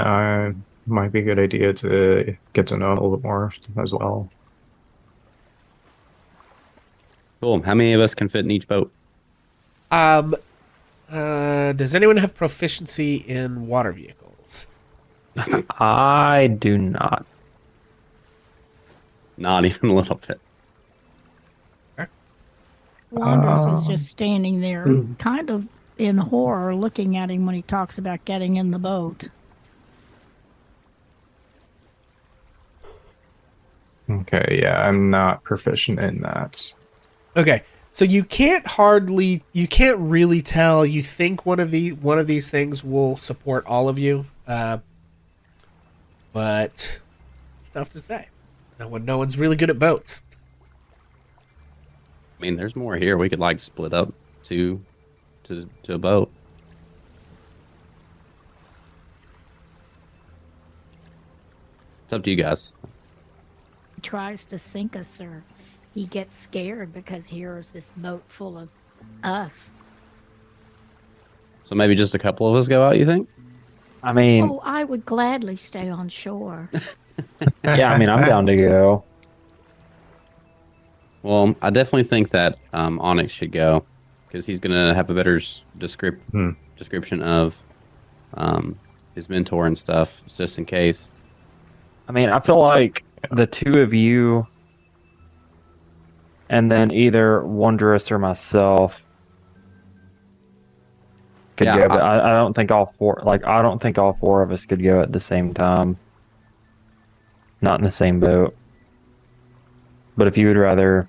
might be a good idea to get to know him a little bit more as well. Cool. How many of us can fit in each boat? Does anyone have proficiency in water vehicles? I do not. Not even a little bit. Wanderers is just standing there, kind of in horror, looking at him when he talks about getting in the boat. Okay, yeah, I'm not proficient in that. Okay, so you can't really tell. You think one of these things will support all of you, but it's tough to say. No one's really good at boats. I mean, there's more here. We could like split up to a boat. It's up to you guys. He tries to sink us, sir. He gets scared because here's this boat full of us. So maybe just a couple of us go out, you think? I mean, Oh, I would gladly stay on shore. yeah, I mean, I'm down to go. Well, I definitely think that Onyx should go because he's going to have a better description of his mentor and stuff, just in case. I mean, I feel like the two of you, and then either Wondrous or myself could Yeah, go. But I don't think all four. Like, I don't think all 4 of us could go at the same time. Not in the same boat. But if you would rather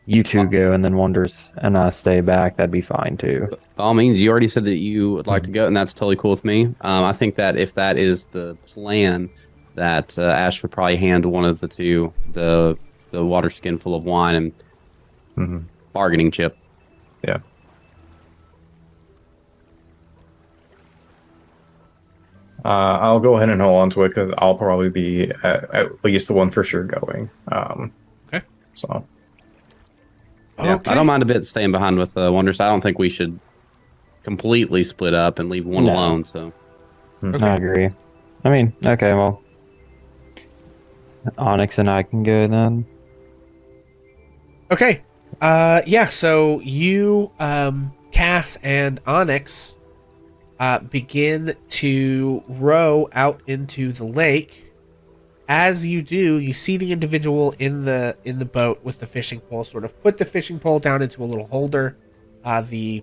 you two go and then Wonders and I stay back, that'd be fine too. By all means, you already said that you would like to go, and that's totally cool with me. I think that if that is the plan, that Ash would probably hand one of the two the the water skin full of wine and Mhm. bargaining chip. Yeah. I'll go ahead and hold on to it because I'll probably be at least the one for sure going. Okay. So Yeah, Okay. I don't mind a bit staying behind with Wonders. I don't think we should completely split up and leave one No. alone. So Okay. I agree. I mean, okay, well, Onyx and I can go then. Okay. Yeah, so you, Cass and Onyx, begin to row out into the lake. As you do, you see the individual in the boat with the fishing pole sort of put the fishing pole down into a little holder, the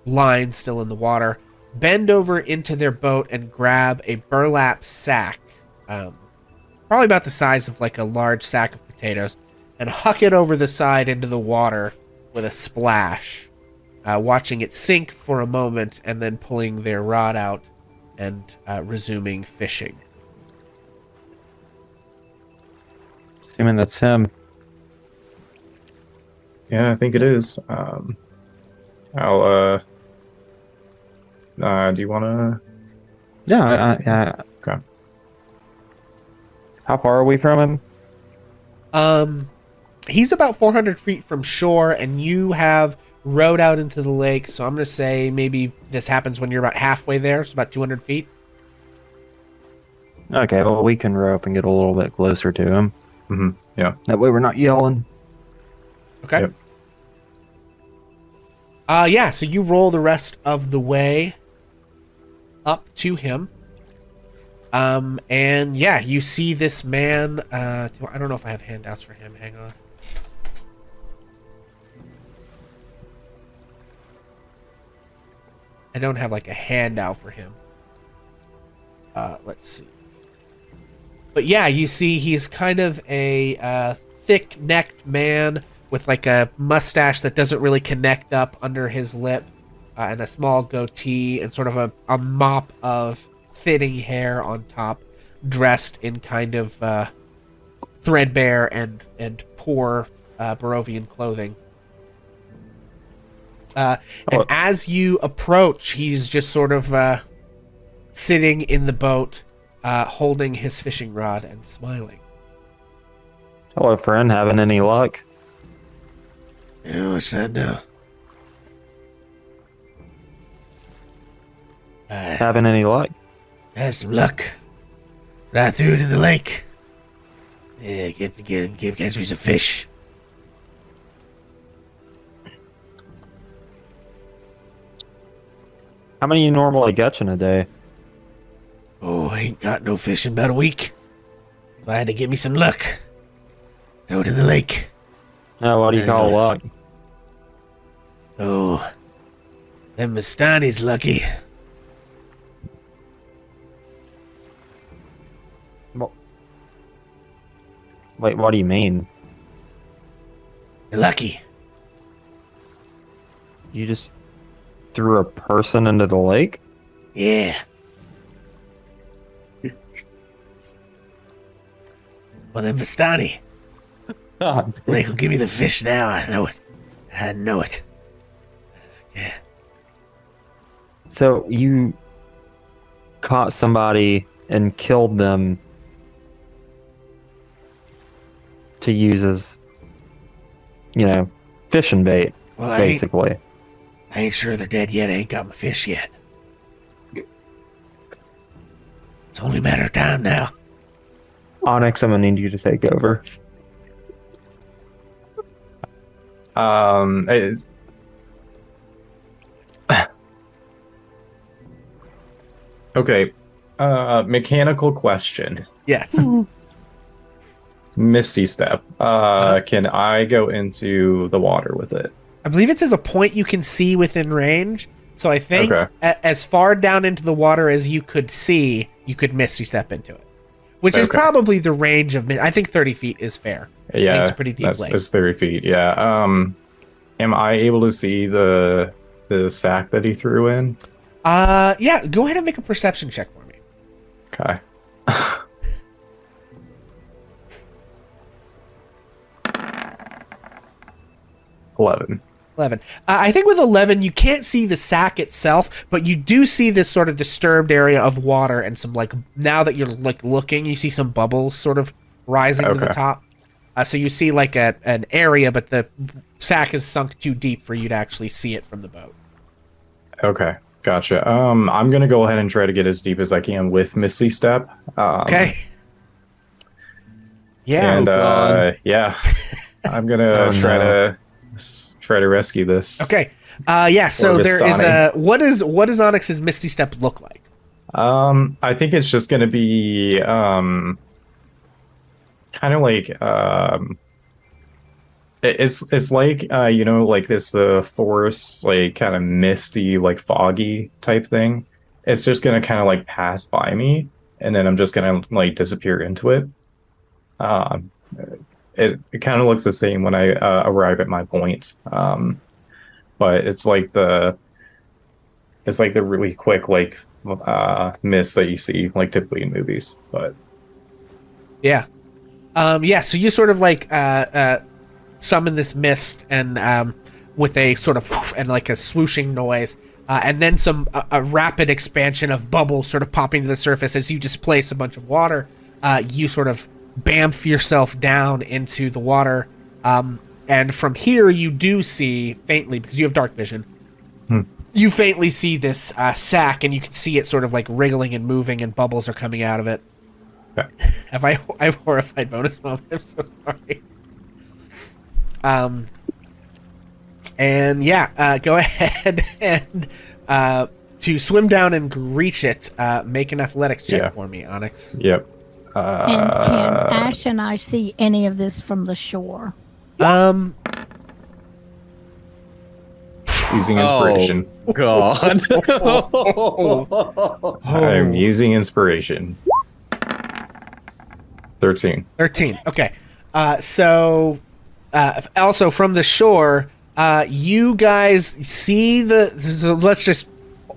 line still in the water, bend over into their boat and grab a burlap sack, probably about the size of like a large sack of potatoes, and huck it over the side into the water with a splash, watching it sink for a moment and then pulling their rod out and resuming fishing. Assuming that's him. yeah, I think it is. I'll do you want to? Yeah. Okay. How far are we from him? He's about 400 feet from shore, and you have rowed out into the lake, so I'm going to say maybe this happens when you're about halfway there, so about 200 feet. Okay, well, we can row up and get a little bit closer to him. Yeah. That way we're not yelling. Okay. Yep. Yeah, so you roll the rest of the way up to him. And yeah, you see this man, I don't know if I have handouts for him. Hang on. I don't have like a handout for him. Let's see. But yeah, you see he's kind of a thick-necked man with like a mustache that doesn't really connect up under his lip, and a small goatee and sort of a mop of thinning hair on top, dressed in kind of threadbare and poor Barovian clothing. And as you approach, he's just sort of sitting in the boat, holding his fishing rod and smiling. Hello, friend. Having any luck? Yeah, what's that now? Having any luck? Had some luck. Right threw it in the lake. Yeah, catch me some fish. How many you normally catch in a day? Oh, I ain't got no fish in about a week. So I had to get me some luck. Throw it in the lake. Oh, what do you call luck? Oh, them Vistani's lucky. Wait, what do you mean? They're lucky. You just threw a person into the lake? Yeah. Well, then Vistani. God. Lake will give me the fish now. I know it. I know it. Yeah. So you caught somebody and killed them to use as, fishing bait, Well, I basically. ain't sure they're dead yet. I ain't got my fish yet. It's only a matter of time now. Onyx, I'm gonna need you to take over. Is okay. Mechanical question. Yes. Misty Step. Can I go into the water with it? I believe it says a point you can see within range. So I think Okay. as far down into the water as you could see, you could Misty Step into it. Which is Okay. probably the range of... I think 30 feet is fair. Yeah, it's a pretty deep lake. It's 30 feet. Yeah. Am I able to see the sack that he threw in? Yeah, go ahead and make a perception check for me. Okay. 11. 11. I think with 11, you can't see the sack itself, but you do see this sort of disturbed area of water and some, like, now that you're, like, looking, you see some bubbles sort of rising to the top. So you see, like, an area, but the sack is sunk too deep for you to actually see it from the boat. Okay, gotcha. I'm going to go ahead and try to get as deep as I can with Misty Step. Okay. Yeah. And, yeah, I'm going to try to rescue this. Okay. Yeah, so there is Vistani. what does Onyx's Misty Step look like? I think it's just going to be kind of like it's like you know, like this the forest, like kind of misty, like foggy type thing. It's just going to kind of like pass by me, and then I'm just going to like disappear into it. It kind of looks the same when I arrive at my point, but it's like the really quick like mist that you see like typically in movies. But Yeah. Yeah, so you sort of like summon this mist and with a sort of whoosh and like a swooshing noise, and then a rapid expansion of bubbles sort of popping to the surface as you displace a bunch of water. You sort of bamf yourself down into the water, and from here you do see faintly, because you have dark vision. You faintly see this sack, and you can see it sort of like wriggling and moving, and bubbles are coming out of it. Okay. I have horrified bonus moment. I'm so sorry. And yeah, go ahead and to swim down and reach it, make an athletics check for me, Onyx. Yep. And can Ash and I see any of this from the shore? Using inspiration. Oh, God. I'm using inspiration. 13. 13. Okay. So also from the shore, you guys see so let's just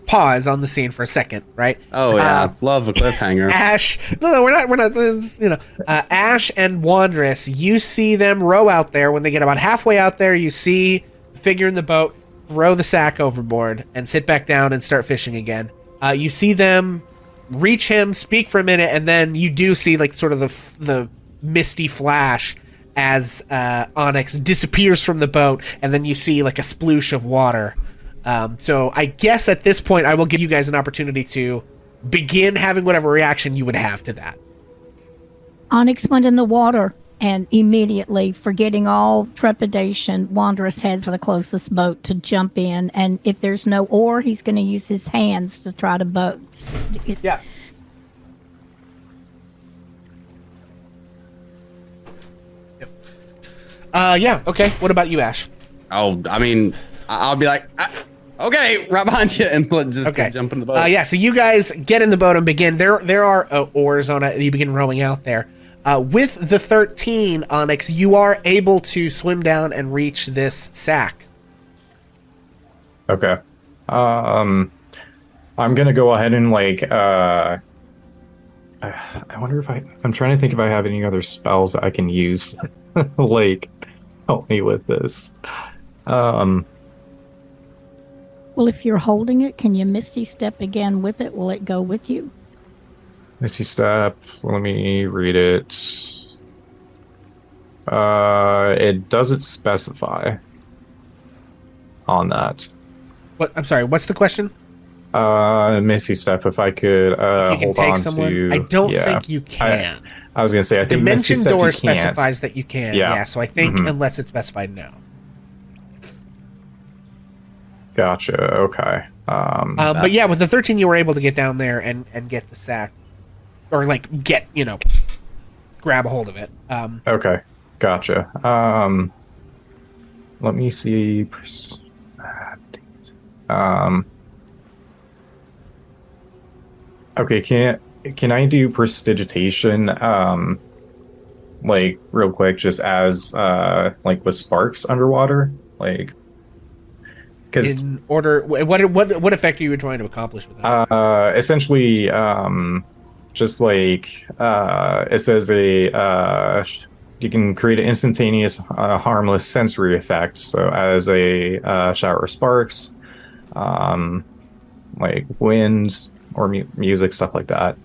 pause on the scene for a second, right? Oh, yeah. Love a cliffhanger. Ash, no, we're not, you know, Ash and Wandress, you see them row out there. When they get about halfway out there, you see the figure in the boat throw the sack overboard and sit back down and start fishing again. You see them reach him, speak for a minute, and then you do see like sort of the misty flash as Onyx disappears from the boat, and then you see like a sploosh of water. So I guess at this point I will give you guys an opportunity to begin having whatever reaction you would have to that. Onyx went in the water, and immediately, forgetting all trepidation, Wanderous heads for the closest boat to jump in. And if there's no oar, he's going to use his hands to try to boat. Yeah. Yeah. Okay. What about you, Ash? Oh, I mean, I'll be like, okay, right behind you, and just jump in the boat. Yeah. So you guys get in the boat and begin. There are oars on it, and you begin rowing out there. With the 13, Onyx, you are able to swim down and reach this sack. Okay. I'm gonna go ahead and like I wonder if I'm trying to think if I have any other spells that I can use like help me with this. Well, if you're holding it, can you Misty Step again with it? Will it go with you? Misty Step, let me read it. It doesn't specify on that. What? I'm sorry. What's the question? Misty Step, if I could If you can hold take on someone, to. I don't think you can. I was gonna say I think Misty Dimension Step Door you can't. specifies that you can. Yeah. So I think unless it's specified, no. Gotcha. Okay. But yeah, with the 13, you were able to get down there and get the sack, or like grab a hold of it. Okay. Gotcha. Let me see. Okay. Can I do prestidigitation? Like real quick, just as like with sparks underwater, like. Because in order, what effect are you trying to accomplish with that? essentially, just like it says you can create an instantaneous, harmless sensory effect. So as a shower of sparks, like wind or music, stuff like that.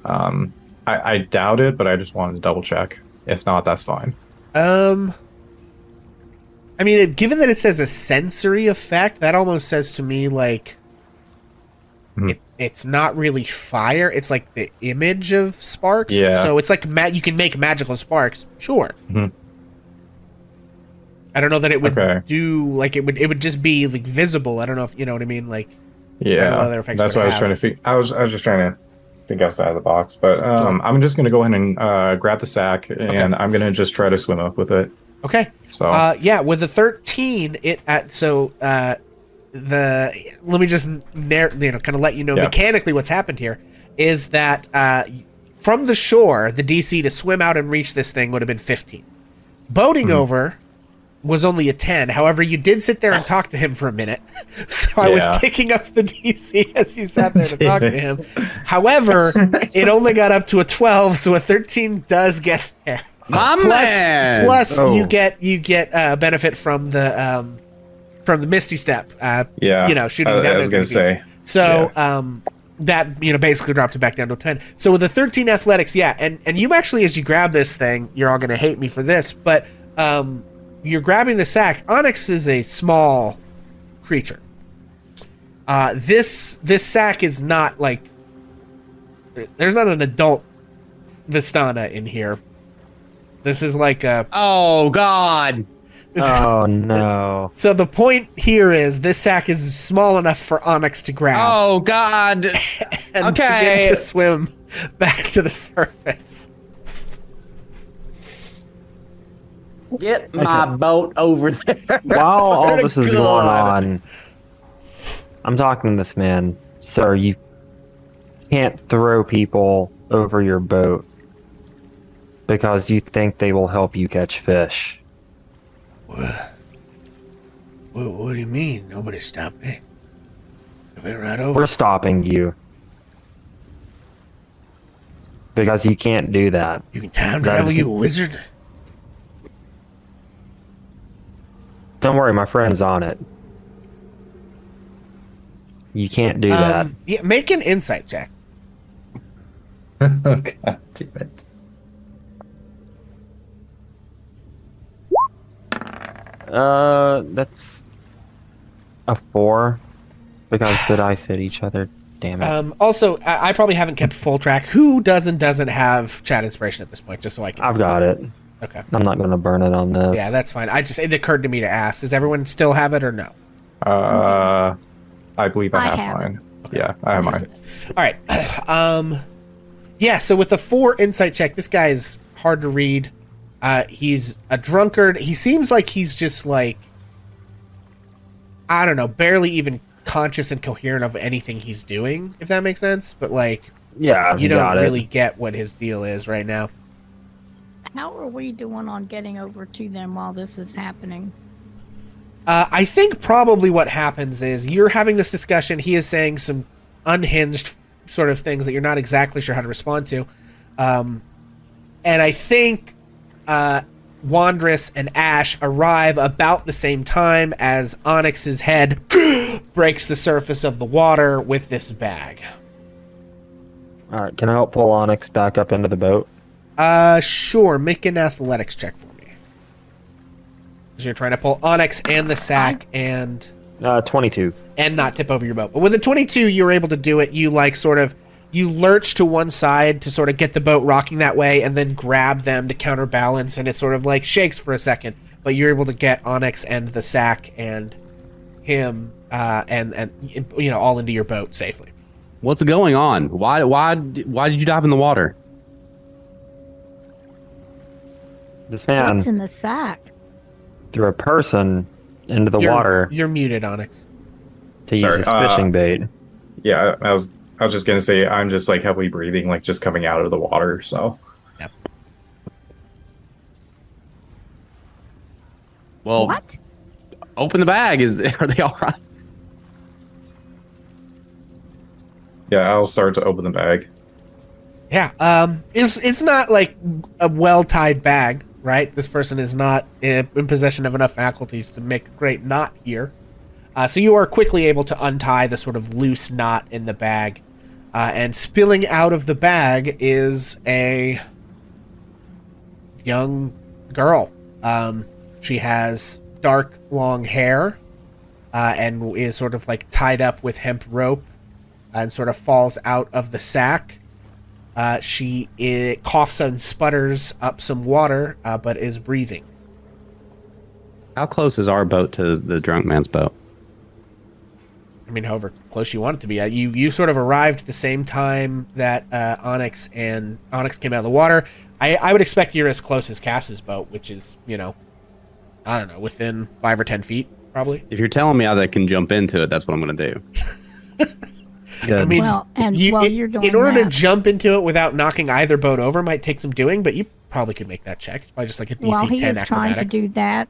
I doubt it, but I just wanted to double check. If not, that's fine. I mean, given that it says a sensory effect, that almost says to me like it's not really fire. It's like the image of sparks. Yeah. So it's like you can make magical sparks. Sure. I don't know that it would do like it would just be like visible. I don't know if you know what I mean. Like that's what I was trying to figure. I was just trying to think outside of the box, but I'm just gonna go ahead and grab the sack and I'm gonna just try to swim up with it. Okay. So yeah, with a 13, let me just kind of let you know mechanically what's happened here is that from the shore, the DC to swim out and reach this thing would have been 15. Boating over was only a 10. However, you did sit there and talk to him for a minute, so I was ticking up the DC as you sat there to talk to him. However, it only got up to a 12, so a 13 does get there. Plus, you get benefit from the Misty Step. Shooting down. I was gonna say. So that basically dropped it back down to a 10. So with the 13 athletics, and you actually, as you grab this thing, you're all gonna hate me for this, but you're grabbing the sack. Onyx is a small creature. This sack is not like there's not an adult Vistana in here. This is like a... Oh, God. Oh, no. So the point here is this sack is small enough for Onyx to grab. Oh, God. And begin to swim back to the surface. Get my boat over there. While all this is going on, I'm talking to this man. Sir, you can't throw people over your boat because you think they will help you catch fish. What do you mean? Nobody stopped me. I went right over. We're stopping you. Because you can't do that. You can time travel, you wizard? Don't worry, my friend's on it. You can't do that. Yeah, make an insight check. Oh, God damn it. That's a 4 because the dice hit each other. Damn it. Also, I probably haven't kept full track. Who doesn't have chat inspiration at this point, just so I can... I've got it. Okay. I'm not going to burn it on this. Yeah, that's fine. It occurred to me to ask. Does everyone still have it or no? I believe I have mine. Okay. Yeah, I have mine. All right. Yeah, so with a 4 insight check, this guy is hard to read. He's a drunkard. He seems like he's just like, I don't know, barely even conscious and coherent of anything he's doing, if that makes sense. But like, yeah, you don't really get what his deal is right now. How are we doing on getting over to them while this is happening? I think probably what happens is you're having this discussion. He is saying some unhinged sort of things that you're not exactly sure how to respond to. And I think Wandress and Ash arrive about the same time as Onyx's head breaks the surface of the water with this bag. All right, can I help pull Onyx back up into the boat? Sure. Make an athletics check for me. So you're trying to pull Onyx and the sack and 22. And not tip over your boat. But with a 22, you're able to do it. You you lurch to one side to sort of get the boat rocking that way and then grab them to counterbalance, and it sort of like shakes for a second. But you're able to get Onyx and the sack and him and all into your boat safely. What's going on? Why did you dive in the water? This man What's in the sack? threw a person into the water You're muted, Onyx. to use as fishing bait. Yeah, I was just gonna say I'm just like heavily breathing, like just coming out of the water. So. Yep. Well, What? open the bag. Are they all right? Yeah, I'll start to open the bag. Yeah. It's not like a well tied bag. right? This person is not in possession of enough faculties to make a great knot here. So you are quickly able to untie the sort of loose knot in the bag. And spilling out of the bag is a young girl. She has dark, long hair and is sort of like tied up with hemp rope and sort of falls out of the sack. She coughs and sputters up some water, but is breathing. How close is our boat to the drunk man's boat? I mean, however close you want it to be. You sort of arrived at the same time that Onyx came out of the water. I would expect you're as close as Cass's boat, which is, I don't know, within 5 or 10 feet, probably. If you're telling me how they can jump into it, that's what I'm going to do. Good. I mean, while you're doing in order that, to jump into it without knocking either boat over might take some doing, but you probably could make that check. It's probably just like a DC while 10 he is trying to acrobatics. do that,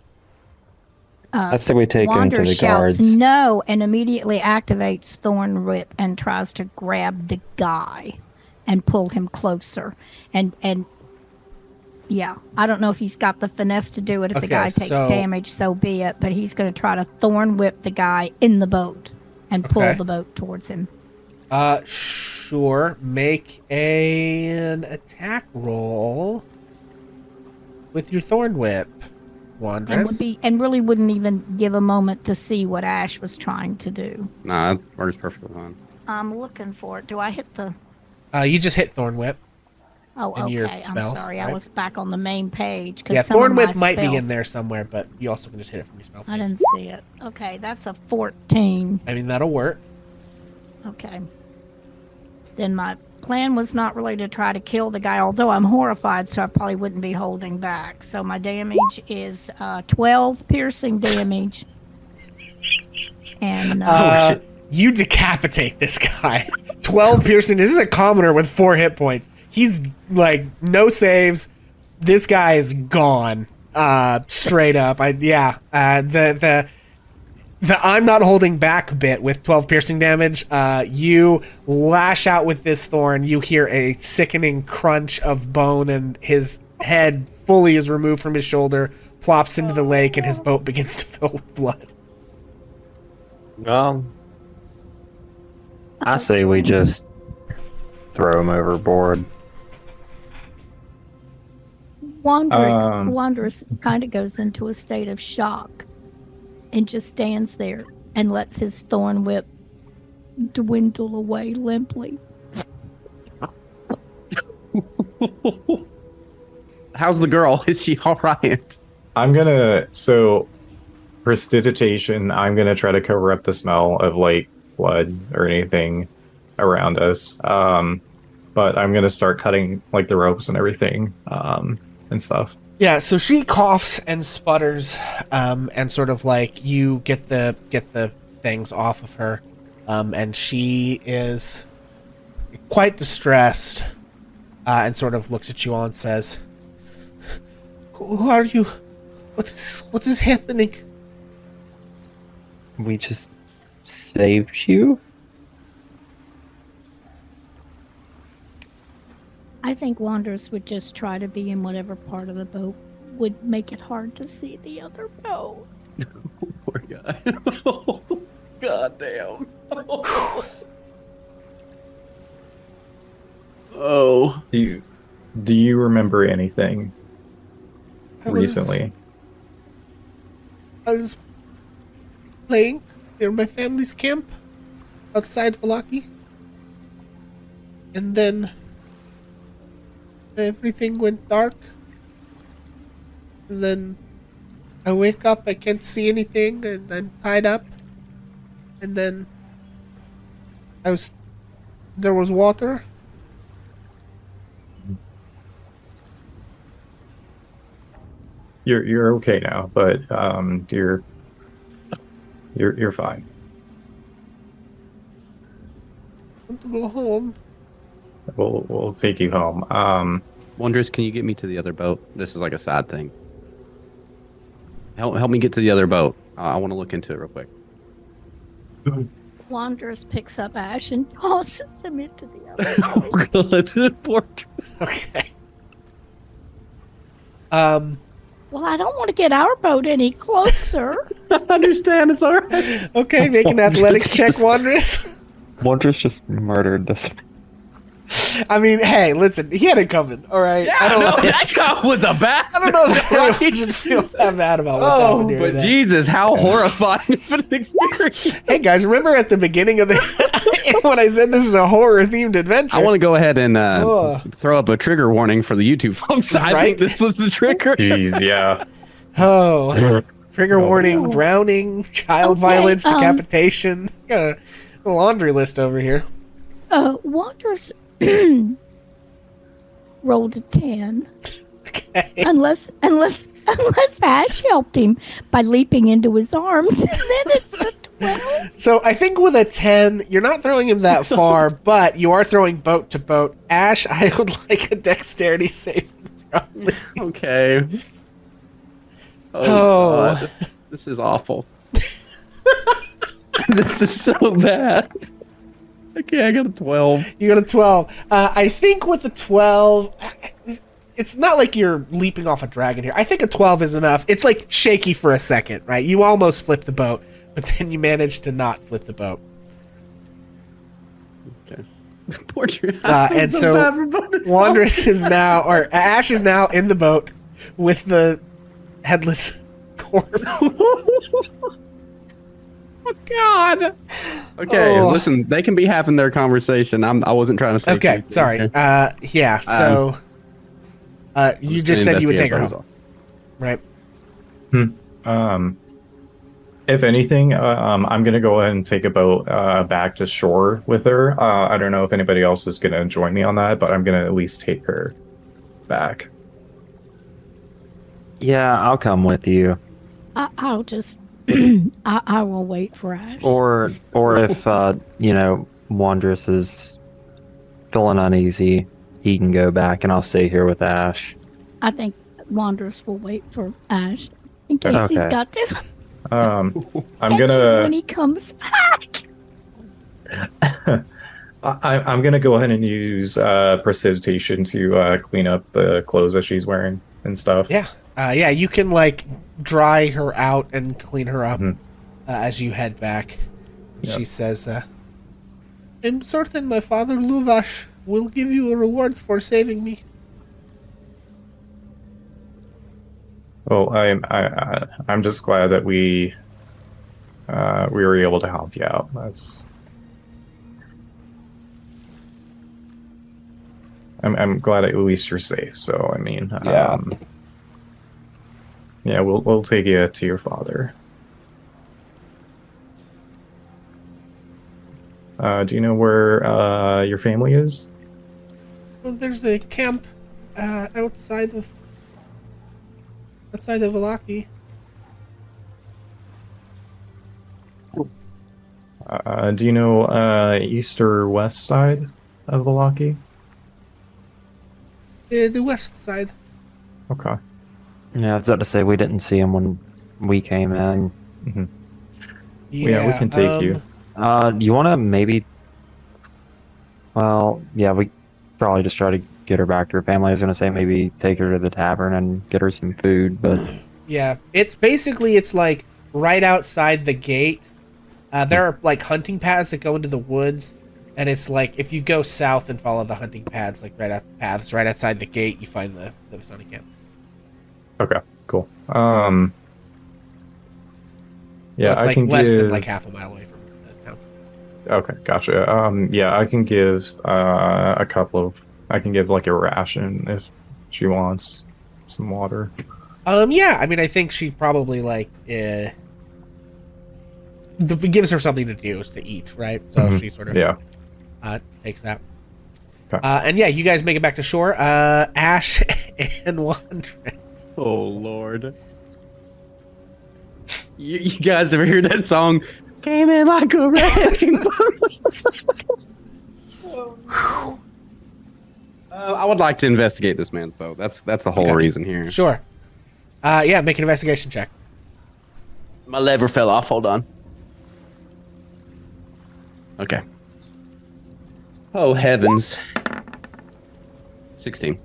I say we take him to Wander the shouts guards. no and immediately activates Thorn Whip and tries to grab the guy and pull him closer. And yeah, I don't know if he's got the finesse to do it. If the Okay, guy takes so- damage, so be it. But he's going to try to Thorn Whip the guy in the boat and pull Okay. the boat towards him. Sure. Make an attack roll with your Thorn Whip, Wandress. And really wouldn't even give a moment to see what Ash was trying to do. Nah, that works perfectly fine. I'm looking for it. Do I hit the... You just hit Thorn Whip. Oh, in your okay. I'm spells, sorry. right? I was back on the main page. 'Cause Yeah, some of Thorn my Whip might be spells- in there somewhere, but you also can just hit it from your spell I page. didn't see it. Okay, that's a 14. I mean, that'll work. Okay. Then my plan was not really to try to kill the guy, although I'm horrified, so I probably wouldn't be holding back. So my damage is 12 piercing damage. And You decapitate this guy. 12 piercing. This is a commoner with 4 hit points. He's like no saves. This guy is gone. Straight up. The I'm not holding back bit with 12 piercing damage. You lash out with this thorn. You hear a sickening crunch of bone, and his head fully is removed from his shoulder, plops into the lake, and his boat begins to fill with blood. I say we just throw him overboard. Wanderers kind of goes into a state of shock and just stands there and lets his thorn whip dwindle away limply. How's the girl? Is she all right? Prestidigitation, I'm gonna try to cover up the smell of like blood or anything around us. But I'm gonna start cutting like the ropes and everything, and stuff. Yeah, so she coughs and sputters, and sort of like you get the things off of her, and she is quite distressed, and sort of looks at you all and says, "Who are you? What is happening?" We just saved you? I think Wanderers would just try to be in whatever part of the boat would make it hard to see the other boat. Poor guy. God damn. Oh. Do you remember anything recently? I was playing near my family's camp outside Valaki, and then everything went dark, and then I wake up, I can't see anything, and I'm tied up, and then there was water. You're okay now, but you're fine. I want to go home. We'll take you home. Wondrous, can you get me to the other boat? This is like a side thing. Help me get to the other boat. I want to look into it real quick. Wanderers picks up Ash and tosses him into the other boat. Oh god, poor. Okay. Well, I don't want to get our boat any closer. I understand. It's all right. Okay, make an athletics check, Wanderous. Wondrous just murdered this. I mean, hey, listen, he had it coming, all right? I don't know. That guy was a bastard. I don't know if I should feel that bad about what's happened here. But today. Jesus, how horrifying of an experience. Hey, guys, remember at the beginning of the... when I said this is a horror-themed adventure? I want to go ahead and Oh. throw up a trigger warning for the YouTube folks. I Right? think this was the trigger. Jeez, yeah. Oh, trigger warning, drowning, child Okay, violence, decapitation. Got a laundry list over here. Wanderous rolled a 10. Okay. Unless Ash helped him by leaping into his arms, and then it's a 12. So I think with a 10, you're not throwing him that far, but you are throwing boat to boat. Ash, I would like a dexterity saving throw. please. Okay. Oh. God. This is awful. This is so bad. Okay, I got a 12. You got a 12. I think with the 12, it's not like you're leaping off a dragon here. I think a 12 is enough. It's like shaky for a second, right? You almost flip the boat, but then you manage to not flip the boat. Okay. Portrait. And so Wanderous is now, or Ash is now in the boat with the headless corpse. Oh God. Okay, Oh. listen, they can be having their conversation. I wasn't trying to stay Okay, creepy, sorry. okay? Yeah, so you just said you would take her home, right? If anything, I'm gonna go ahead and take a boat back to shore with her. I don't know if anybody else is gonna join me on that, but I'm gonna at least take her back. Yeah, I'll come with you. I'll just I will wait for Ash. Or if Wondrous is feeling uneasy, he can go back, and I'll stay here with Ash. I think Wanderous will wait for Ash in case he's Okay. got to I'm catch him gonna when he comes back. I'm gonna go ahead and use precipitation to clean up the clothes that she's wearing and stuff. Yeah. Yeah, you can like dry her out and clean her up as you head back. Yep. She says, I'm certain my father Luvash will give you a reward for saving me. Well, I'm just glad that we were able to help you out. I'm glad at least you're safe. So I mean, yeah, we'll take you to your father. Do you know where your family is? Well, there's a camp outside of Valaki. Do you know east or west side of Valaki? The west side. Okay. Yeah, I was about to say we didn't see him when we came in. Yeah, we can take you. You want to maybe? Well, yeah, we probably just try to get her back to her family. I was gonna say maybe take her to the tavern and get her some food, but Yeah, it's like right outside the gate. There are like hunting paths that go into the woods, and it's like if you go south and follow the hunting paths, like right outside the gate, you find the Vasani camp. Okay, cool. Yeah, Well, it's I like can less give... than like half a mile away from the town. Okay, gotcha. Yeah, I can give a couple of... I can give like a ration if she wants some water. Yeah, I mean, I think she probably like it gives her something to do is to eat, right? So she sort of takes that. Okay. And yeah, you guys make it back to shore. Ash and Wanderous. Oh Lord. You guys ever hear that song? Came in like a wrecking ball. I would like to investigate this man, though. That's the whole Okay. reason here. Sure. Yeah, make an investigation check. My lever fell off. Hold on. Okay. Oh heavens. 16.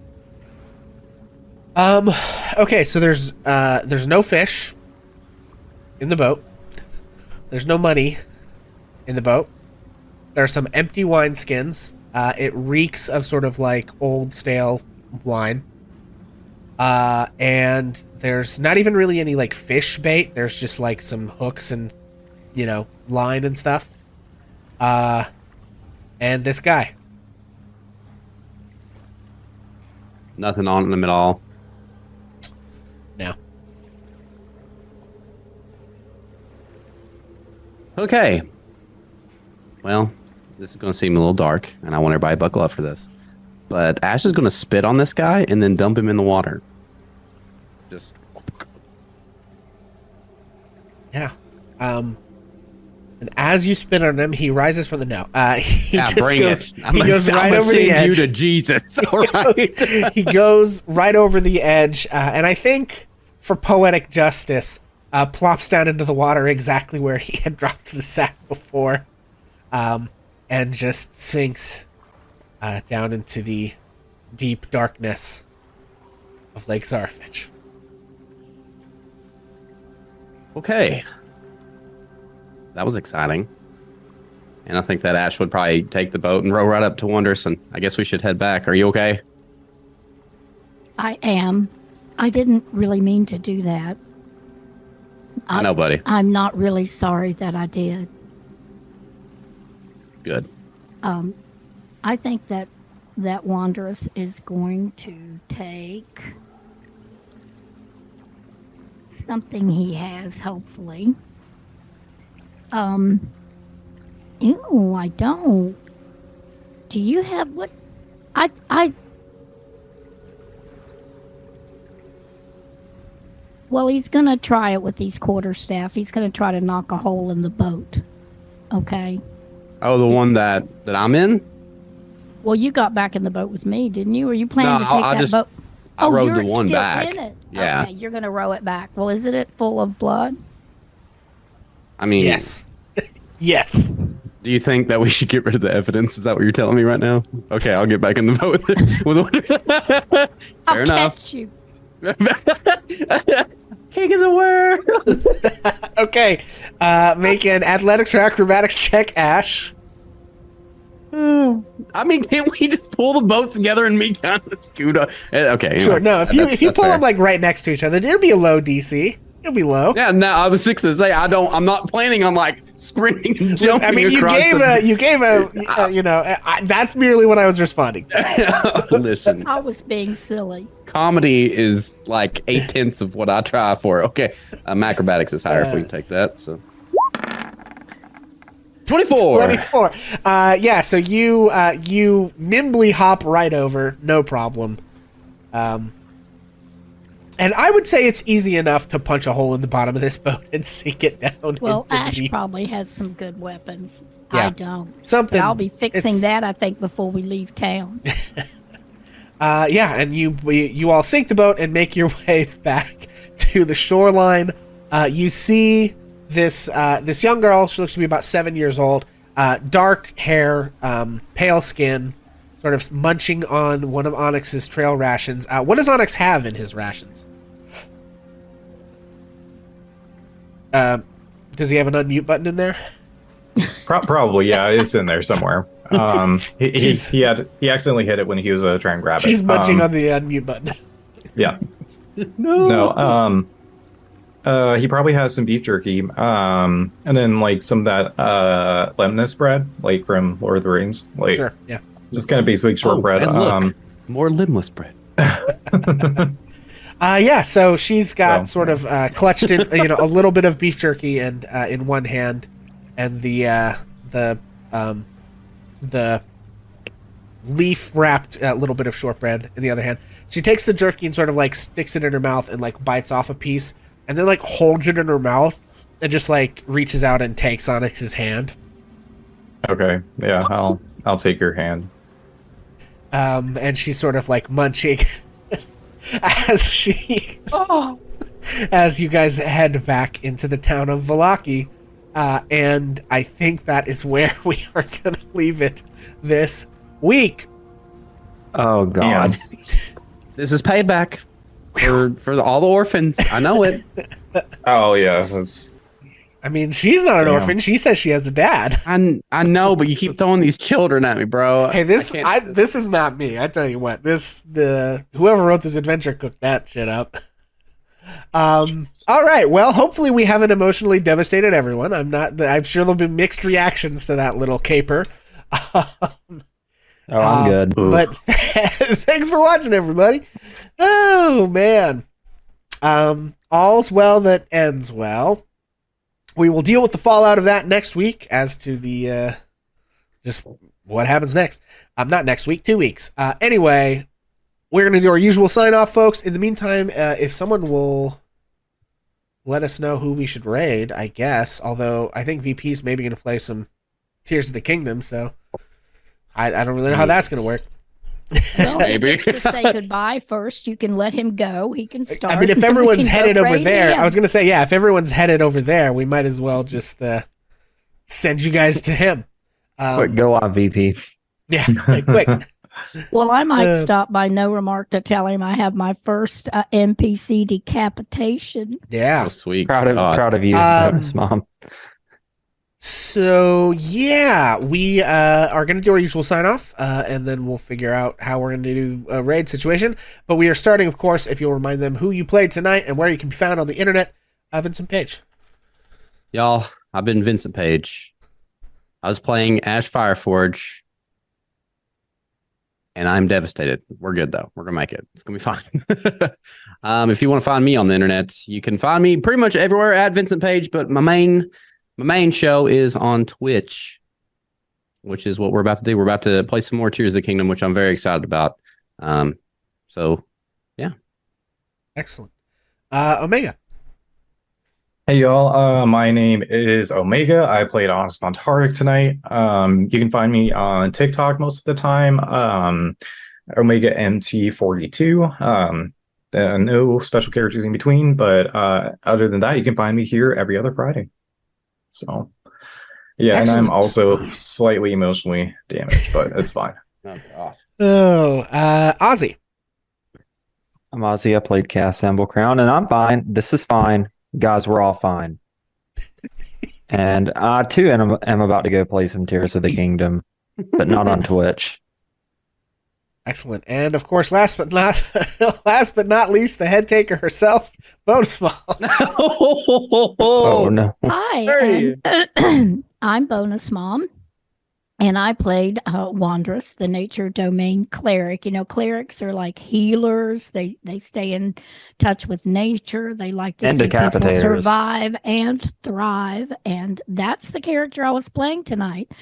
Okay, so there's no fish in the boat. There's no money in the boat. There are some empty wine skins. It reeks of sort of like old stale wine. And there's not even really any like fish bait. There's just like some hooks and, line and stuff. And this guy. Nothing on him at all. No. Okay. Well, this is going to seem a little dark, and I want everybody to buckle up for this. But Ash is going to spit on this guy and then dump him in the water. Just. Yeah. And as you spit on him, he rises from the he Yeah, just bring goes, it. I'm he goes right over the send you edge. to Jesus. All right. He goes right over the edge, and I think for poetic justice, plops down into the water exactly where he had dropped the sack before, and just sinks down into the deep darkness of Lake Zarfich. Okay. That was exciting. And I think that Ash would probably take the boat and row right up to Wondrous, and I guess we should head back. Are you okay? I am. I didn't really mean to do that. I know, buddy. I'm not really sorry that I did. Good. I think that Wanderous is going to take something he has, hopefully. Ew, I don't. Do you have what? Well, he's gonna try it with these quarterstaff. He's gonna try to knock a hole in the boat. Okay. Oh, the one that I'm in? Well, you got back in the boat with me, didn't you? Or you planning to take that boat? I rowed the you're one still back. in it. Yeah. Okay, you're gonna row it back. Well, isn't it full of blood? I mean, Yes. Yes. Do you think that we should get rid of the evidence? Is that what you're telling me right now? Okay, I'll get back in the boat with I'll enough. catch you. King of the world. Okay. Make an athletics or acrobatics check, Ash. I mean, can't we just pull the boats together and me kind of scoot up? Okay, anyway. Sure. No, if you That's pull fair. them like right next to each other, it'll be a low DC. It'll be low. Yeah, no, I was fixing to say I'm not planning on like sprinting and jumping. I mean, you gave that's merely what I was responding to. Listen, I was being silly. comedy is like 8/10 of what I try for. Okay, acrobatics is higher if we can take that. So 24. 24. Yeah, so you nimbly hop right over, no problem. And I would say it's easy enough to punch a hole in the bottom of this boat and sink it down. Well, into Ash the probably has some good weapons. Yeah. I don't. Something. But I'll be fixing it's- that, I think, before we leave town. Yeah, and you all sink the boat and make your way back to the shoreline. You see this young girl. She looks to be about 7 years old. Dark hair, pale skin, sort of munching on one of Onyx's trail rations. What does Onyx have in his rations? Does he have an unmute button in there? Probably, yeah, it's in there somewhere. He accidentally hit it when he was trying to grab it. She's munching on the unmute button. Yeah. No. He probably has some beef jerky, and then like some of that lemon bread, like from Lord of the Rings, like Sure. Yeah. just kind of basic shortbread. And look, more limbless bread. Yeah. So she's got Oh. sort of clutched in, a little bit of beef jerky and in one hand, and the leaf wrapped little bit of shortbread in the other hand. She takes the jerky and sort of like sticks it in her mouth and like bites off a piece, and then like holds it in her mouth and just like reaches out and takes Onyx's hand. Okay, yeah, I'll take your hand. And she's sort of like munching as you guys head back into the town of Valaki. And I think that is where we are going to leave it this week. Oh God. And This is payback. for all the orphans. I know it. Oh yeah, that's I mean, she's not an Damn. orphan. She says she has a dad. I know, but you keep throwing these children at me, bro. Hey, this I can't- this is not me. I tell you what, whoever wrote this adventure cooked that shit up. All right. Well, hopefully we haven't emotionally devastated everyone. I'm sure there'll be mixed reactions to that little caper. Oh, I'm good. But thanks for watching, everybody. Oh man. All's well that ends well. We will deal with the fallout of that next week as to the just what happens next. Not next week, 2 weeks. Anyway, we're going to do our usual sign-off, folks. In the meantime, if someone will let us know who we should raid, I guess. Although, I think VP's maybe going to play some Tears of the Kingdom, so I don't really know how that's going to work. Well, Maybe. he gets to say goodbye first. You can let him go. He can start. I mean, if and we everyone's can go headed over raid there, him. I was going to say, yeah, if everyone's headed over there, we might as well just send you guys to him. Quick, go live, VP. Yeah, quick. Well, I might Uh, stop by no remark to tell him I have my first NPC decapitation. Yeah. Oh, sweet. Proud of you, bonus mom. So yeah, we are going to do our usual sign off, and then we'll figure out how we're going to do a raid situation. But we are starting, of course, if you'll remind them who you played tonight and where you can be found on the internet. Vincent Page. Y'all, I've been Vincent Page. I was playing Ash Fireforge, and I'm devastated. We're good though. We're gonna make it. It's gonna be fine. If you want to find me on the internet, you can find me pretty much everywhere at Vincent Page. But my main show is on Twitch, which is what we're about to do. We're about to play some more Tears of the Kingdom, which I'm very excited about. So yeah. Excellent. Omega. Hey y'all, my name is Omega. I played Honest Montarik tonight. You can find me on TikTok most of the time. Omega MT42. No special characters in between, but other than that, you can find me here every other Friday. So yeah, Excellent. and I'm also slightly emotionally damaged, but it's fine. Oh gosh. Oh, Ozzy. I'm Ozzy. I played Cass Amble Crown, and I'm fine. This is fine. Guys, we're all fine. And I, too, am about to go play some Tears of the Kingdom, but not on Twitch. Excellent. And of course, last but not least, the head taker herself, Bonus Mom. Oh, no. Hi, I'm Bonus Mom, and I played Wanderess, the nature domain cleric. You know, clerics are like healers. They stay in touch with nature. They like to And see people decapitators. survive and thrive. And that's the character I was playing tonight.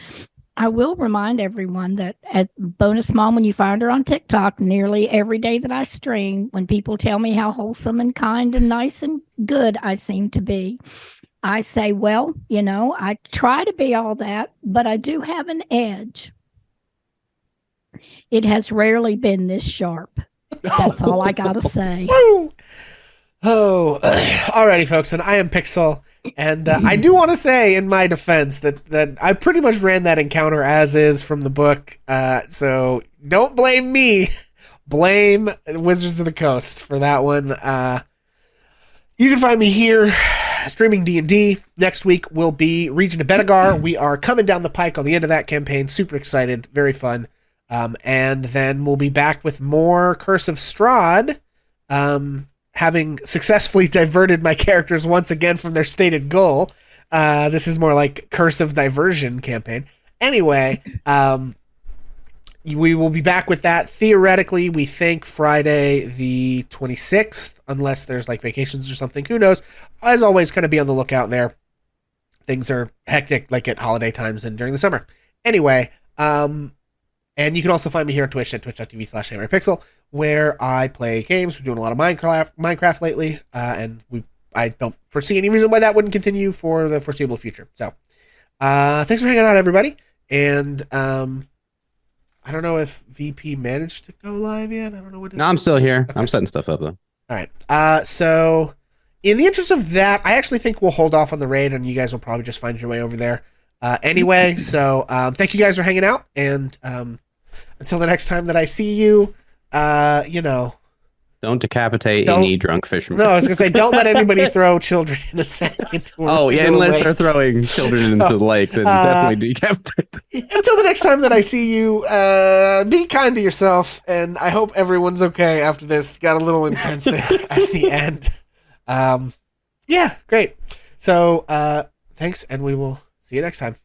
I will remind everyone that at Bonus Mom, when you find her on TikTok, nearly every day that I stream, when people tell me how wholesome and kind and nice and good I seem to be, I say, well, you know, I try to be all that, but I do have an edge. It has rarely been this sharp. That's all I got to say. Woo! Oh, alrighty, folks, and I am Pixel, and I do want to say, in my defense, that I pretty much ran that encounter as is from the book. So don't blame me. Blame Wizards of the Coast for that one. You can find me here streaming D&D. Next week will be Region of Benegar. We are coming down the pike on the end of that campaign. Super excited. Very fun. And then we'll be back with more Curse of Strahd, having successfully diverted my characters once again from their stated goal. This is more like Curse of Diversion campaign. Anyway, we will be back with that. Theoretically, we think Friday the 26th, unless there's like vacations or something. Who knows? As always, kind of be on the lookout there. Things are hectic like at holiday times and during the summer. Anyway, and you can also find me here on Twitch at twitch.tv/HammerPixel, where I play games. We're doing a lot of Minecraft lately, and I don't foresee any reason why that wouldn't continue for the foreseeable future. So, thanks for hanging out, everybody. And I don't know if VP managed to go live yet. I don't know what. No, I'm still here. I'm setting stuff up though. All right. So, in the interest of that, I actually think we'll hold off on the raid, and you guys will probably just find your way over there. Anyway, so thank you guys for hanging out, and until the next time that I see you, you know, Don't decapitate Don't- any drunk fishermen. No, I was gonna say, don't let anybody throw children in a sack into a Oh, yeah, into a unless lake. they're throwing children into the lake, then definitely decapitate them. Until the next time that I see you, be kind to yourself, and I hope everyone's okay after this. Got a little intense there at the end. Yeah, great. So, thanks, and we will see you next time.